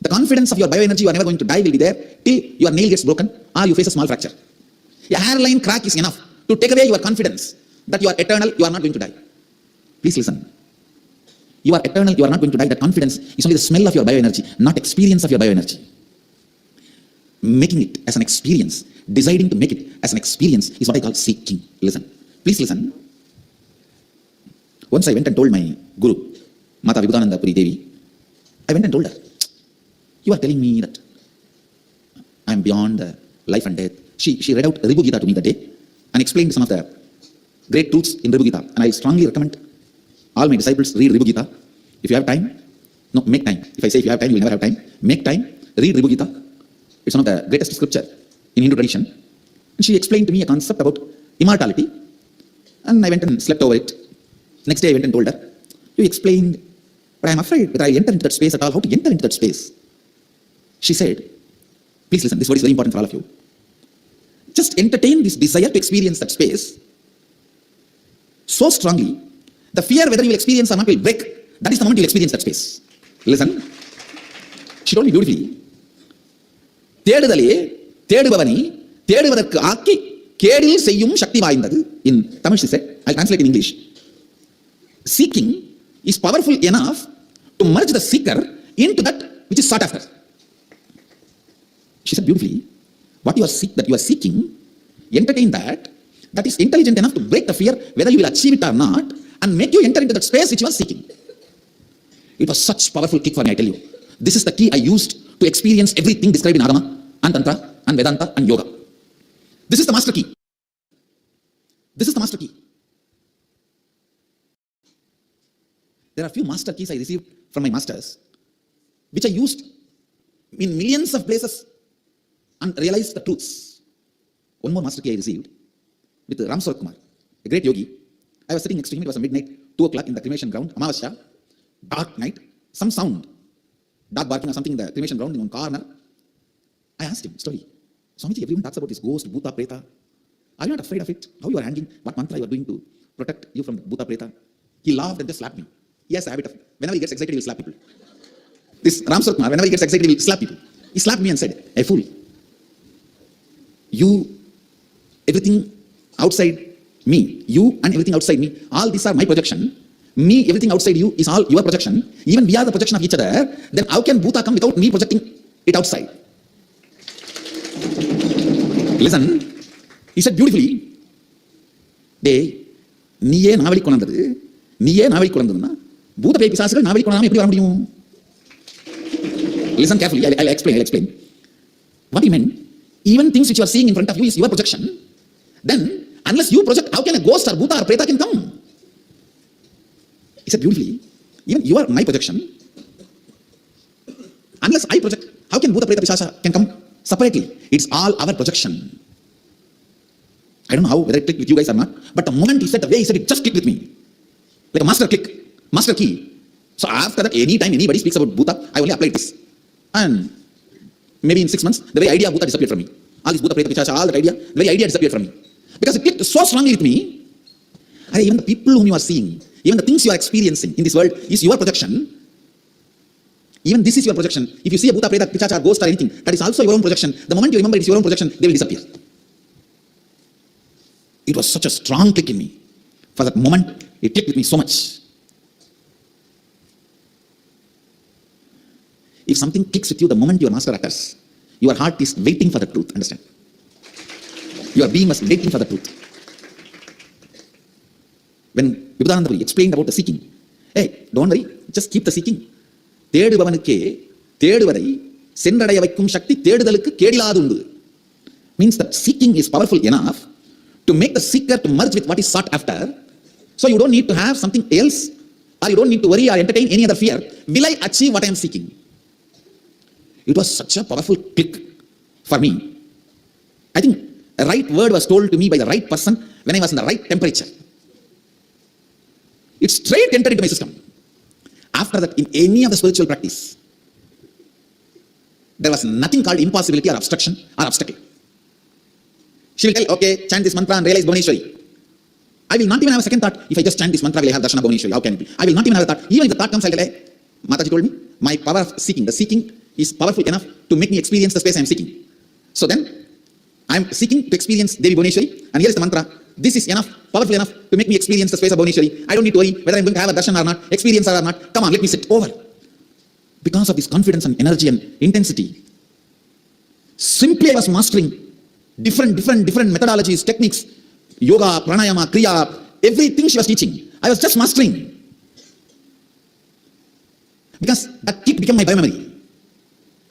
The confidence of your bioenergy you are never going to die will be there till your nail gets broken or you face a small fracture. A hairline crack is enough to take away your confidence that you are eternal, you are not going to die. Please listen. You are eternal, you are not going to die. That confidence is only the smell of your bioenergy, not experience of your bioenergy. Making it as an experience, deciding to make it as an experience is what I call seeking. Listen. Please listen. Once I went and told my guru, Mata Vibhutananda Puri Devi, I went and told her, you are telling me that I am beyond life and death. She read out Ribu Gita to me that day and explained some of the great truths in Ribu Gita. And I strongly recommend all my disciples read Ribu Gita. If you have time, no, make time. If I say if you have time, you will never have time. Make time, read Ribu Gita. It's one of the greatest scripture in Hindu tradition. And she explained to me a concept about immortality. And I went and slept over it. Next day I went and told her, you explained, but I am afraid that I enter into that space at all. How to enter into that space? She said, please listen, this word is very important for all of you. Just entertain this desire to experience that space so strongly, the fear whether you will experience or not will break. That is the moment you will experience that space. Listen. She told me beautifully, தேடுதலே தேடுபவனை தேடுவதற்கு ஆக்கி கேடில் செய்யும் சக்தி வாய்ந்தது. In Tamil she said, I'll translate in English. Seeking is powerful enough to merge the seeker into that which is sought after. She said beautifully, what you are seeking, entertain that is intelligent enough to break the fear whether you will achieve it or not and make you enter into that space which you are seeking. It was such powerful kick for me, I tell you. This is the key I used to experience everything described in Agama and Tantra and Vedanta and Yoga. This is the master key. This is the master key. There are a few master keys I received from my masters, which I used in millions of places and realized the truths. One more master key I received with Ram Sarat Kumar, a great yogi. I was sitting next to him, it was a midnight, 2 o'clock in the cremation ground, Amavasya, dark night, some sound, dog barking or something in the cremation ground in one corner. I asked him slowly, Swamiji, everyone talks about this ghost, bhuta, preta. Are you not afraid of it? How you are handling, what mantra you are doing to protect you from bhuta, preta? He laughed and just slapped me. He has a habit of, whenever he gets excited, he will slap people. This Ram Surakmar, whenever he gets excited, he will slap people. He slapped me and said, "Hey fool, you, everything outside me, you and everything outside me, all these are my projection. Me, everything outside you is all your projection. Even we are the projection of each other. Then how can bhuta come without me projecting it outside?" Listen, he said beautifully, "Dey, நீயே நாவலி கொண்டது, நீயே நாவலி கொண்டதுன்னா பூத பேய் பிசாசுகள் நாவலி கொண்டாம எப்படி வர முடியும்?" Listen carefully, I'll explain. What he meant, even things which you are seeing in front of you is your projection. Then, unless you project, how can a ghost or bhuta or preta can come? He said beautifully, even you are my projection. Unless I project, how can bhuta, preta, pisasa can come separately? It's all our projection. I don't know how, whether it clicked with you guys or not, but the moment he said, the way he said it just clicked with me. Like a master click, master key. So after that, anytime anybody speaks about bhuta, I only apply this. And maybe in 6 months, the very idea of bhuta disappeared from me. All this bhuta, preta, pichasa, all that idea, the very idea disappeared from me. Because it clicked so strongly with me. Even the people whom you are seeing, even the things you are experiencing in this world is your projection. Even this is your projection. If you see a bhuta, preta, pichasa, or ghost or anything, that is also your own projection. The moment you remember it's your own projection, they will disappear. It was such a strong click in me. For that moment, it clicked with me so much. If something clicks with you the moment your master utters, your heart is waiting for the truth, understand? Your being was waiting for the truth. When Vibhudananda explained about the seeking, hey, don't worry, just keep the seeking. தேடுபவனுக்கே தேடுவதை சென்றடைய வைக்கும் சக்தி தேடுதலுக்கு கேடிலாது உண்டு. Means that seeking is powerful enough to make the seeker to merge with what is sought after. So you don't need to have something else, or you don't need to worry or entertain any other fear. Will I achieve what I am seeking? It was such a powerful click for me. I think a right word was told to me by the right person when I was in the right temperature. It straight entered into my system. After that, in any of the spiritual practice, there was nothing called impossibility or obstruction or obstacle. She will tell, okay, chant this mantra and realize Bhuvaneshwari. I will not even have a second thought, if I just chant this mantra, will I have darshan of Bhuvaneshwari? How can it be? I will not even have a thought. Even if the thought comes, I will tell, hey, Mataji told me, my power of seeking, the seeking is powerful enough to make me experience the space I am seeking. So then, I am seeking to experience Devi Bhuvaneshwari, and here is the mantra. This is enough, powerful enough to make me experience the space of Bhuvaneshwari. I don't need to worry whether I am going to have a darshan or not, experience or not. Come on, let me sit over. Because of this confidence and energy and intensity, simply I was mastering different methodologies, techniques, yoga, pranayama, kriya, everything she was teaching. I was just mastering. Because that kick became my biomemory.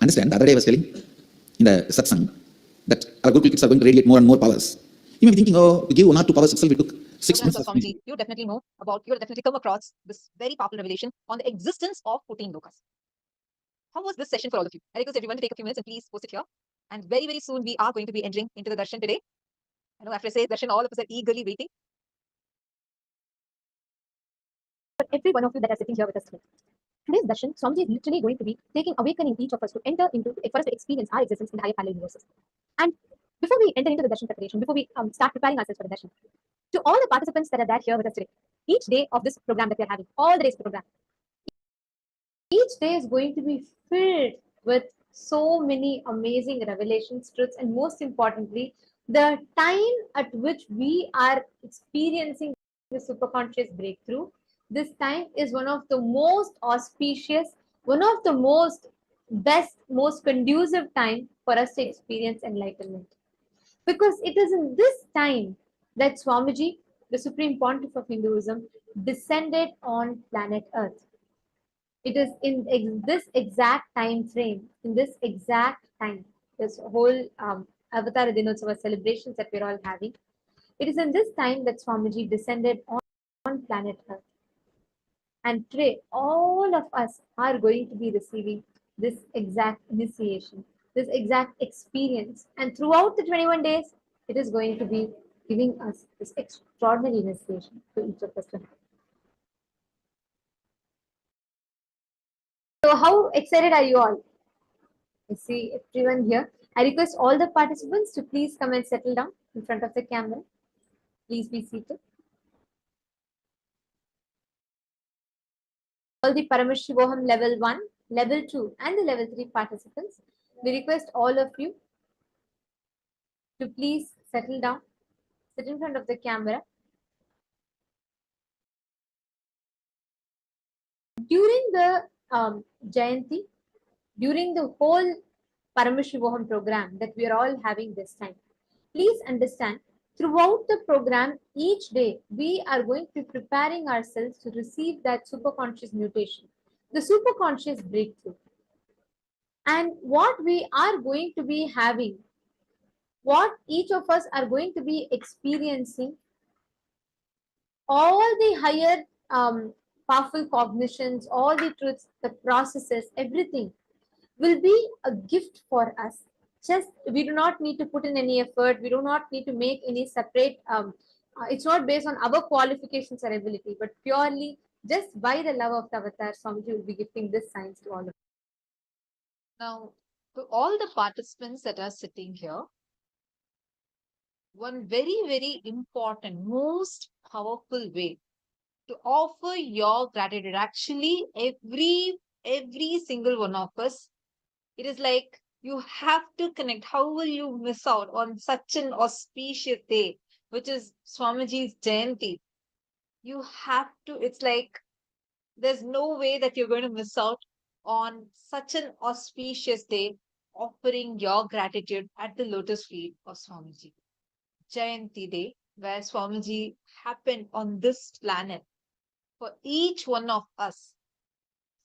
Understand? The other day I was telling in the satsang that our Gurukul kids are going to radiate more and more powers. You may be thinking, oh, to give 1 or 2 powers itself, it took 6 months. Swamiji, you definitely know about, you definitely come across this very powerful revelation on the existence of 14 lokas. How was this session for all of you? I request everyone to take a few minutes and please post it here. And very, very soon we are going to be entering into the darshan today. I know after I say darshan, all of us are eagerly waiting. For every one of you that are sitting here with us today, today's darshan, Swamiji is literally going to be taking awakening each of us to enter into, for us to experience our existence in the higher parallel universes. And before we enter into the darshan preparation, before we start preparing ourselves for the darshan, to all the participants that are there here with us today, each day of this program that we are having, all the days of the program, each day is going to be filled with so many amazing revelations, truths, and most importantly, the time at which we are experiencing the superconscious breakthrough. This time is one of the most auspicious, one of the most best, most conducive time for us to experience enlightenment. Because it is in this time that Swamiji, the Supreme Pontiff of Hinduism, descended on planet Earth. It is in this exact time frame, in this exact time, this whole Avatar Dinotsava celebrations that we're all having, it is in this time that Swamiji descended on planet Earth. And today, all of us are going to be receiving this exact initiation, this exact experience. And throughout the 21 days, it is going to be giving us this extraordinary initiation to each of us to have. So how excited are you all? I see everyone here. I request all the participants to please come and settle down in front of the camera. Please be seated. All the Paramashivoham level 1, level 2 and the level 3 participants, we request all of you to please settle down, sit in front of the camera. During the Jayanti, during the whole Paramashivoham program that we are all having this time, please understand, throughout the program, each day, we are going to be preparing ourselves to receive that superconscious mutation, the superconscious breakthrough. And what we are going to be having, what each of us are going to be experiencing, all the higher powerful cognitions, all the truths, the processes, everything will be a gift for us. Just we do not need to put in any effort. We do not need to make any separate. It's not based on our qualifications or ability, but purely just by the love of the avatar, Swamiji will be gifting this science to all of us. Now, to all the participants that are sitting here, one very, very important, most powerful way to offer your gratitude. Actually, every single one of us, it is like you have to connect. How will you miss out on such an auspicious day, which is Swamiji's Jayanti? You have to, it's like there's no way that you're going to miss out on such an auspicious day offering your gratitude at the lotus feet of Swamiji. Jayanti Day, where Swamiji happened on this planet for each one of us.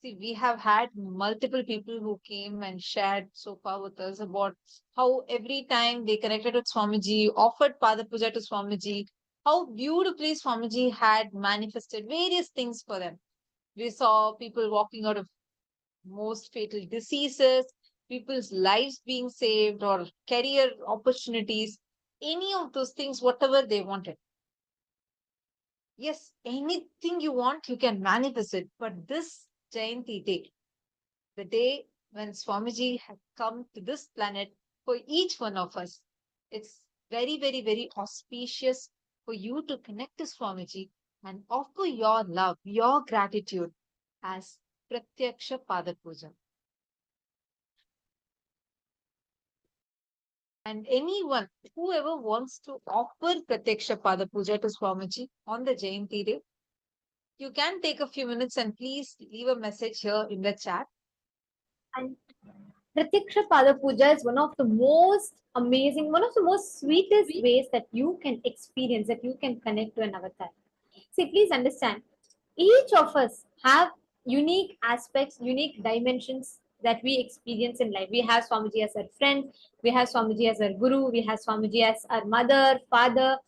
See, we have had multiple people who came and shared so far with us about how every time they connected with Swamiji, offered Pada Puja to Swamiji, how beautifully Swamiji had manifested various things for them. We saw people walking out of most fatal diseases, people's lives being saved, or career opportunities, any of those things, whatever they wanted. Yes, anything you want, you can manifest it. But this Jayanti day, the day when Swamiji had come to this planet for each one of us, it's very, very, very auspicious for you to connect to Swamiji and offer your love, your gratitude as Pratyaksha Pada Puja. And anyone, whoever wants to offer Pratyaksha Pada Puja to Swamiji on the Jayanti day, you can take a few minutes and please leave a message here in the chat. And Pratyaksha Pada Puja is one of the most amazing, one of the most sweetest ways that you can experience, that you can connect to an avatar. See, please understand, each of us have unique aspects, unique dimensions that we experience in life. We have Swamiji as our friend, we have Swamiji as our guru, we have Swamiji as our mother, father,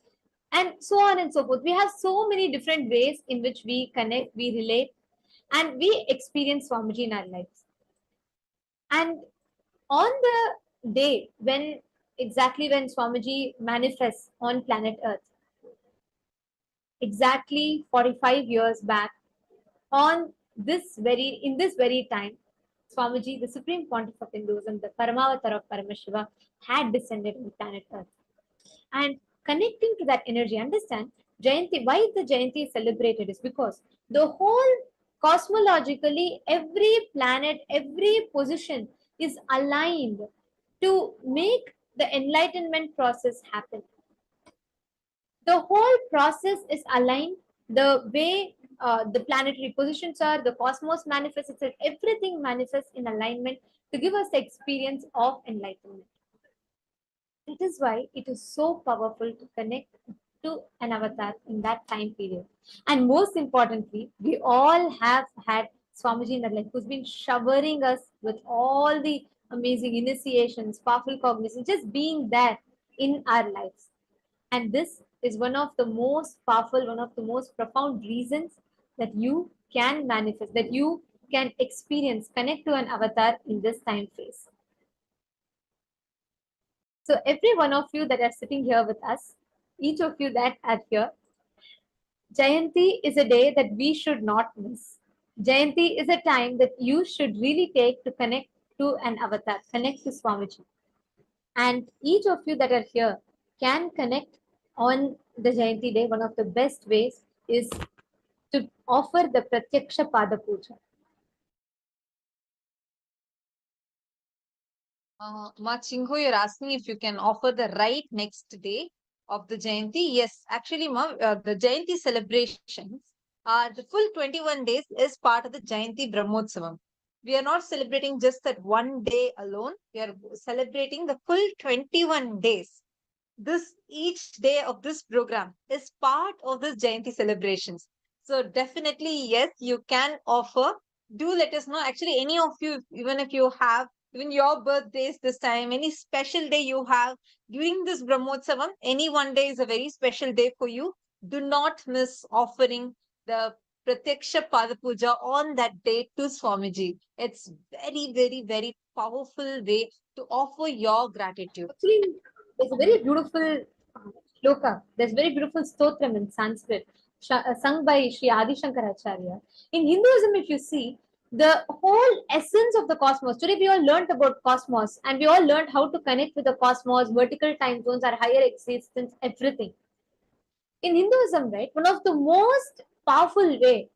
and so on and so forth. We have so many different ways in which we connect, we relate, and we experience Swamiji in our lives. And on the day when exactly when Swamiji manifests on planet Earth, exactly 45 years back, in this very time, Swamiji, the Supreme Pontiff of Hinduism, the Paramavatar of Paramashiva, had descended on planet Earth. And connecting to that energy, understand, Jayanti, why the Jayanti is celebrated is because the whole cosmologically, every planet, every position is aligned to make the enlightenment process happen. The whole process is aligned, the way the planetary positions are, the cosmos manifests itself, everything manifests in alignment to give us the experience of enlightenment. That is why it is so powerful to connect to an avatar in that time period. And most importantly, we all have had Swamiji in our life who's been showering us with all the amazing initiations, powerful cognitions, just being there in our lives. And this is one of the most powerful, one of the most profound reasons that you can manifest, that you can experience, connect to an avatar in this time phase. So every one of you that are sitting here with us, each of you that are here, Jayanti is a day that we should not miss. Jayanti is a time that you should really take to connect to an avatar, connect to Swamiji. And each of you that are here can connect on the Jayanti day. One of the best ways is to offer the Pratyaksha Pada Puja. Machingo, you're asking if you can offer the right next day of the Jayanti. Yes, actually, ma'am, the Jayanti celebrations are the full 21 days is part of the Jayanti Brahmotsavam. We are not celebrating just that one day alone. We are celebrating the full 21 days. Each day of this program is part of this Jayanti celebrations. So definitely, yes, you can offer. Do let us know. Actually, any of you, even if you have even your birthdays this time, any special day you have during this Brahmotsavam, any one day is a very special day for you. Do not miss offering the Pratyaksha Pada Puja on that day to Swamiji. It's very, very, very powerful way to offer your gratitude. Actually, there's a very beautiful shloka. There's very beautiful stotram in Sanskrit, sung by Sri Adi Shankaracharya. In Hinduism, if you see, the whole essence of the cosmos. Today, we all learned about cosmos, and we all learned how to connect with the cosmos, vertical time zones, our higher existence, everything. In Hinduism, right, one of the most powerful way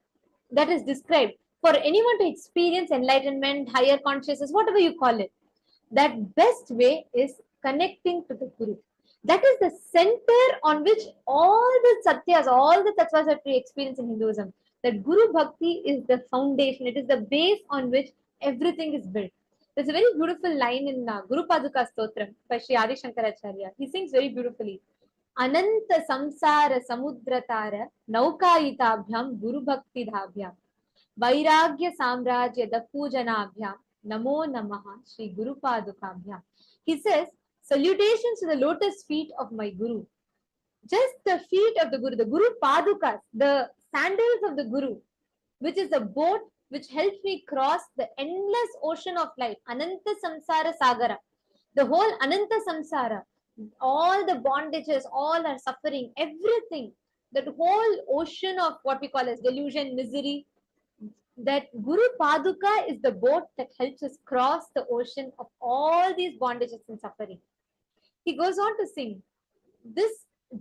that is described for anyone to experience enlightenment, higher consciousness, whatever you call it, that best way is connecting to the Guru. That is the center on which all the satyas, all the tattvas that we experience in Hinduism, that Guru Bhakti is the foundation, it is the base on which everything is built. There's a very beautiful line in Guru Paduka Stotram by Sri Adi Shankaracharya. He sings very beautifully. Ananta samsara samudratara naukayitabhyam Guru Bhakti dhabhyam Vairagya Samrajya Dapujanabhyam Namo Namaha Sri Guru Padukabhyam. He says, salutations to the lotus feet of my Guru. Just the feet of the Guru Padukas, the sandals of the Guru, which is the boat which helps me cross the endless ocean of life, Ananta Samsara Sagara. The whole Ananta Samsara, all the bondages, all our suffering, everything, that whole ocean of what we call as delusion, misery, that Guru Paduka is the boat that helps us cross the ocean of all these bondages and suffering. He goes on to sing, this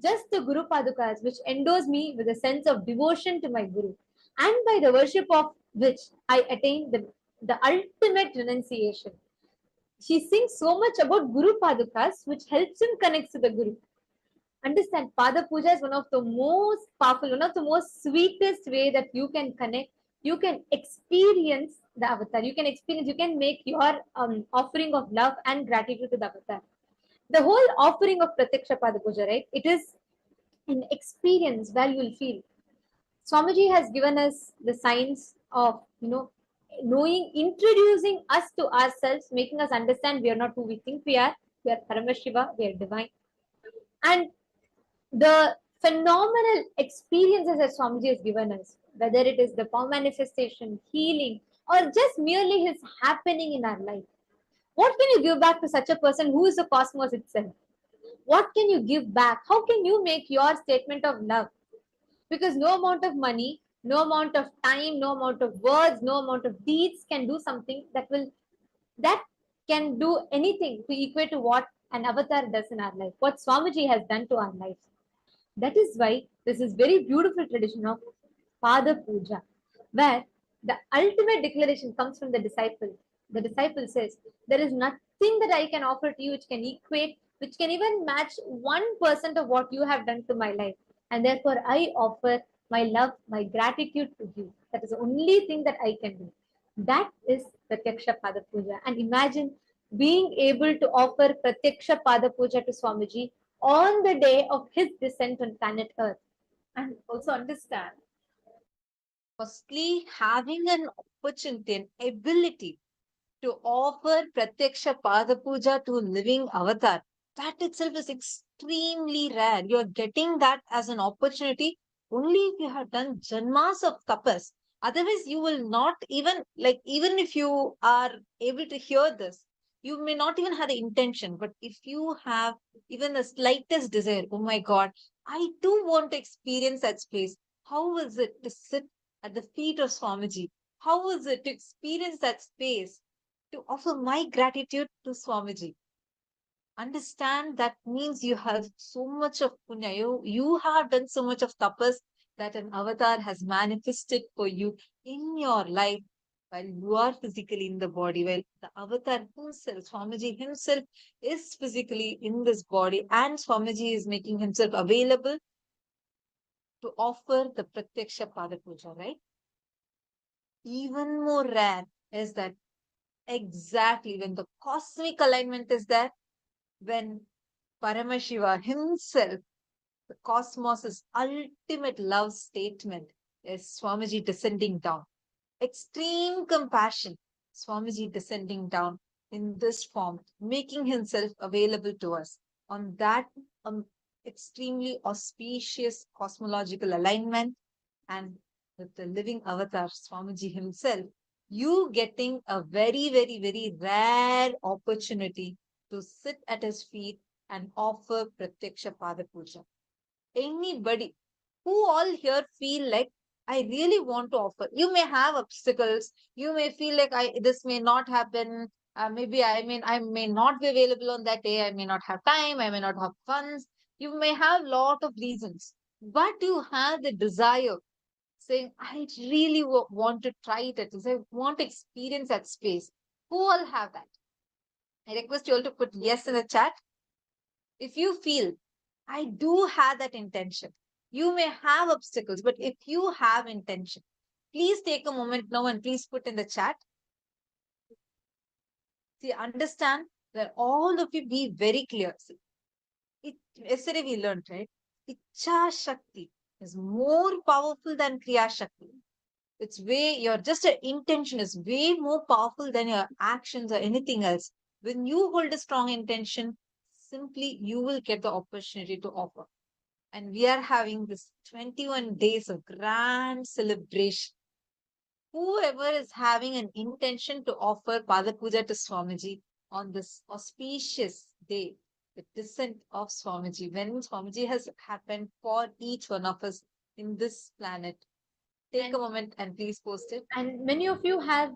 just the Guru Padukas which endows me with a sense of devotion to my Guru, and by the worship of which I attain the ultimate renunciation. She sings so much about Guru Padukas which helps him connect to the Guru. Understand, Pada Puja is one of the most powerful, one of the most sweetest way that you can connect. You can experience the avatar. You can make your offering of love and gratitude to the avatar. The whole offering of Pratyaksha Pada Puja, right? It is an experience where you will feel. Swamiji has given us the science of, knowing, introducing us to ourselves, making us understand we are not who we think we are. We are Paramashiva, we are divine. And the phenomenal experiences that Swamiji has given us, whether it is the power manifestation, healing, or just merely his happening in our life. What can you give back to such a person who is the cosmos itself? What can you give back? How can you make your statement of love? Because no amount of money, no amount of time, no amount of words, no amount of deeds can do something that can do anything to equate to what an avatar does in our life, what Swamiji has done to our lives. That is why this is very beautiful tradition of Pada Puja, where the ultimate declaration comes from the disciple. The disciple says, there is nothing that I can offer to you which can equate, which can even match 1% of what you have done to my life. And therefore, I offer my love, my gratitude to you. That is the only thing that I can do. That is Pratyaksha Pada Puja. And imagine being able to offer Pratyaksha Pada Puja to Swamiji on the day of his descent on planet Earth. And also understand, firstly, having an opportunity, an ability to offer Pratyaksha Pada Puja to living avatar, that itself is extremely rare. You're getting that as an opportunity only if you have done janmas of tapas. Otherwise, you will not even, even if you are able to hear this, you may not even have the intention. But if you have even the slightest desire, oh my God, I do want to experience that space. How is it to sit at the feet of Swamiji? How is it to experience that space to offer my gratitude to Swamiji? Understand that means you have so much of punya. You have done so much of tapas that an avatar has manifested for you in your life while you are physically in the body, while the avatar himself, Swamiji himself, is physically in this body, and Swamiji is making himself available to offer the Pratyaksha Pada Puja, right? Even more rare is that exactly when the cosmic alignment is there, when Paramashiva himself, the cosmos's ultimate love statement, is Swamiji descending down. Extreme compassion, Swamiji descending down in this form, making himself available to us on that extremely auspicious cosmological alignment, and with the living avatar, Swamiji himself, you getting a very, very, very rare opportunity to sit at his feet and offer Pratyaksha Pada Puja. Anybody who all here feel like I really want to offer. You may have obstacles. You may feel like this may not happen. Maybe I may not be available on that day. I may not have time. I may not have funds. You may have lot of reasons, but you have the desire saying, I really want to try it at least. I want to experience that space. Who all have that? I request you all to put yes in the chat. If you feel, I do have that intention. You may have obstacles, but if you have intention, please take a moment now and please put in the chat. See, understand that all of you be very clear. See, yesterday we learned, right? Icha Shakti is more powerful than Kriya Shakti. It's way, your just an intention is way more powerful than your actions or anything else. When you hold a strong intention, simply you will get the opportunity to offer. And we are having this 21 days of grand celebration. Whoever is having an intention to offer Pada Puja to Swamiji on this auspicious day, the descent of Swamiji, when Swamiji has happened for each one of us in this planet, take a moment and please post it. And many of you have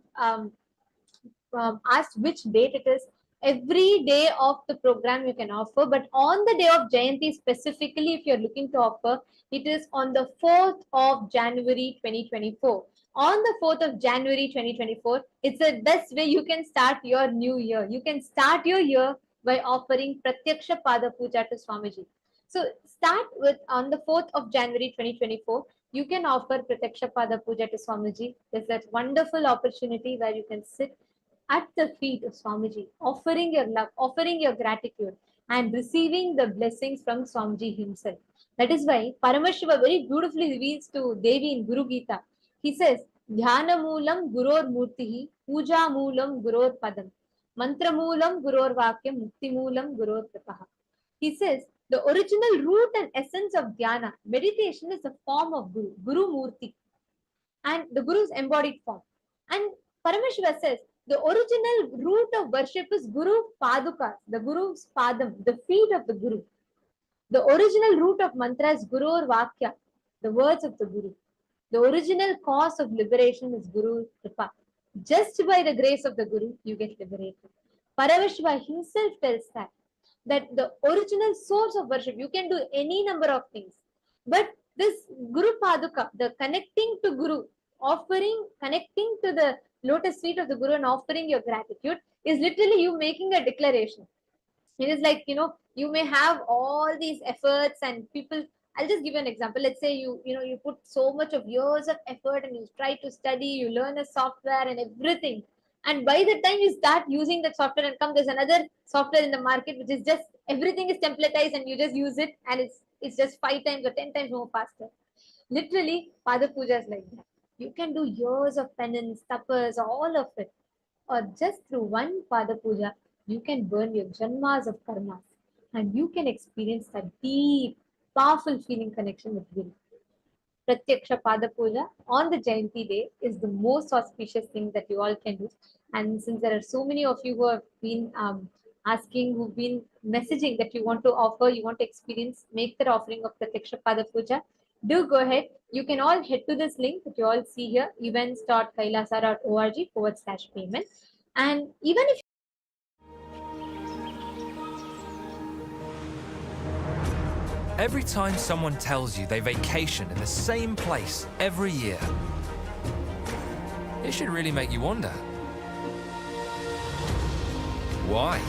asked which date it is. Every day of the program you can offer, but on the day of Jayanti specifically, if you're looking to offer, it is on the 4th of January 2024. On the 4th of January 2024, it's the best way you can start your new year. You can start your year by offering Pratyaksha Pada Puja to Swamiji. So start with on the 4th of January 2024, you can offer Pratyaksha Pada Puja to Swamiji. There's that wonderful opportunity where you can sit at the feet of Swamiji, offering your love, offering your gratitude, and receiving the blessings from Swamiji himself. That is why Paramashiva very beautifully reveals to Devi in Guru Gita. He says, Dhyana Moolam Guror Murtihi, Puja Moolam Guror Padam, Mantra Moolam Guror Vakyam, Mukti Moolam Guror Kripaha. He says, the original root and essence of dhyana, meditation, is a form of Guru, Guru Murti, and the Guru's embodied form. And Paramashiva says, the original root of worship is Guru Padukas, the Guru's Padam, the feet of the Guru. The original root of mantra is Guru Vakya, the words of the Guru. The original cause of liberation is Guru Kripa. Just by the grace of the Guru, you get liberated. Paramashiva himself tells that the original source of worship, you can do any number of things. But this Guru Paduka, the connecting to Guru, offering, connecting to the lotus feet of the Guru and offering your gratitude is literally you making a declaration. It is like, you may have all these efforts and people. I'll just give you an example. Let's say you put so much of years of effort and you try to study, you learn a software and everything. And by the time you start using that software and there's another software in the market which is just everything is templatized and you just use it and it's just 5 times or 10 times more faster. Literally, Pada Puja is like that. You can do years of penance, tapas, all of it. Or just through one Pada Puja, you can burn your janmas of karmas and you can experience that deep, powerful feeling connection with Guru. Pratyaksha Pada Puja on the Jayanti day is the most auspicious thing that you all can do. And since there are so many of you who have been asking, who've been messaging that you want to offer, you want to experience, make that offering of Pratyaksha Pada Puja, do go ahead. You can all head to this link that you all see here, events.kailasa.org/payment. And even if Every time someone tells you they vacation in the same place every year, it should really make you wonder. Why?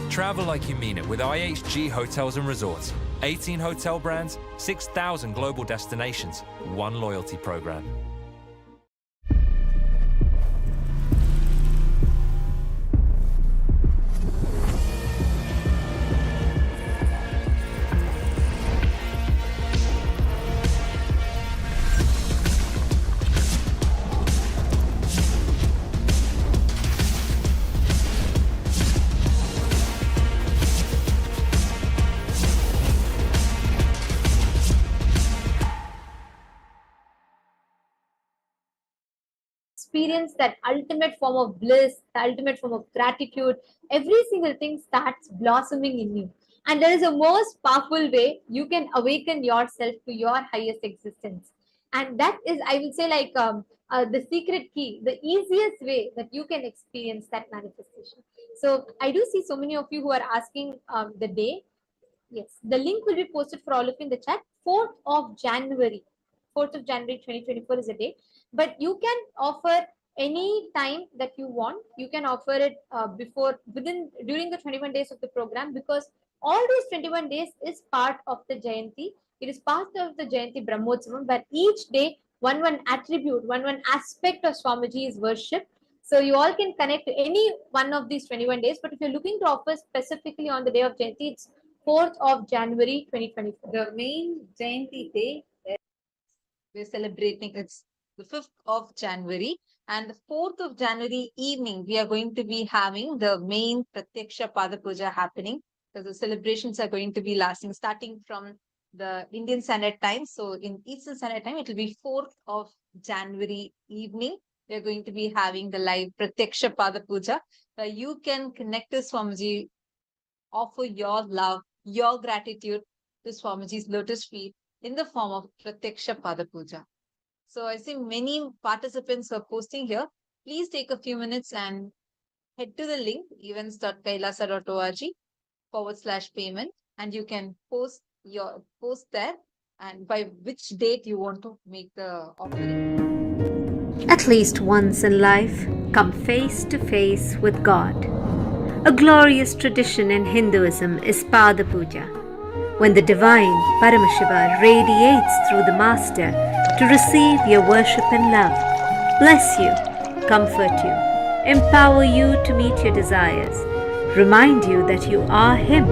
Travel like you mean it with IHG Hotels and Resorts. 18 hotel brands, 6,000 global destinations, one loyalty program. experience that ultimate form of bliss, the ultimate form of gratitude, every single thing starts blossoming in you. And there is a most powerful way you can awaken yourself to your highest existence. And that is, I will say, like the secret key, the easiest way that you can experience that manifestation. So I do see so many of you who are asking the day. Yes, the link will be posted for all of you in the chat. 4th of January. 4th of January 2024 is a day. But you can offer any time that you want. You can offer it during the 21 days of the program, because all these 21 days is part of the Jayanti. It is part of the Jayanti Brahmotsavam, where each day one attribute, one aspect of Swamiji is worshipped. So you all can connect to any one of these 21 days. But if you're looking to offer specifically on the day of Jayanti, it's 4th of January 2024. The main Jayanti day we're celebrating, it's the 5th of January, and the 4th of January evening we are going to be having the main Pratyaksha Pada Puja happening. So the celebrations are going to be lasting starting from the Indian Standard Time. So in Eastern Standard Time, it will be 4th of January evening. We are going to be having the live Pratyaksha Pada Puja, where you can connect to Swamiji, offer your love, your gratitude to Swamiji's lotus feet in the form of Pratyaksha Pada Puja. So I see many participants are posting here. Please take a few minutes and head to the link events.kailasa.org/payment, and you can post there and by which date you want to make the offering. At least once in life, come face to face with God. A glorious tradition in Hinduism is Pada Puja, when the divine Paramashiva radiates through the master to receive your worship and love, bless you, comfort you, empower you to meet your desires, remind you that you are him,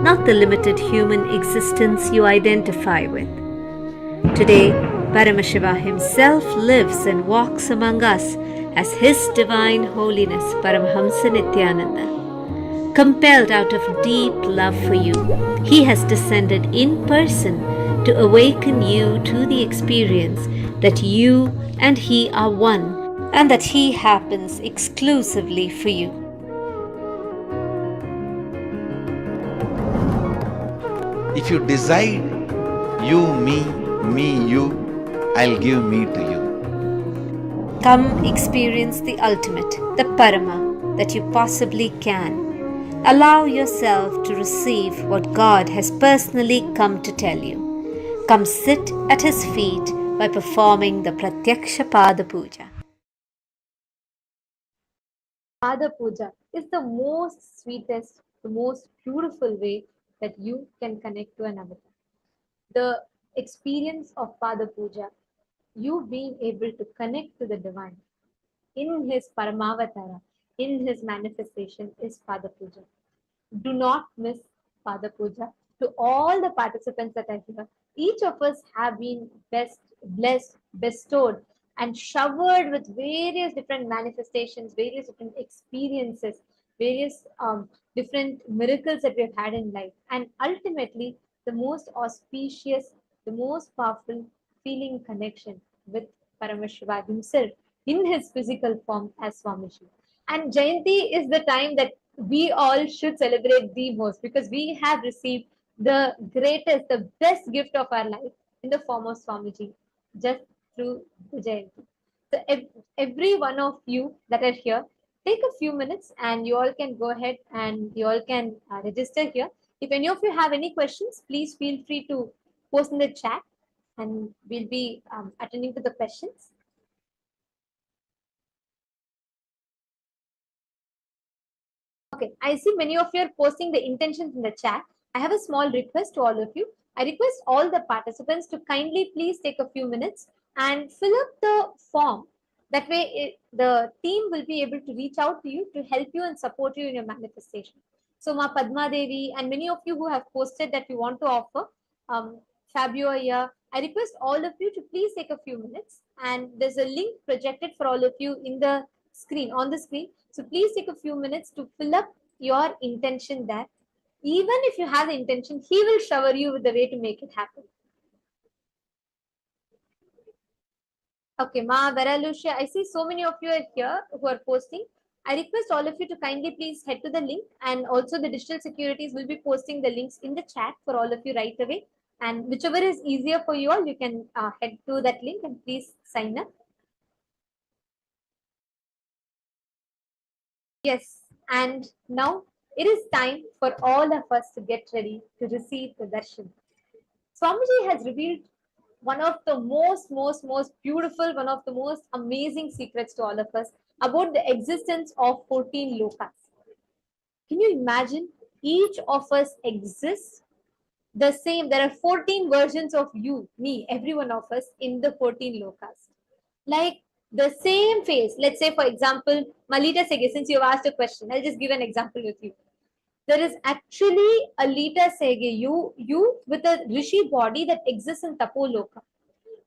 not the limited human existence you identify with. Today, Paramashiva himself lives and walks among us as His Divine Holiness Paramahamsa Nithyananda. Compelled out of deep love for you, He has descended in person to awaken you to the experience that you and He are one, and that He happens exclusively for you. If you decide you, me, you, I'll give me to you. Come experience the ultimate, the Parama, that you possibly can. Allow yourself to receive what God has personally come to tell you. Come sit at His feet by performing the Pratyaksha Pada Puja. Pada Puja is the most sweetest, the most beautiful way that you can connect to an avatar. The experience of Pada Puja, you being able to connect to the divine in His Paramavatara, in His manifestation, is Pada Puja. Do not miss Pada Puja. To all the participants that are here, each of us have been blessed, bestowed, and showered with various different manifestations, various different experiences, various different miracles that we've had in life. And ultimately, the most auspicious, the most powerful feeling connection with Paramashiva himself in his physical form as Swamiji. And Jayanti is the time that we all should celebrate the most, because we have received the greatest, the best gift of our life in the form of Swamiji, just through the Jayanti. So every one of you that are here, take a few minutes and you all can go ahead and you all can register here. If any of you have any questions, please feel free to post in the chat and we'll be attending to the questions. Okay, I see many of you are posting the intentions in the chat. I have a small request to all of you. I request all the participants to kindly please take a few minutes and fill up the form. That way, the team will be able to reach out to you to help you and support you in your manifestation. So, Ma Padma Devi and many of you who have posted that you want to offer, Fabio here, I request all of you to please take a few minutes, and there's a link projected for all of you in the screen, on the screen. So please take a few minutes to fill up your intention there. Even if you have the intention, he will shower you with the way to make it happen. Okay, Ma Vera Lucia, I see so many of you are here who are posting. I request all of you to kindly please head to the link, and also the digital securities will be posting the links in the chat for all of you right away. And whichever is easier for you all, you can head to that link and please sign up. Yes, and now it is time for all of us to get ready to receive the darshan. Swamiji has revealed one of the most beautiful, one of the most amazing secrets to all of us about the existence of 14 lokas. Can you imagine? Each of us exists the same. There are 14 versions of you, me, every one of us in the 14 lokas. Like the same face. Let's say, for example, Malita Sege, since you have asked a question, I'll just give an example with you. There is actually a Lita Sege, you with a Rishi body that exists in Tapoloka.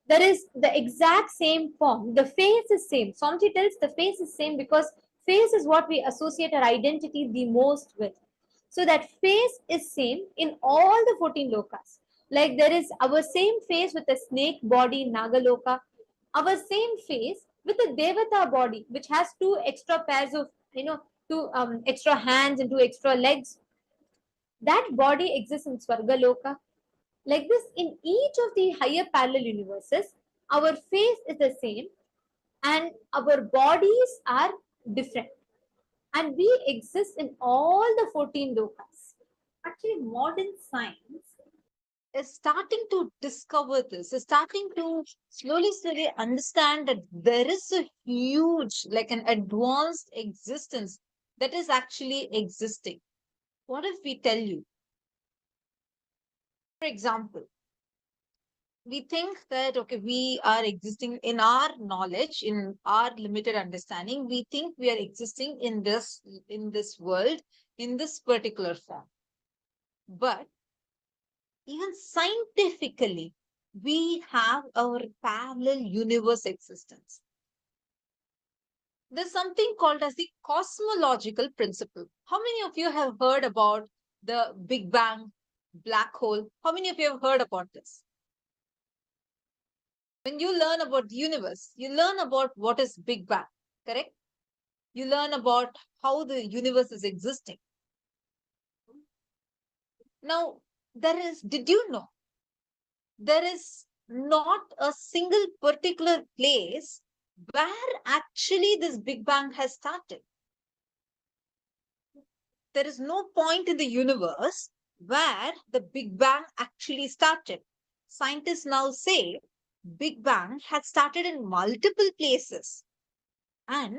There is the exact same form. The face is same. Swamiji tells the face is same because face is what we associate our identity the most with. So that face is same in all the 14 lokas. Like there is our same face with a snake body, Nagaloka, our same face with a Devata body, which has two extra pairs of, two extra hands and two extra legs. That body exists in Swargaloka. Like this, in each of the higher parallel universes, our face is the same and our bodies are different. And we exist in all the 14 lokas. Actually, modern science is starting to discover this, is starting to slowly understand that there is a huge, like an advanced existence that is actually existing. What if we tell you? For example, we think that, okay, we are existing in our knowledge, in our limited understanding. We think we are existing in this world, in this particular form. But even scientifically, we have our parallel universe existence. There's something called as the cosmological principle. How many of you have heard about the Big Bang, black hole? How many of you have heard about this? When you learn about the universe, you learn about what is Big Bang, correct? You learn about how the universe is existing. Now, did you know, there is not a single particular place where actually this Big Bang has started. There is no point in the universe where the Big Bang actually started. Scientists now say Big Bang had started in multiple places, and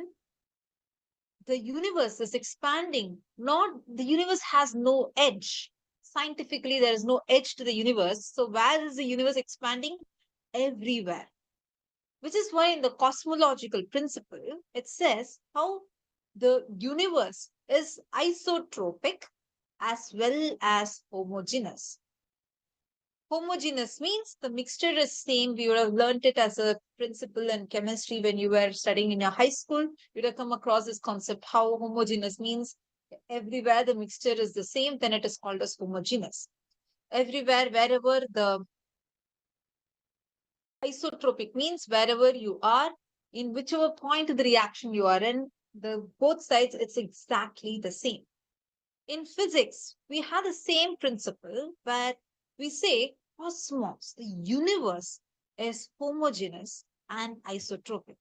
the universe is expanding. The universe has no edge. Scientifically, there is no edge to the universe. So where is the universe expanding? Everywhere. Which is why in the cosmological principle, it says how the universe is isotropic as well as homogeneous. Homogeneous means the mixture is same. We would have learned it as a principle in chemistry when you were studying in your high school. You'd have come across this concept, how homogeneous means everywhere the mixture is the same, then it is called as homogeneous. Everywhere, wherever the isotropic means wherever you are, in whichever point of the reaction you are in, both sides, it's exactly the same. In physics, we have the same principle where we say cosmos, the universe, is homogeneous and isotropic.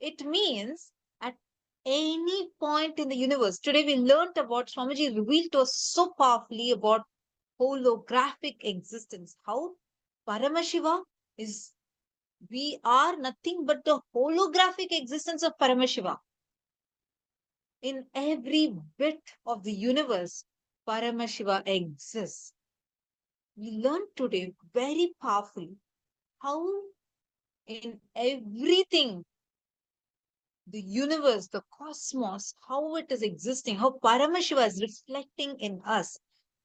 It means at any point in the universe, today we learned about Swamiji revealed to us so powerfully about holographic existence, how Paramashiva is, we are nothing but the holographic existence of Paramashiva. In every bit of the universe, Paramashiva exists. We learned today very powerfully how in everything, the universe, the cosmos, how it is existing, how Paramashiva is reflecting in us,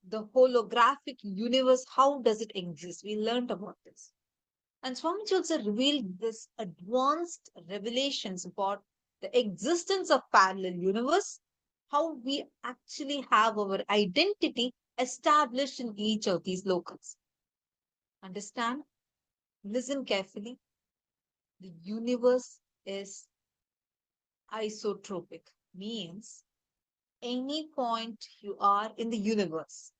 the holographic universe, how does it exist? We learned about this. And Swamiji also revealed this advanced revelations about the existence of parallel universe, how we actually have our identity established in each of these locals. Understand? Listen carefully. The universe is isotropic, means any point you are in the universe,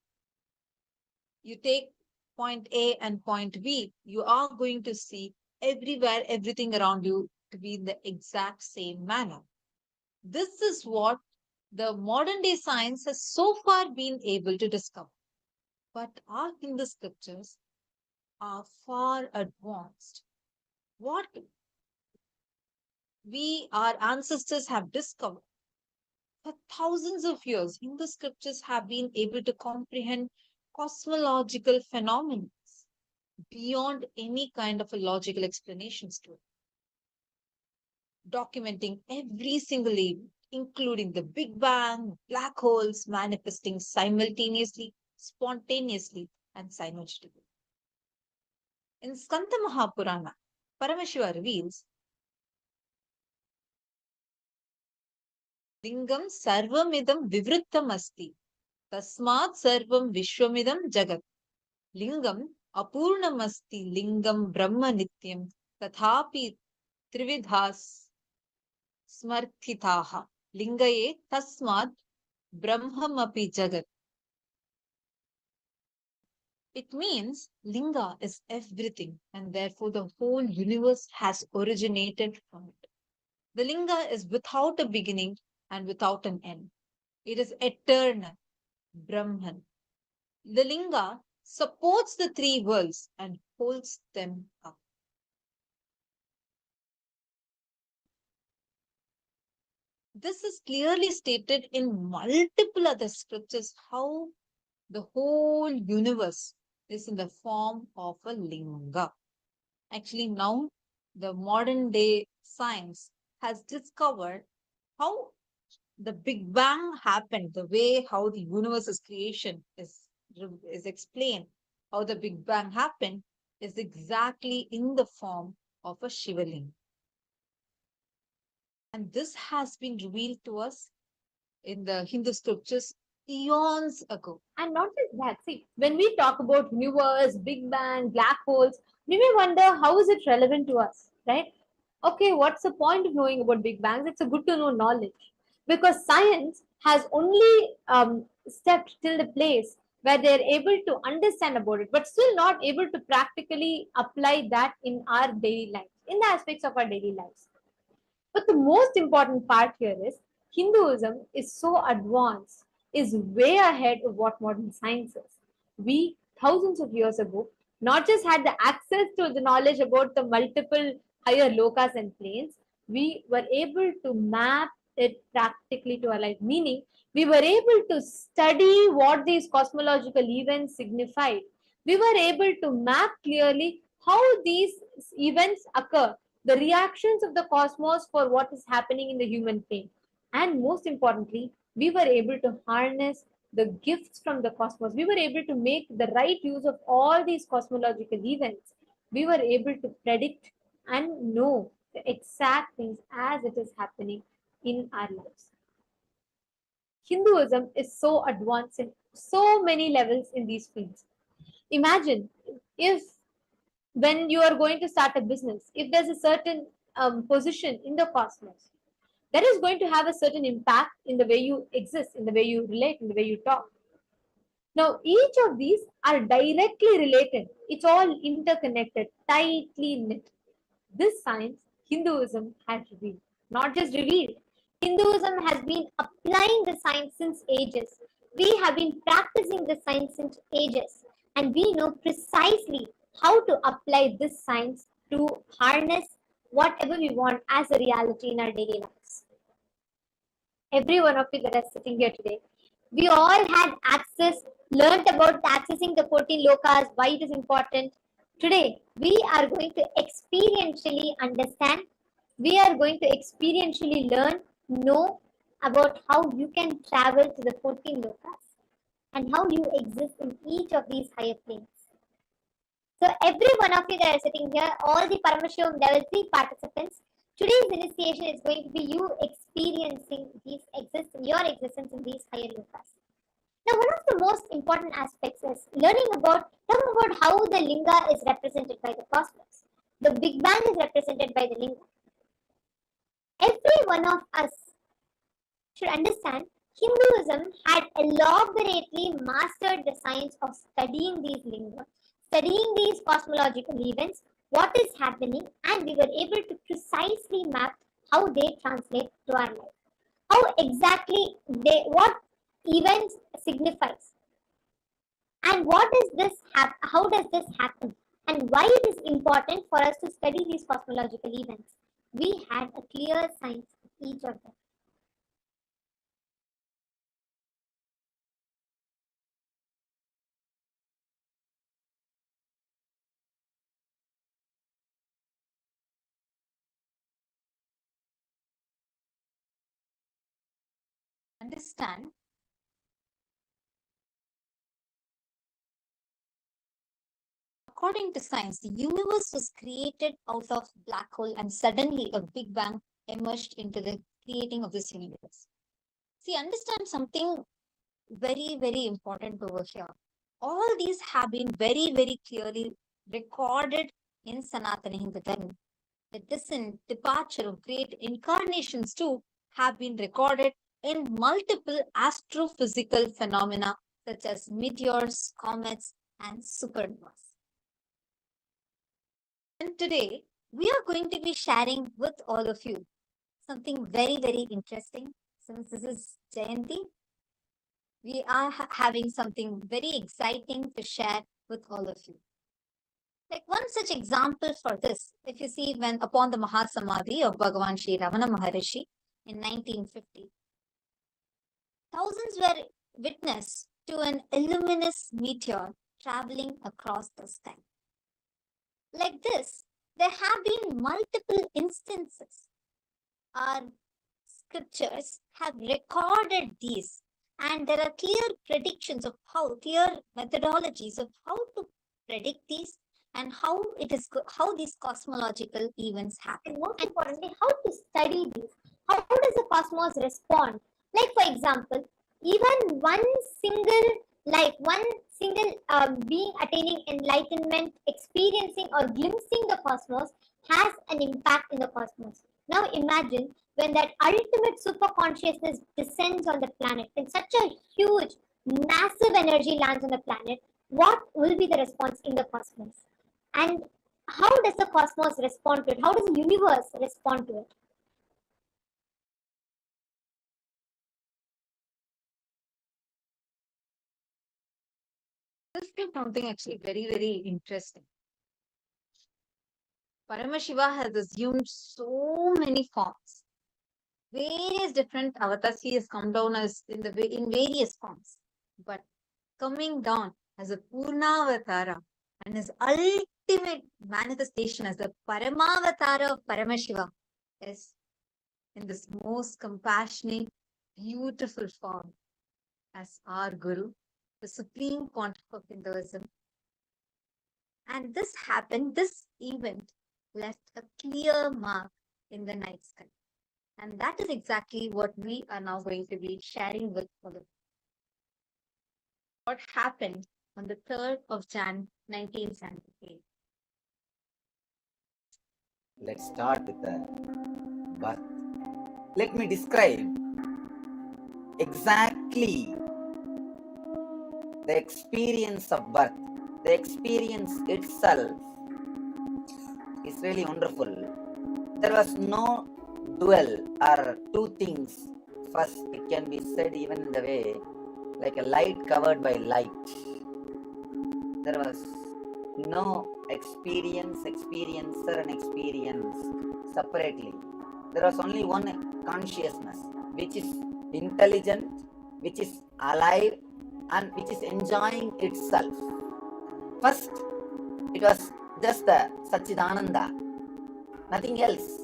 you take point A and point B, you are going to see everywhere, everything around you to be in the exact same manner. This is what the modern day science has so far been able to discover. But our Hindu scriptures are far advanced. What our ancestors have discovered for thousands of years, Hindu scriptures have been able to comprehend cosmological phenomena beyond any kind of a logical explanations to it, documenting every single event, including the Big Bang, black holes manifesting simultaneously, spontaneously, and synergistically. In Skanda Mahapurana, Paramashiva reveals Lingam sarvamidam vivrittam asti, tasmat sarvam vishwamidam jagat. Lingam apurnamasti lingam brahma nityam, tathapi trividhas smarthitaha. Lingaye tasmad brahmamapi jagat. It means Linga is everything, and therefore the whole universe has originated from it. The Linga is without a beginning and without an end. It is eternal, Brahman. The Linga supports the three worlds and holds them up. This is clearly stated in multiple other scriptures how the whole universe is in the form of a Linga. Actually, now the modern day science has discovered how the Big Bang happened, the way how the universe's creation is explained, how the Big Bang happened is exactly in the form of a Shivaling. And this has been revealed to us in the Hindu scriptures eons ago. And not just that, see, when we talk about universe, Big Bang, black holes, we may wonder how is it relevant to us, right? Okay, what's the point of knowing about Big Bangs? It's a good to know knowledge because science has only stepped till the place where they're able to understand about it, but still not able to practically apply that in our daily lives, in the aspects of our daily lives. But the most important part here is Hinduism is so advanced, is way ahead of what modern science is. We, thousands of years ago, not just had the access to the knowledge about the multiple higher lokas and planes, we were able to map it practically to our life, meaning we were able to study what these cosmological events signified. We were able to map clearly how these events occur, the reactions of the cosmos for what is happening in the human plane. And most importantly, we were able to harness the gifts from the cosmos. We were able to make the right use of all these cosmological events. We were able to predict and know the exact things as it is happening in our lives. Hinduism is so advanced in so many levels in these fields. Imagine if when you are going to start a business, if there's a certain position in the cosmos, that is going to have a certain impact in the way you exist, in the way you relate, in the way you talk. Now, each of these are directly related. It's all interconnected, tightly knit. This science Hinduism has revealed. Not just revealed, Hinduism has been applying the science since ages. We have been practicing the science since ages, and we know precisely how to apply this science to harness whatever we want as a reality in our daily lives. Every one of you that are sitting here today, we all had access, learned about accessing the 14 lokas, why it is important. Today, we are going to experientially understand, we are going to experientially learn, know about how you can travel to the 14 lokas and how you exist in each of these higher planes. So every one of you that are sitting here, all the Paramashivoham level 3 participants, today's initiation is going to be you experiencing your existence in these higher lokas. Now, one of the most important aspects is talking about how the linga is represented by the cosmos. The Big Bang is represented by the linga. Every one of us should understand Hinduism had elaborately mastered the science of studying these linga, studying these cosmological events, what is happening, and we were able to precisely map how they translate to our life. How exactly what events signifies, and how does this happen, and why it is important for us to study these cosmological events. We had a clear science of each of them. Understand according to science, the universe was created out of black hole and suddenly a big bang emerged into the creating of this universe. See, understand something very, very important over here. All these have been very, very clearly recorded in Sanatana Hindu Dharma. The descent, departure of great incarnations too have been recorded in multiple astrophysical phenomena such as meteors, comets, and supernovas. And today, we are going to be sharing with all of you something very, very interesting. Since this is Jayanti, we are having something very exciting to share with all of you. Like one such example for this, if you see when upon the Mahasamadhi of Bhagavan Sri Ravana Maharishi in 1950, thousands were witness to an luminous meteor traveling across the sky. Like this, there have been multiple instances. Our scriptures have recorded these, and there are clear predictions of clear methodologies of how to predict these and how these cosmological events happen. And most importantly, how to study these. How does the cosmos respond? Like for example, even one single being attaining enlightenment, experiencing or glimpsing the cosmos has an impact in the cosmos. Now imagine when that ultimate super consciousness descends on the planet, when such a huge, massive energy lands on the planet, what will be the response in the cosmos? And how does the cosmos respond to it? How does the universe respond to it? This is something actually very, very interesting. Paramashiva has assumed so many forms. Various different avatars he has come down as in various forms. But coming down as a Purnavatara and his ultimate manifestation as the Paramavatara of Paramashiva is in this most compassionate, beautiful form as our Guru, the Supreme Pontiff of Hinduism. And this event left a clear mark in the night sky. And that is exactly what we are now going to be sharing with all of you. What happened on the 3rd of Jan 1978. Let's start with the birth. let me describe exactly the experience of birth. The experience itself is really wonderful. There was no dual or two things. First, it can be said even in the way like a light covered by light. There was no experiencer and experience separately. There was only one consciousness, which is intelligent, which is alive, and which is enjoying itself. First, it was just the Satchidananda, nothing else.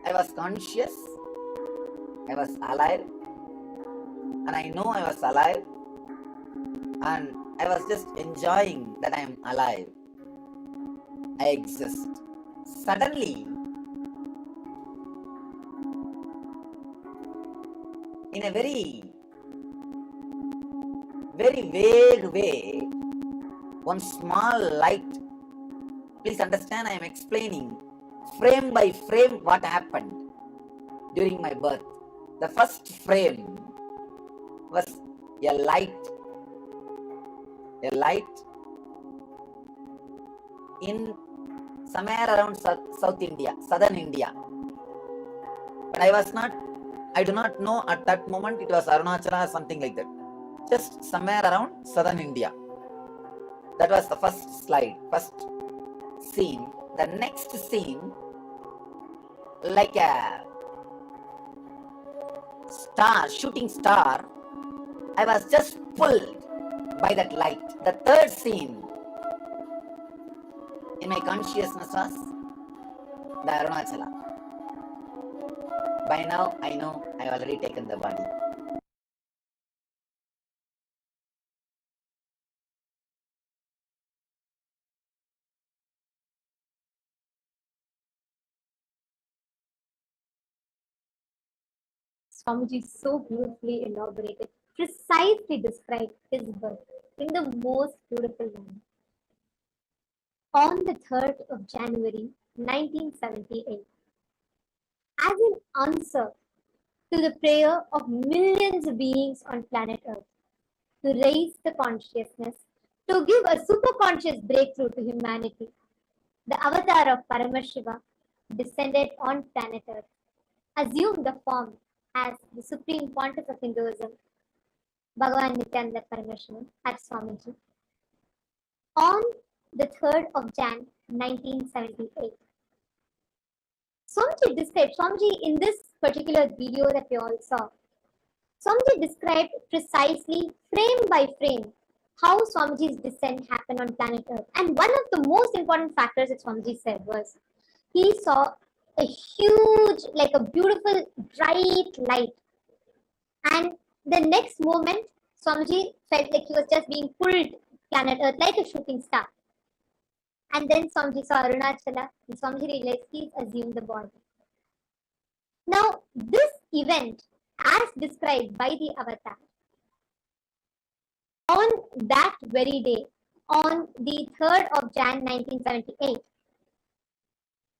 I was conscious, I was alive, and I know I was alive, and I was just enjoying that I am alive. I exist. Suddenly, in a very vague way, one small light. Please understand, I am explaining frame by frame what happened during my birth. The first frame was a light in somewhere around South India, Southern India. But I do not know at that moment it was Arunachala or something like that. Just somewhere around Southern India. That was the first slide, first scene. The next scene, like a star, shooting star, I was just pulled by that light. The third scene in my consciousness was the Arunachala. By now, I know I already taken the body. Swamiji so beautifully elaborated, precisely described his birth in the most beautiful manner. On the 3rd of January 1978, as an answer to the prayer of millions of beings on planet Earth to raise the consciousness, to give a superconscious breakthrough to humanity, the avatar of Paramashiva descended on planet Earth, assumed the form as the supreme pontiff of Hinduism, Bhagavan Nithyananda Paramashivoham at Swamiji, on the 3rd of Jan 1978. Swamiji described, Swamiji in this particular video that we all saw, Swamiji described precisely frame by frame how Swamiji's descent happened on planet Earth. And one of the most important factors that Swamiji said was he saw a huge, like a beautiful bright light. And the next moment, Swamiji felt like he was just being pulled planet Earth like a shooting star. And then Swamiji saw Arunachala and Swamiji realized he's assumed the body. Now, this event, as described by the avatar, on that very day, on the 3rd of Jan 1978,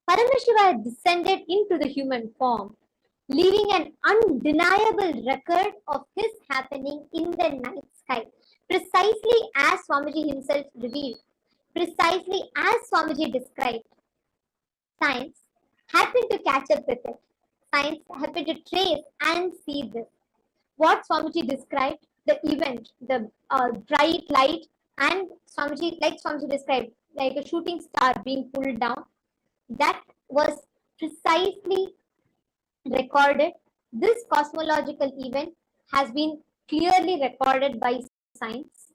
Paramashiva descended into the human form, leaving an undeniable record of his happening in the night sky, precisely as Swamiji himself revealed, precisely as Swamiji described. Science happened to catch up with it. Science happened to trace and see this. What Swamiji described, the event, the bright light, and Swamiji, like Swamiji described, like a shooting star being pulled down, that was precisely recorded. This cosmological event has been clearly recorded by science.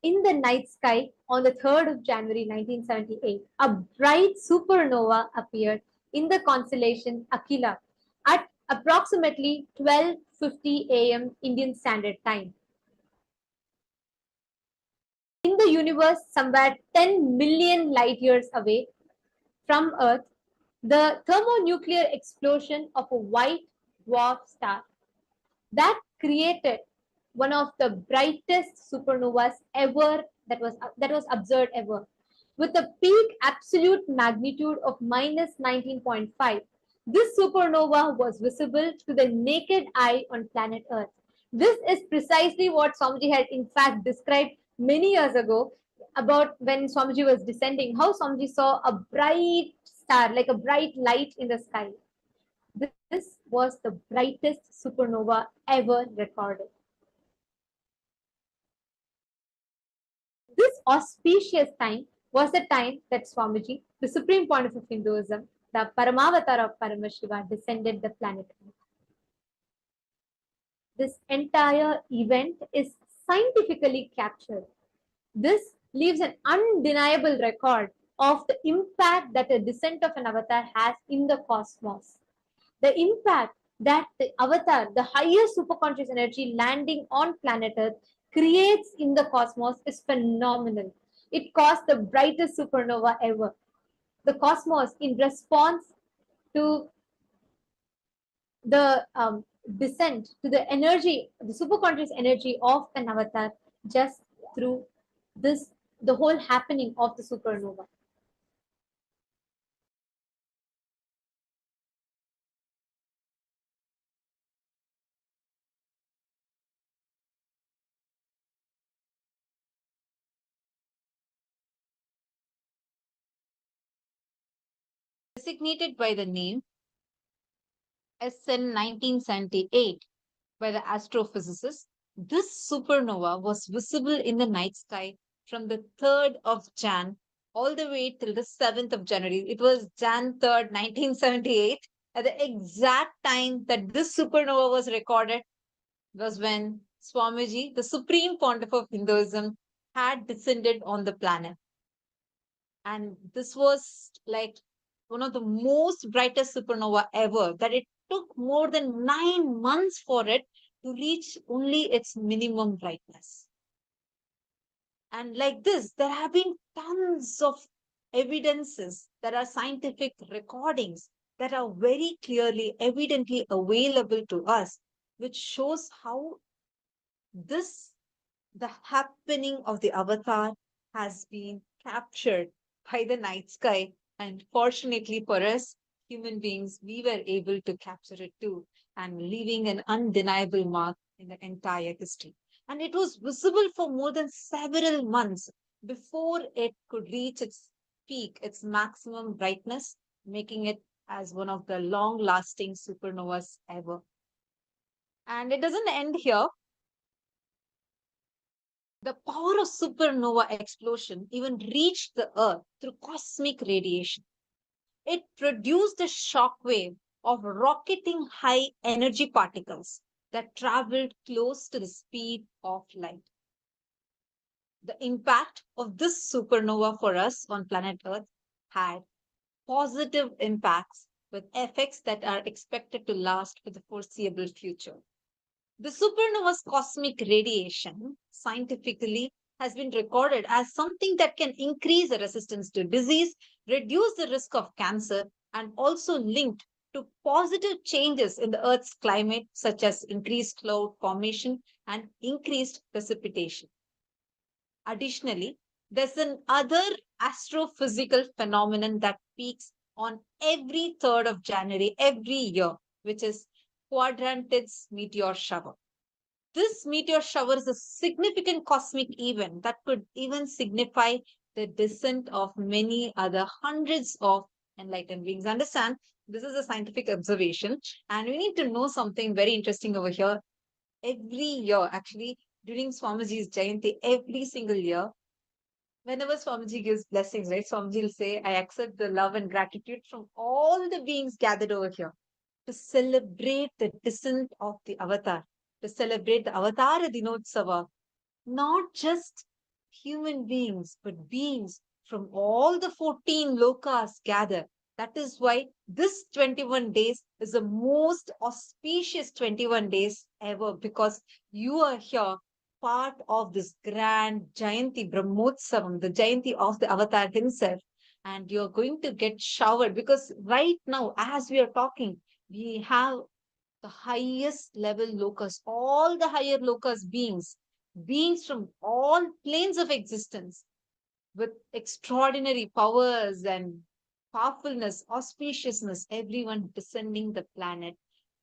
In the night sky on the 3rd of January 1978, a bright supernova appeared in the constellation Aquila at approximately 12:50 a.m. Indian Standard Time. In the universe, somewhere 10 million light years away from Earth, the thermonuclear explosion of a white dwarf star that created one of the brightest supernovas ever that was observed ever, with a peak absolute magnitude of minus 19.5. This supernova was visible to the naked eye on planet Earth. This is precisely what Swamiji had in fact described many years ago about when Swamiji was descending, how Swamiji saw a bright star, like a bright light in the sky. This was the brightest supernova ever recorded. This auspicious time was the time that Swamiji, the supreme pontiff of Hinduism, the Paramavatar of Paramashiva, descended the planet Earth. This entire event is scientifically captured. This leaves an undeniable record of the impact that a descent of an avatar has in the cosmos. The impact that the avatar, the highest superconscious energy landing on planet Earth, creates in the cosmos is phenomenal. It caused the brightest supernova ever. The cosmos, in response to the descent, to the energy, the superconscious energy of an avatar, just through this, the whole happening of the supernova. Designated by the name SN 1978 by the astrophysicists, this supernova was visible in the night sky from the 3rd of Jan all the way till the 7th of January. It was Jan 3rd, 1978. At the exact time that this supernova was recorded was when Swamiji, the supreme pontiff of Hinduism, had descended on the planet. And this was like one of the most brightest supernova ever, that it took more than 9 months for it to reach only its minimum brightness. And like this, there have been tons of evidences, there are scientific recordings that are very clearly, evidently available to us, which shows how this, the happening of the avatar, has been captured by the night sky. And fortunately for us, human beings, we were able to capture it too, and leaving an undeniable mark in the entire history. And it was visible for more than several months before it could reach its peak, its maximum brightness, making it as one of the long-lasting supernovas ever. And it doesn't end here. The power of supernova explosion even reached the Earth through cosmic radiation. It produced a shock wave of rocketing high energy particles that traveled close to the speed of light. The impact of this supernova for us on planet Earth had positive impacts with effects that are expected to last for the foreseeable future. The supernova's cosmic radiation, scientifically, has been recorded as something that can increase the resistance to disease, reduce the risk of cancer, and also linked to positive changes in the Earth's climate, such as increased cloud formation and increased precipitation. Additionally, there's another astrophysical phenomenon that peaks on every 3rd of January every year, which is Quadrantid's meteor shower. This meteor shower is a significant cosmic event that could even signify the descent of many other hundreds of enlightened beings. Understand, this is a scientific observation, and we need to know something very interesting over here. Every year, actually, during Swamiji's Jayanti, every single year, whenever Swamiji gives blessings, right, Swamiji will say, I accept the love and gratitude from all the beings gathered over here to celebrate the descent of the avatar, to celebrate the Avatara Dinotsava. Not just human beings, but beings from all the 14 lokas gather. That is why this 21 days is the most auspicious 21 days ever, because you are here part of this grand Jayanti Brahmotsavam, the Jayanti of the Avatar himself. And you're going to get showered, because right now, as we are talking, we have the highest level locus, all the higher locus beings, beings from all planes of existence with extraordinary powers and powerfulness, auspiciousness, everyone descending the planet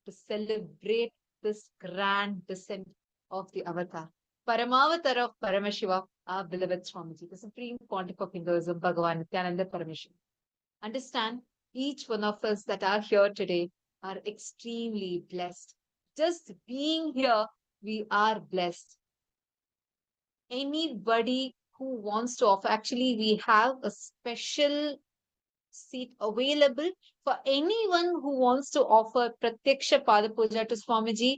to celebrate this grand descent of the avatar. Paramavatara of Paramashiva, our beloved Swamiji, the supreme pontiff of Hinduism, Bhagavan Nithyananda Paramashiva. Understand, each one of us that are here today are extremely blessed. Just being here, we are blessed. Anybody who wants to offer, actually, we have a special seat available for anyone who wants to offer Pratyaksha Pada Puja to Swamiji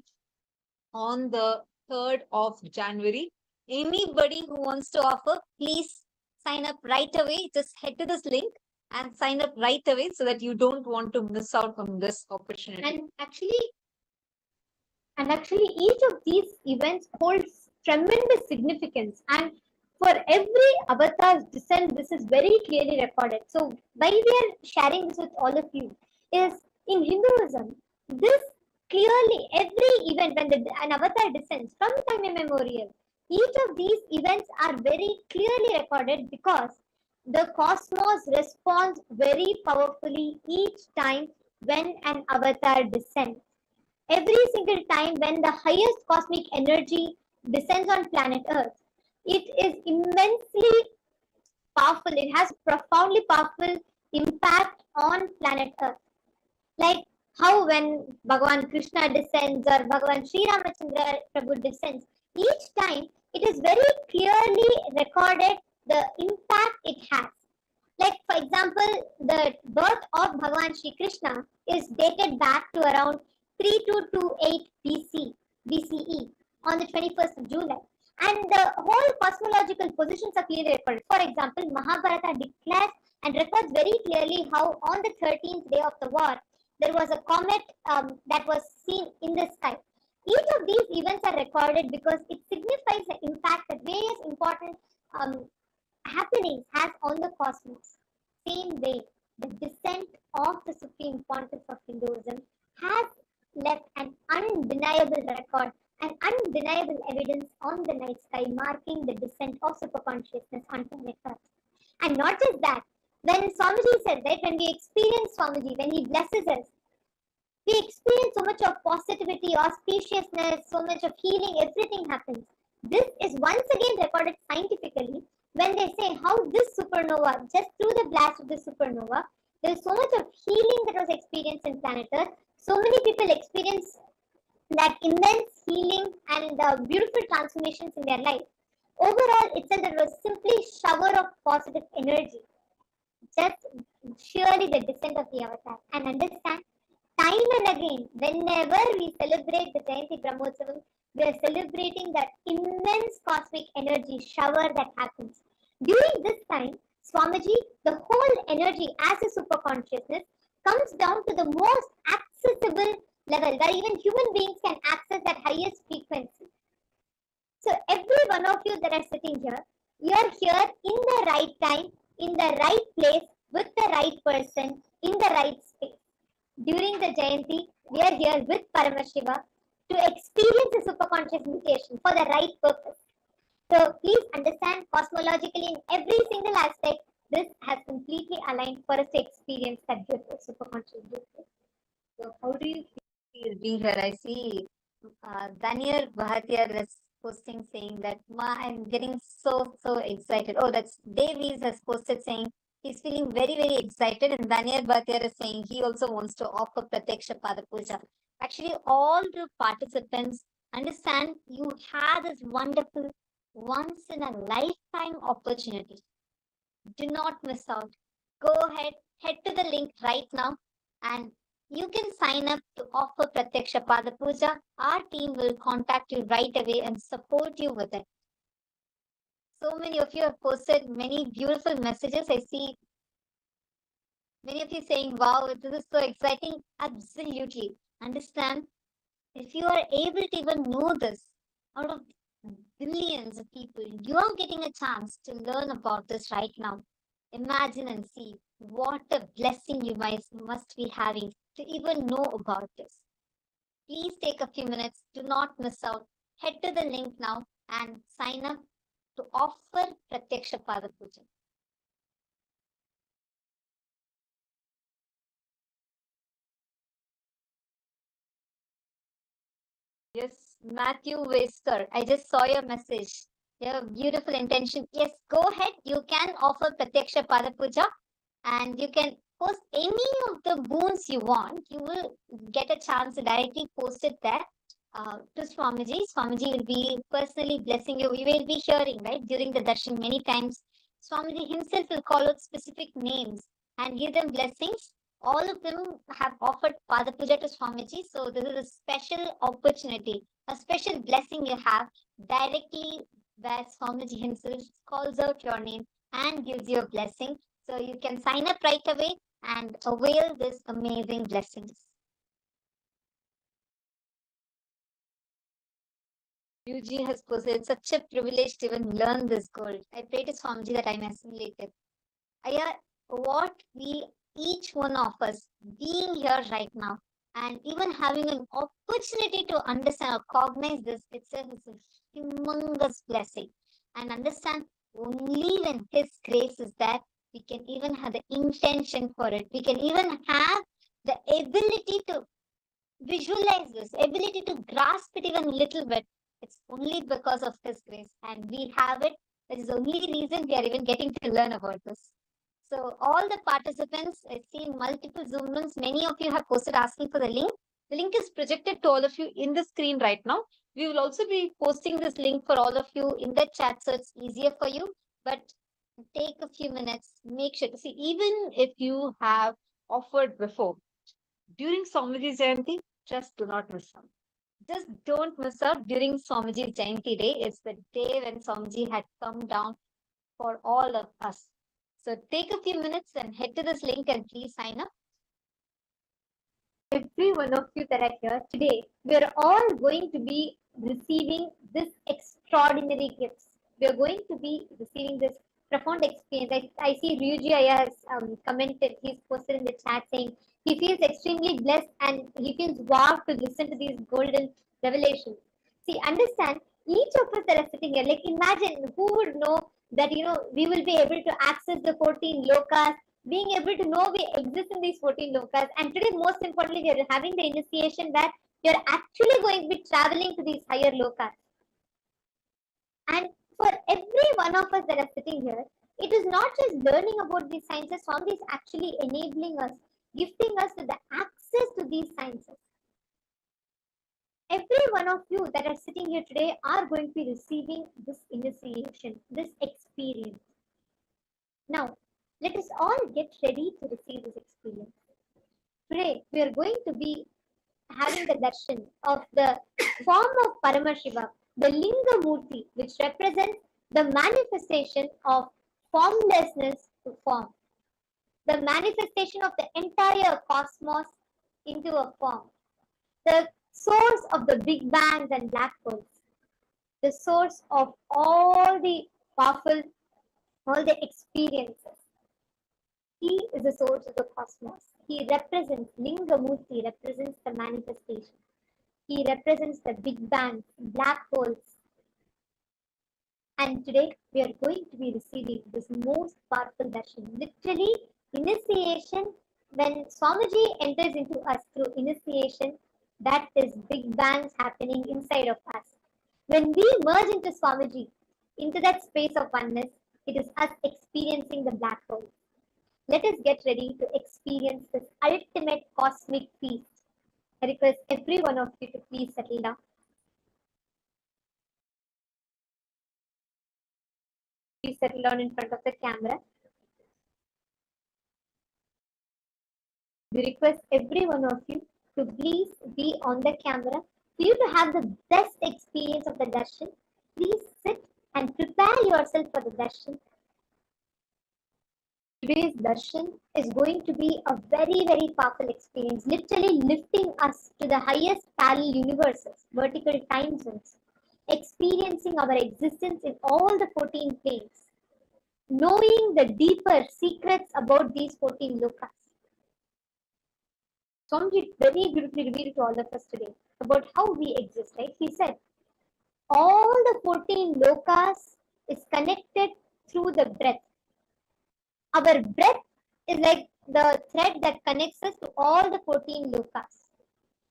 on the 3rd of January. Anybody who wants to offer, please sign up right away. Just head to this link and sign up right away so that you don't want to miss out on this opportunity. And actually, each of these events holds tremendous significance. And for every avatar's descent, this is very clearly recorded. So why we are sharing this with all of you is in Hinduism, this clearly every event when an avatar descends from time immemorial, each of these events are very clearly recorded because the cosmos responds very powerfully each time when an avatar descends. Every single time when the highest cosmic energy descends on planet Earth, it is immensely powerful. It has profoundly powerful impact on planet Earth. Like how when Bhagavan Krishna descends or Bhagavan Sri Ramachandra Prabhu descends, each time it is very clearly recorded the impact it has. Like for example, the birth of Bhagavan Sri Krishna is dated back to around 3228 BCE on the 21st of July. And the whole cosmological positions are clearly recorded. For example, Mahabharata declares and records very clearly how on the 13th day of the war, there was a comet that was seen in the sky. Each of these events are recorded because it signifies the impact that various important happenings has on the cosmos. Same way, the descent of the Supreme Pontiff of Hinduism has left an undeniable record, an undeniable evidence on the night sky, marking the descent of superconsciousness on planet Earth. And not just that, when Swamiji said that, when we experience Swamiji, when he blesses us, we experience so much of positivity, auspiciousness, so much of healing, everything happens. This is once again recorded scientifically when they say how this supernova, just through the blast of the supernova, there is so much of healing that was experienced in planet Earth. So many people experience that immense healing and beautiful transformations in their life. Overall, itself there was simply shower of positive energy. Just surely the descent of the avatar. And understand, time and again, whenever we celebrate the Jayanti Brahmotsavam, we are celebrating that immense cosmic energy shower that happens. During this time, Swamiji, the whole energy as a super consciousness comes down to the most accessible level where even human beings can access that highest frequency. So every one of you that are sitting here, you are here in the right time, in the right place, with the right person, in the right space. During the Jayanti, we are here with Paramashiva to experience the superconscious meditation for the right purpose. So please understand, cosmologically in every single aspect, this has completely aligned for us to experience that beautiful superconscious beauty. So how do you feel being here? I see Daniel Bhatia is posting saying that I'm getting so excited. Oh, that's Davies has posted saying he's feeling very excited, and Daniel Bhatia is saying he also wants to offer Pratyaksha Pada Puja. Actually, all the participants understand you have this wonderful once in a lifetime opportunity. Do not miss out. Go ahead, head to the link right now, and you can sign up to offer Pratyaksha Pada Puja. Our team will contact you right away and support you with it. So many of you have posted many beautiful messages. I see many of you saying, wow, this is so exciting. Absolutely. Understand, if you are able to even know this, out of billions of people, you are getting a chance to learn about this right now. Imagine and see what a blessing you must be having to even know about this. please take a few minutes. Do not miss out. Head to the link now and sign up to offer Pratyaksha Pada Puja. Yes, Matthew Wasker, I just saw your message. You have a beautiful intention. Yes, go ahead. You can offer Pratyaksha Pada Puja and you can post any of the boons you want. You will get a chance to directly post it there to Swamiji. Swamiji will be personally blessing you. You will be hearing, right, during the darshan many times. Swamiji himself will call out specific names and give them blessings. All of them have offered Pada Puja to Swamiji. So this is a special opportunity, a special blessing you have directly where Swamiji himself calls out your name and gives you a blessing. So you can sign up right away and avail this amazing blessings. UG has posted, it's such a privilege to even learn this gold. I pray to Swamiji that I'm assimilated. What we, each one of us, being here right now and even having an opportunity to understand or cognize this itself is a humongous blessing. And understand only when His grace is there, we can even have the intention for it. We can even have the ability to visualize this, ability to grasp it even a little bit. It's only because of His grace, and we have it. That is the only reason we are even getting to learn about this. So all the participants, I've seen multiple Zoom links. Many of you have posted asking for the link. The link is projected to all of you in the screen right now. We will also be posting this link for all of you in the chat, so it's easier for you. But take a few minutes, make sure to see, even if you have offered before, during Swamiji's Jayanti, just do not miss out. Just don't miss out during Swamiji's Jayanti day. It's the day when Swamiji had come down for all of us. So take a few minutes and head to this link and please sign up. Every one of you that are here today, we are all going to be receiving this extraordinary gifts. We are going to be receiving this profound experience. I see Ryuji Aya has commented, he's posted in the chat saying he feels extremely blessed and he feels wow to listen to these golden revelations. See, understand, each of us that are sitting here, like imagine who would know that, we will be able to access the 14 lokas, being able to know we exist in these 14 lokas. And today, most importantly, we are having the initiation that you're actually going to be traveling to these higher lokas. And for every one of us that are sitting here, it is not just learning about these sciences, Swami is actually enabling us, gifting us with the access to these sciences. Every one of you that are sitting here today are going to be receiving this initiation, this experience. Now, let us all get ready to receive this experience. Today, we are going to be having the darshan of the form of Paramashivoham, the Linga Murti, which represents the manifestation of formlessness to form, the manifestation of the entire cosmos into a form, the source of the big bangs and black holes, the source of all the powerful, all the experiences. He is the source of the cosmos. He represents, Linga Murti represents the manifestation. He represents the big bangs, black holes. And today we are going to be receiving this most powerful darshan. Literally, initiation, when Swamiji enters into us through initiation, that is big bangs happening inside of us. When we merge into Swamiji, into that space of oneness, it is us experiencing the black hole. Let us get ready to experience this ultimate cosmic feast. I request every one of you to please settle down. Please settle down in front of the camera. We request every one of you to please be on the camera. For you to have the best experience of the darshan, please sit and prepare yourself for the darshan. Today's darshan is going to be a very, very powerful experience, literally lifting us to the highest parallel universes, vertical time zones, experiencing our existence in all the 14 planes, knowing the deeper secrets about these 14 lokas. Swamiji very beautifully revealed to all of us today about how we exist, right? He said, all the 14 lokas is connected through the breath. Our breath is like the thread that connects us to all the 14 lokas.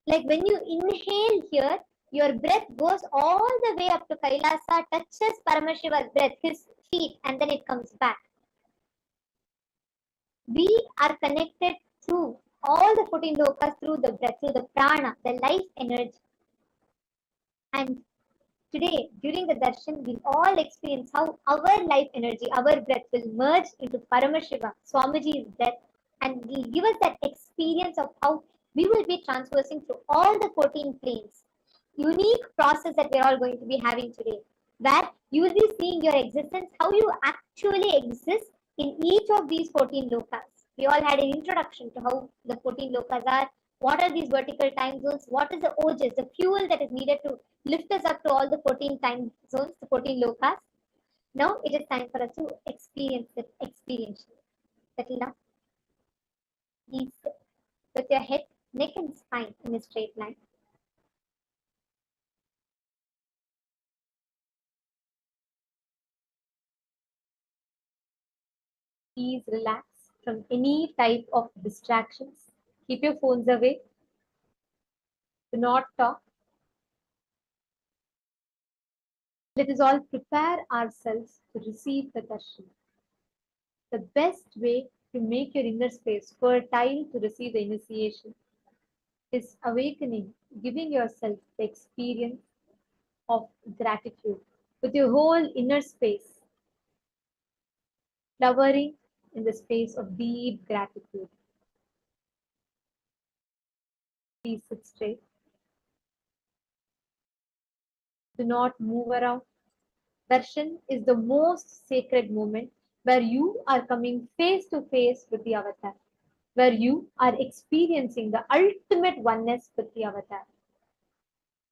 Like when you inhale here, your breath goes all the way up to Kailasa, touches Paramashiva's breath, his feet, and then it comes back. We are connected through all the 14 lokas through the breath, through the prana, the life energy. And today, during the darshan, we'll all experience how our life energy, our breath will merge into Paramashiva, Swamiji's breath, and will give us that experience of how we will be transversing through all the 14 planes. Unique process that we're all going to be having today, where you will be seeing your existence, how you actually exist in each of these 14 lokas. We all had an introduction to how the 14 lokas are, what are these vertical time zones, what is the ojas, the fuel that is needed to lift us up to all the 14 time zones, the 14 lokas. Now it is time for us to experience it experientially. Settle down. Please sit with your head, neck and spine in a straight line. Please relax from any type of distractions. Keep your phones away. Do not talk. Let us all prepare ourselves to receive the darshan. The best way to make your inner space fertile to receive the initiation is awakening, giving yourself the experience of gratitude with your whole inner space, flowering in the space of deep gratitude. Please sit straight. Do not move around. Darshan is the most sacred moment where you are coming face to face with the avatar, where you are experiencing the ultimate oneness with the avatar,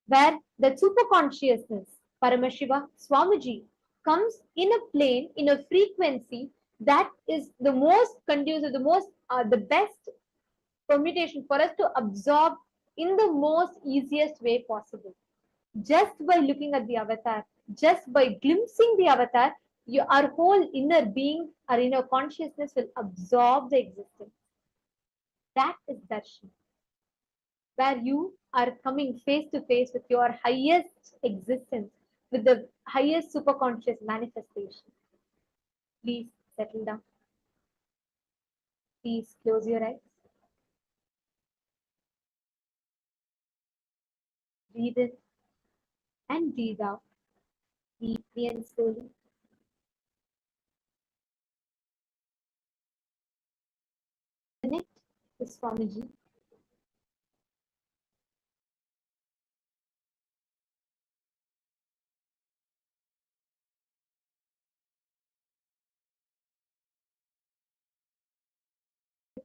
where the super consciousness, Paramashiva, Swamiji, comes in a plane, in a frequency that is the most conducive, the best permutation for us to absorb in the most easiest way possible. Just by looking at the avatar, just by glimpsing the avatar, our whole inner being, our inner consciousness will absorb the existence. That is darshan, where you are coming face to face with your highest existence, with the highest superconscious manifestation. Please settle down. Please close your eyes. Breathe in and breathe out, deeply and slowly. Connect to Swamiji.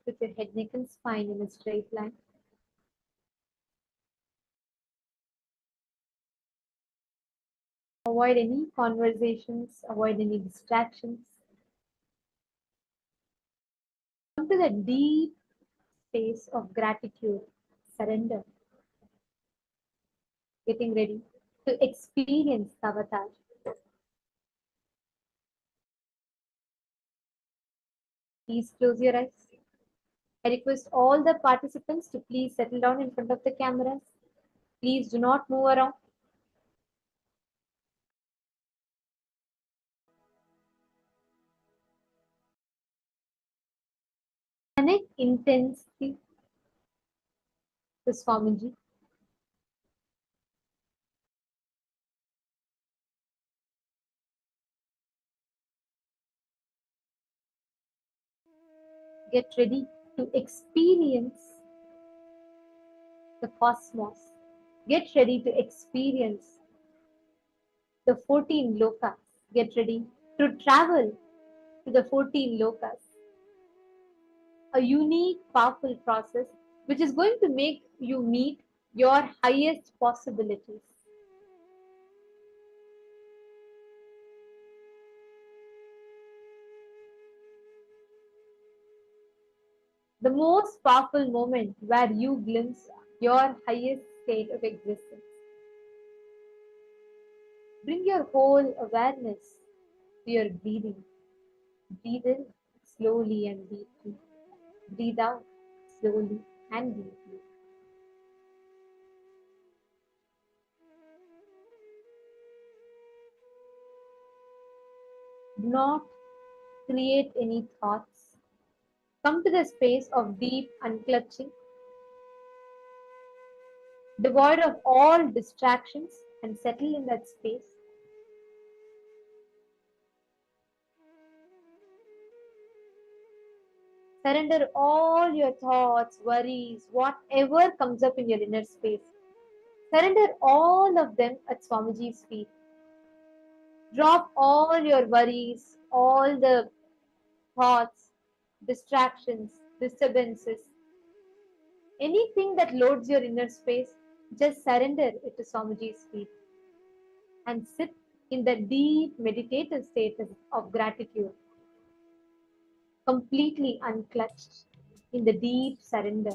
With your head, neck, and spine in a straight line. Avoid any conversations, avoid any distractions. Come to the deep space of gratitude, surrender. Getting ready to experience the avatar. Please close your eyes. I request all the participants to please settle down in front of the cameras. Please do not move around. Connect intensely to Swamiji. Get ready to experience the cosmos. Get ready to experience the 14 lokas. Get ready to travel to the 14 lokas. A unique, powerful process which is going to make you meet your highest possibilities. the most powerful moment where you glimpse your highest state of existence. Bring your whole awareness to your breathing. Breathe in slowly and deeply. Breathe out slowly and deeply. Do not create any thoughts. Come to the space of deep unclutching, devoid of all distractions, and settle in that space. Surrender all your thoughts, worries, whatever comes up in your inner space. Surrender all of them at Swamiji's feet. Drop all your worries, all the thoughts, distractions, disturbances, anything that loads your inner space, just surrender it to Swamiji's feet and sit in the deep meditative state of gratitude, completely unclutched in the deep surrender.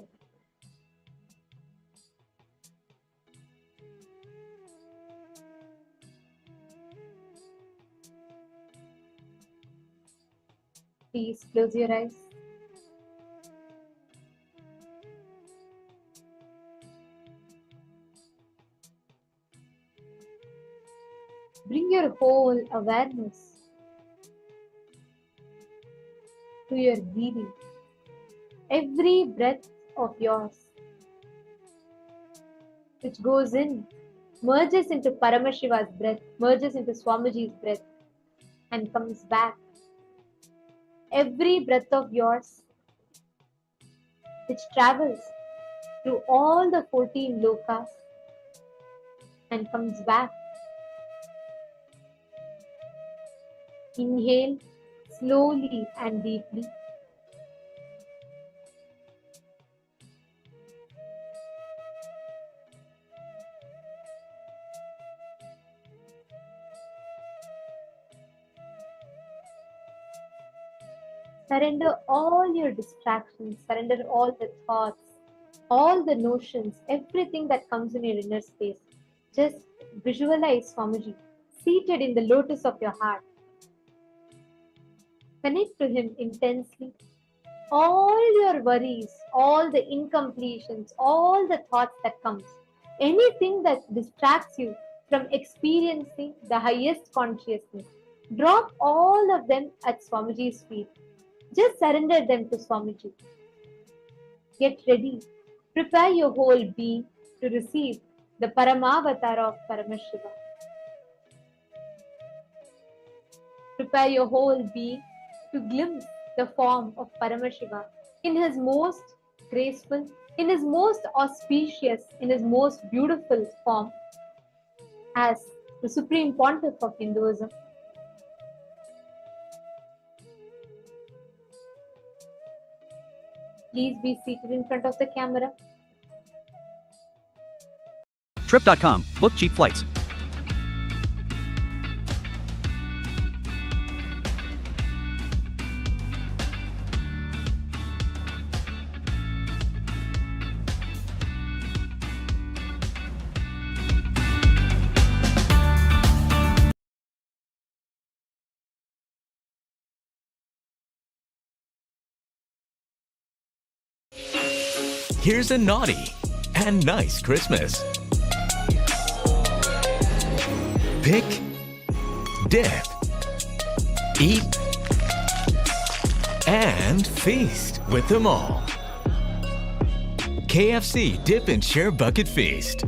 Please close your eyes. Bring your whole awareness to your breathing. Every breath of yours which goes in merges into Paramashiva's breath, merges into Swamiji's breath, and comes back. Every breath of yours which travels through all the 14 lokas and comes back. Inhale slowly and deeply. Surrender all your distractions, surrender all the thoughts, all the notions, everything that comes in your inner space. Just visualize Swamiji seated in the lotus of your heart. Connect to him intensely. All your worries, all the incompletions, all the thoughts that comes, anything that distracts you from experiencing the highest consciousness, drop all of them at Swamiji's feet. Just surrender them to Swamiji. Get ready. Prepare your whole being to receive the Paramavatara of Paramashiva. Prepare your whole being to glimpse the form of Paramashiva in his most graceful, in his most auspicious, in his most beautiful form as the Supreme Pontiff of Hinduism. Please be seated in front of the camera. Trip.com. Book cheap flights. Here's a naughty and nice Christmas. Pick, dip, eat, and feast with them all. KFC Dip and Share Bucket Feast.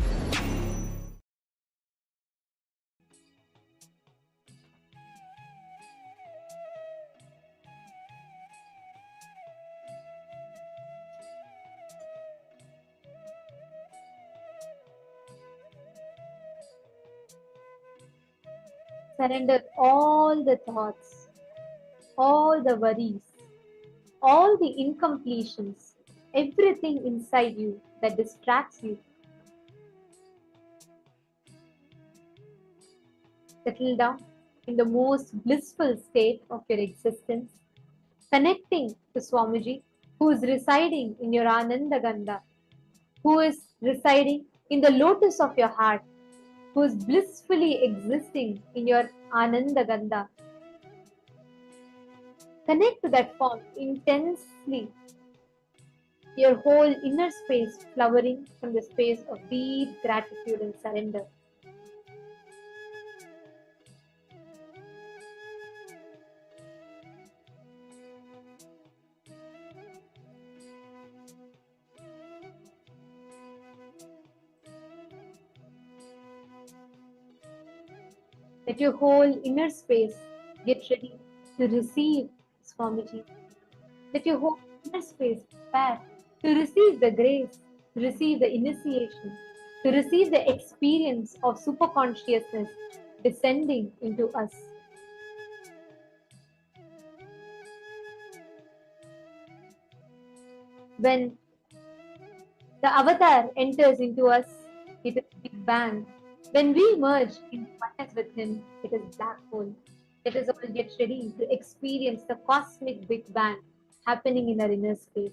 Surrender all the thoughts, all the worries, all the incompletions, everything inside you that distracts you. Settle down in the most blissful state of your existence, connecting to Swamiji who is residing in your Ananda Gandha, who is residing in the lotus of your heart, who is blissfully existing in your Ananda Gandha. Connect to that form intensely. Your whole inner space flowering from the space of deep gratitude and surrender. Let your whole inner space get ready to receive Swamiji. Let your whole inner space prepare to receive the grace, to receive the initiation, to receive the experience of superconsciousness descending into us. When the avatar enters into us, it is Big Bang. When we merge in oneness with him, it is black hole. Let us all get ready to experience the cosmic Big Bang happening in our inner space.